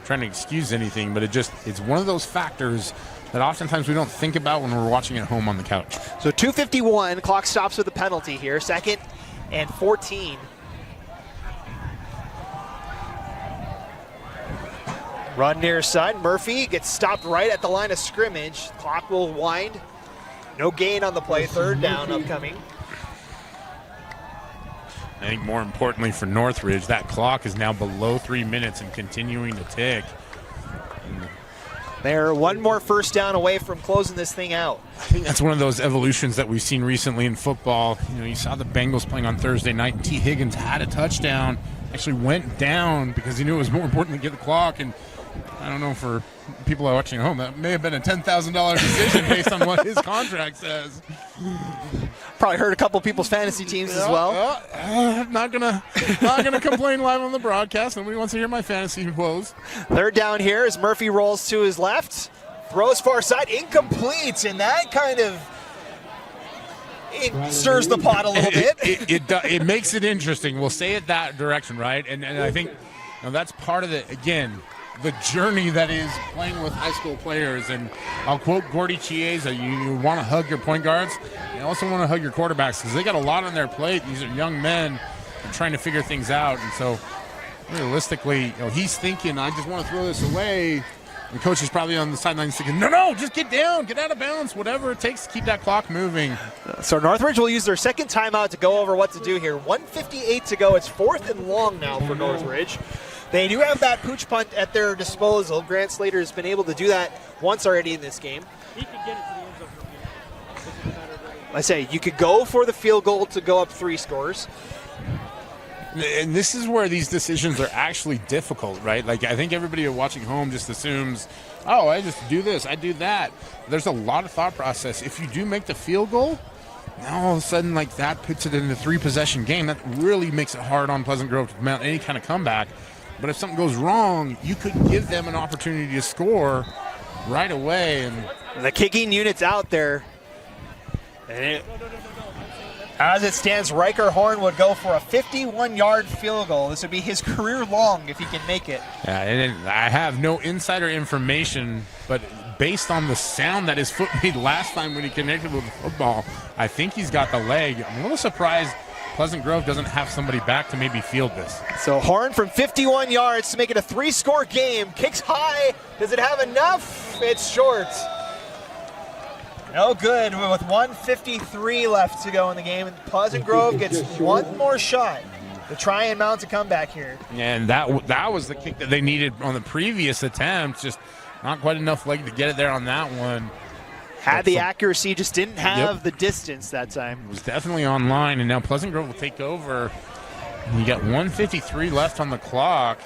trying to excuse anything, but it's one of those factors that oftentimes we don't think about when we're watching at home on the couch. So 2:51, clock stops with a penalty here. 2nd and 14. Run near side. Murphy gets stopped right at the line of scrimmage. Clock will wind. No gain on the play. 3rd down upcoming. I think more importantly for Northridge, that clock is now below 3 minutes and continuing to tick. They're one more first down away from closing this thing out. I think that's one of those evolutions that we've seen recently in football. You saw the Bengals playing on Thursday night, and T. Higgins had a touchdown, actually went down because he knew it was more important to get the clock. And I don't know, for people watching at home, that may have been a $10,000 decision based on what his contract says. Probably hurt a couple people's fantasy teams as well. Not gonna complain live on the broadcast. Nobody wants to hear my fantasy woes. 3rd down here as Murphy rolls to his left, throws far side, incomplete, and that kind of stirs the pot a little bit. It makes it interesting. We'll say it that direction, right? And I think that's part of the journey that is playing with high school players. And I'll quote Gordy Chiesa, you want to hug your point guards. You also want to hug your quarterbacks because they got a lot on their plate. These are young men trying to figure things out. And so realistically, he's thinking, I just want to throw this away. The coach is probably on the sidelines thinking, no, just get down, get out of bounds, whatever it takes to keep that clock moving. So Northridge will use their second timeout to go over what to do here. 1:58 to go. It's 4th and long now for Northridge. They do have that pooch punt at their disposal. Grant Slater has been able to do that once already in this game. He can get it to the end zone from here. I say, you could go for the field goal to go up 3 scores. And this is where these decisions are actually difficult, right? Like, I think everybody watching home just assumes, oh, I just do this, I do that. There's a lot of thought process. If you do make the field goal, now all of a sudden, like, that puts it in a 3-possession game. That really makes it hard on Pleasant Grove to mount any kind of comeback. But if something goes wrong, you could give them an opportunity to score right away. And the kicking unit's out there. And as it stands, Riker Horn would go for a 51-yard field goal. This would be his career long if he can make it. Yeah, and I have no insider information, but based on the sound that his foot made last time when he connected with the football, I think he's got the leg. I'm a little surprised Pleasant Grove doesn't have somebody back to maybe field this. So Horn from 51 yards to make it a 3-score game. Kicks high. Does it have enough? It's short. No good with 1:53 left to go in the game. And Pleasant Grove gets one more shot to try and mount a comeback here. And that was the kick that they needed on the previous attempt. Just not quite enough leg to get it there on that one. Had the accuracy, just didn't have the distance that time. It was definitely online, and now Pleasant Grove will take over. You got 1:53 left on the clock.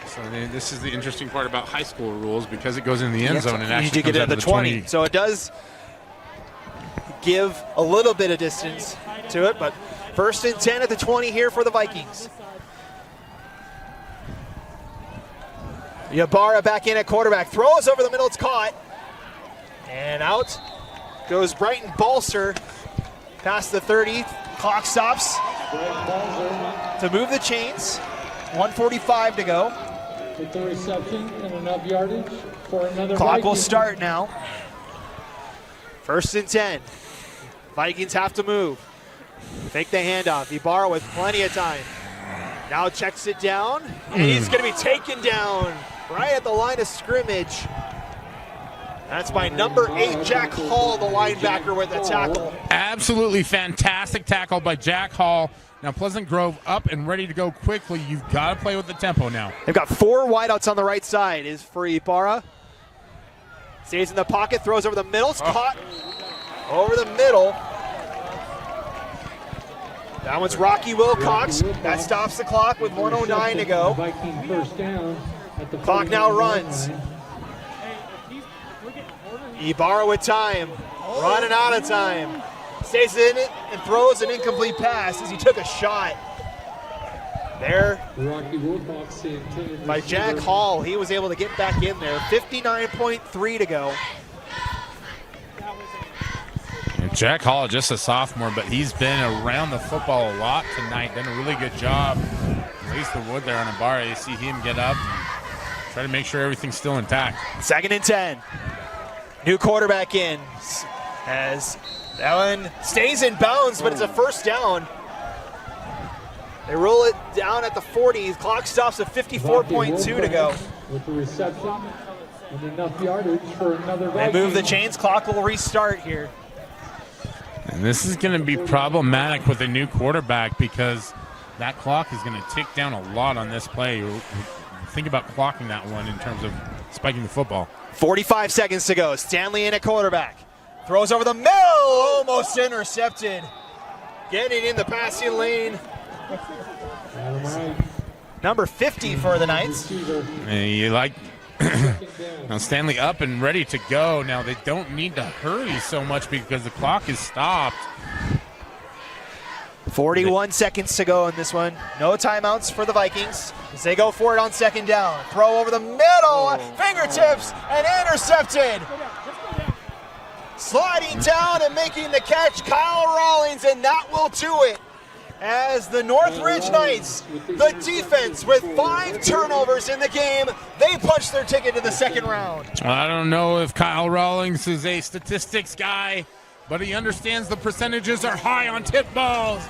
So this is the interesting part about high school rules, because it goes in the end zone and actually you get it at the 20. So it does give a little bit of distance to it, but 1st and 10 at the 20 here for the Vikings. Ybarra back in at quarterback, throws over the middle, it's caught. And out goes Brighton Balser past the 30. Clock stops to move the chains. 1:45 to go. With the reception and enough yardage for another Clock will Vikings. start now. 1st and 10. Vikings have to move. Fake the handoff. Ibarra with plenty of time. Now checks it down, and he's going to be taken down right at the line of scrimmage. That's by number 8, Jack Hall, the linebacker, with the tackle. Absolutely fantastic tackle by Jack Hall. Now Pleasant Grove up and ready to go quickly. You've got to play with the tempo now. They've got 4 wideouts on the right side. Is for Ibarra. Stays in the pocket, throws over the middle. It's caught over the middle. That one's Rocky Wilcox. That stops the clock with 1:09 to go. Viking first down at the Clock now runs. Ibarra with time, running out of time. Stays in it and throws an incomplete pass as he took a shot. There Rocky Wilcox, the intended by Jack receiver. Hall. He was able to get back in there. 59.3 to go. And Jack Hall, just a sophomore, but he's been around the football a lot tonight. Done a really good job. Release the wood there on Ibarra. You see him get up, try to make sure everything's still intact. 2nd and 10. New quarterback in as Allen stays in bounds, but it's a first down. They roll it down at the 40. Clock stops at 54.2 to go. With the reception and enough yardage for another They move the Viking. chains. Clock will restart here. And this is going to be problematic with a new quarterback, because that clock is going to tick down a lot on this play. Think about clocking that one in terms of spiking the football. 45 seconds to go. Stanley in at quarterback. Throws over the middle. Almost intercepted. Getting in the passing lane. Adam Wright, Number 50 for the Knights. receiver. And you like Second down. now Stanley up and ready to go. Now they don't need to hurry so much because the clock is stopped. 41 seconds to go in this one. No timeouts for the Vikings as they go for it on 2nd down. Throw over the middle. Fingertips and intercepted. Sliding down and making the catch, Kyle Rawlings, and that will do it. As the Northridge Knights, the defense with 5 turnovers in the game, they punch their ticket to the 2nd round. I don't know if Kyle Rawlings is a statistics guy, but he understands the percentages are high on tip balls.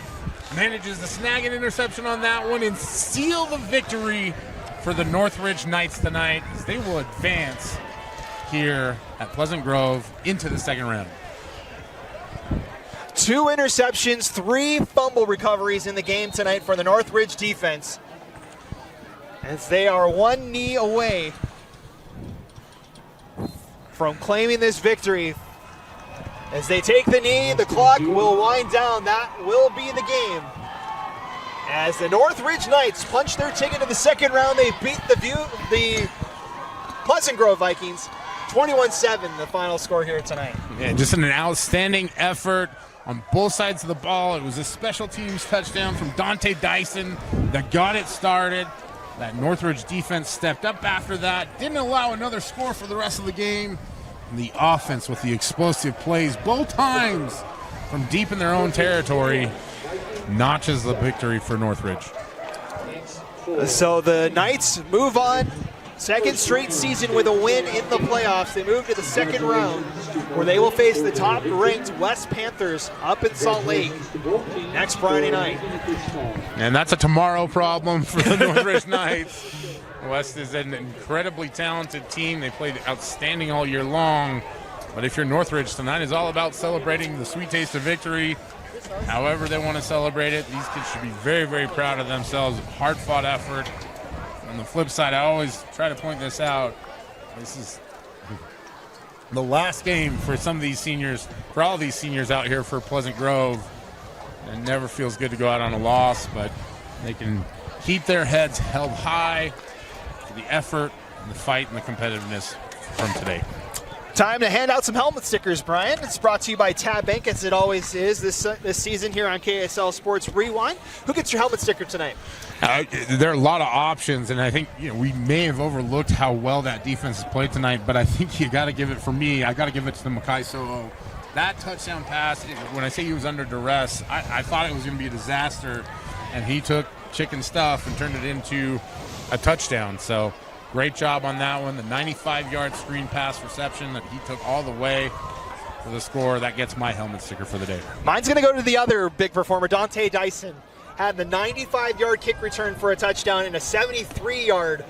manages to snag an interception on that one and seal the victory for the Northridge Knights tonight, as they will advance here at Pleasant Grove into the second round. 2 interceptions, 3 fumble recoveries in the game tonight for the Northridge defense, as they are 1 knee away from claiming this victory. As they take the knee, the clock will wind down. That will be the game. As the Northridge Knights punch their ticket to the second round, they beat the Pleasant Grove Vikings 21-7, the final score here tonight. Yeah, just an outstanding effort on both sides of the ball. It was a special teams touchdown from Dante Dyson that got it started. That Northridge defense stepped up after that, didn't allow another score for the rest of the game. And the offense with the explosive plays both times from deep in their own territory notches the victory for Northridge. So the Knights move on. Second straight season with a win in the playoffs. They move to the second round, where they will face the top-ranked West Panthers up in Salt Lake next Friday night. And that's a tomorrow problem for the Northridge Knights. West is an incredibly talented team. They played outstanding all year long. But if you're Northridge, tonight is all about celebrating the sweet taste of victory. However they want to celebrate it, these kids should be very, very proud of themselves. Hard-fought effort. On the flip side, I always try to point this out. This is the last game for some of these seniors, for all these seniors out here for Pleasant Grove. It never feels good to go out on a loss, but they can keep their heads held high for the effort and the fight and the competitiveness from today. Time to hand out some helmet stickers, Brian. It's brought to you by Tab Bank, as it always is this season here on KSL Sports Rewind. Who gets your helmet sticker tonight? There are a lot of options, and I think we may have overlooked how well that defense has played tonight, but I think you got to give it, for me, I got to give it to the Makai Soho. That touchdown pass, when I say he was under duress, I thought it was going to be a disaster, and he took chicken stuff and turned it into a touchdown. So great job on that one. The 95-yard screen pass reception that he took all the way for the score. That gets my helmet sticker for the day. Mine's going to go to the other big performer, Dante Dyson. Had the 95-yard kick return for a touchdown and a 73-yard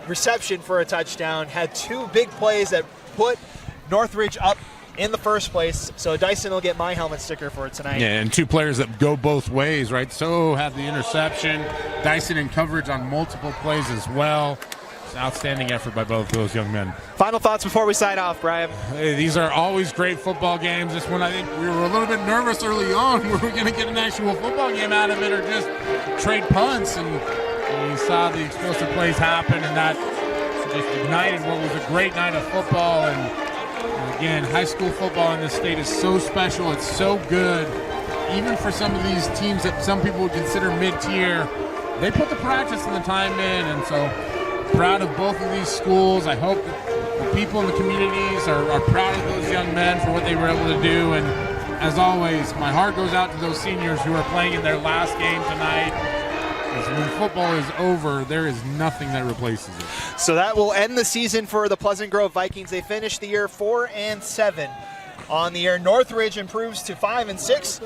reception for a touchdown. Had 2 big plays that put Northridge up in the first place. So Dyson will get my helmet sticker for it tonight. Yeah, and 2 players that go both ways, right? So had the interception. Dyson in coverage on multiple plays as well. It's an outstanding effort by both of those young men. Final thoughts before we sign off, Brian. Hey, these are always great football games. This one, I think we were a little bit nervous early on. Were we going to get an actual football game out of it or just trade punts? And you saw the explosive plays happen, and that just ignited what was a great night of football. And again, high school football in this state is so special. It's so good. Even for some of these teams that some people would consider mid-tier, they put the practice and the time in, and so proud of both of these schools. I hope that the people in the communities are proud of those young men for what they were able to do. And as always, my heart goes out to those seniors who are playing in their last game tonight. Because when football is over, there is nothing that replaces it. So that will end the season for the Pleasant Grove Vikings. They finished the year 4-7 on the year. Northridge improves to 5-6,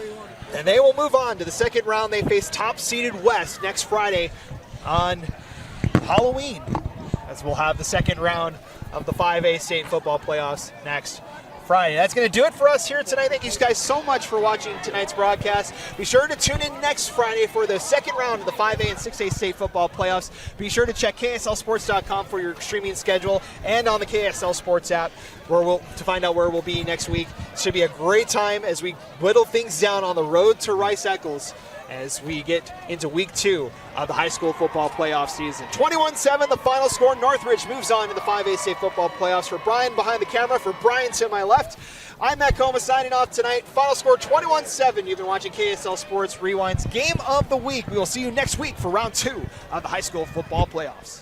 and they will move on to the second round. They face top-seeded West next Friday on Halloween, as we'll have the second round of the 5A state football playoffs next Friday. That's going to do it for us here tonight. Thank you guys so much for watching tonight's broadcast. Be sure to tune in next Friday for the second round of the 5A and 6A state football playoffs. Be sure to check KSLSports.com for your streaming schedule and on the KSL Sports app to find out where we'll be next week. It should be a great time as we whittle things down on the road to Rice-Eccles as we get into week 2 of the high school football playoff season. 21-7, the final score. Northridge moves on to the 5A state football playoffs. For Brian behind the camera, for Brian to my left, I'm Matt Coma signing off tonight. Final score 21-7. You've been watching KSL Sports Rewind's Game of the Week. We will see you next week for round 2 of the high school football playoffs.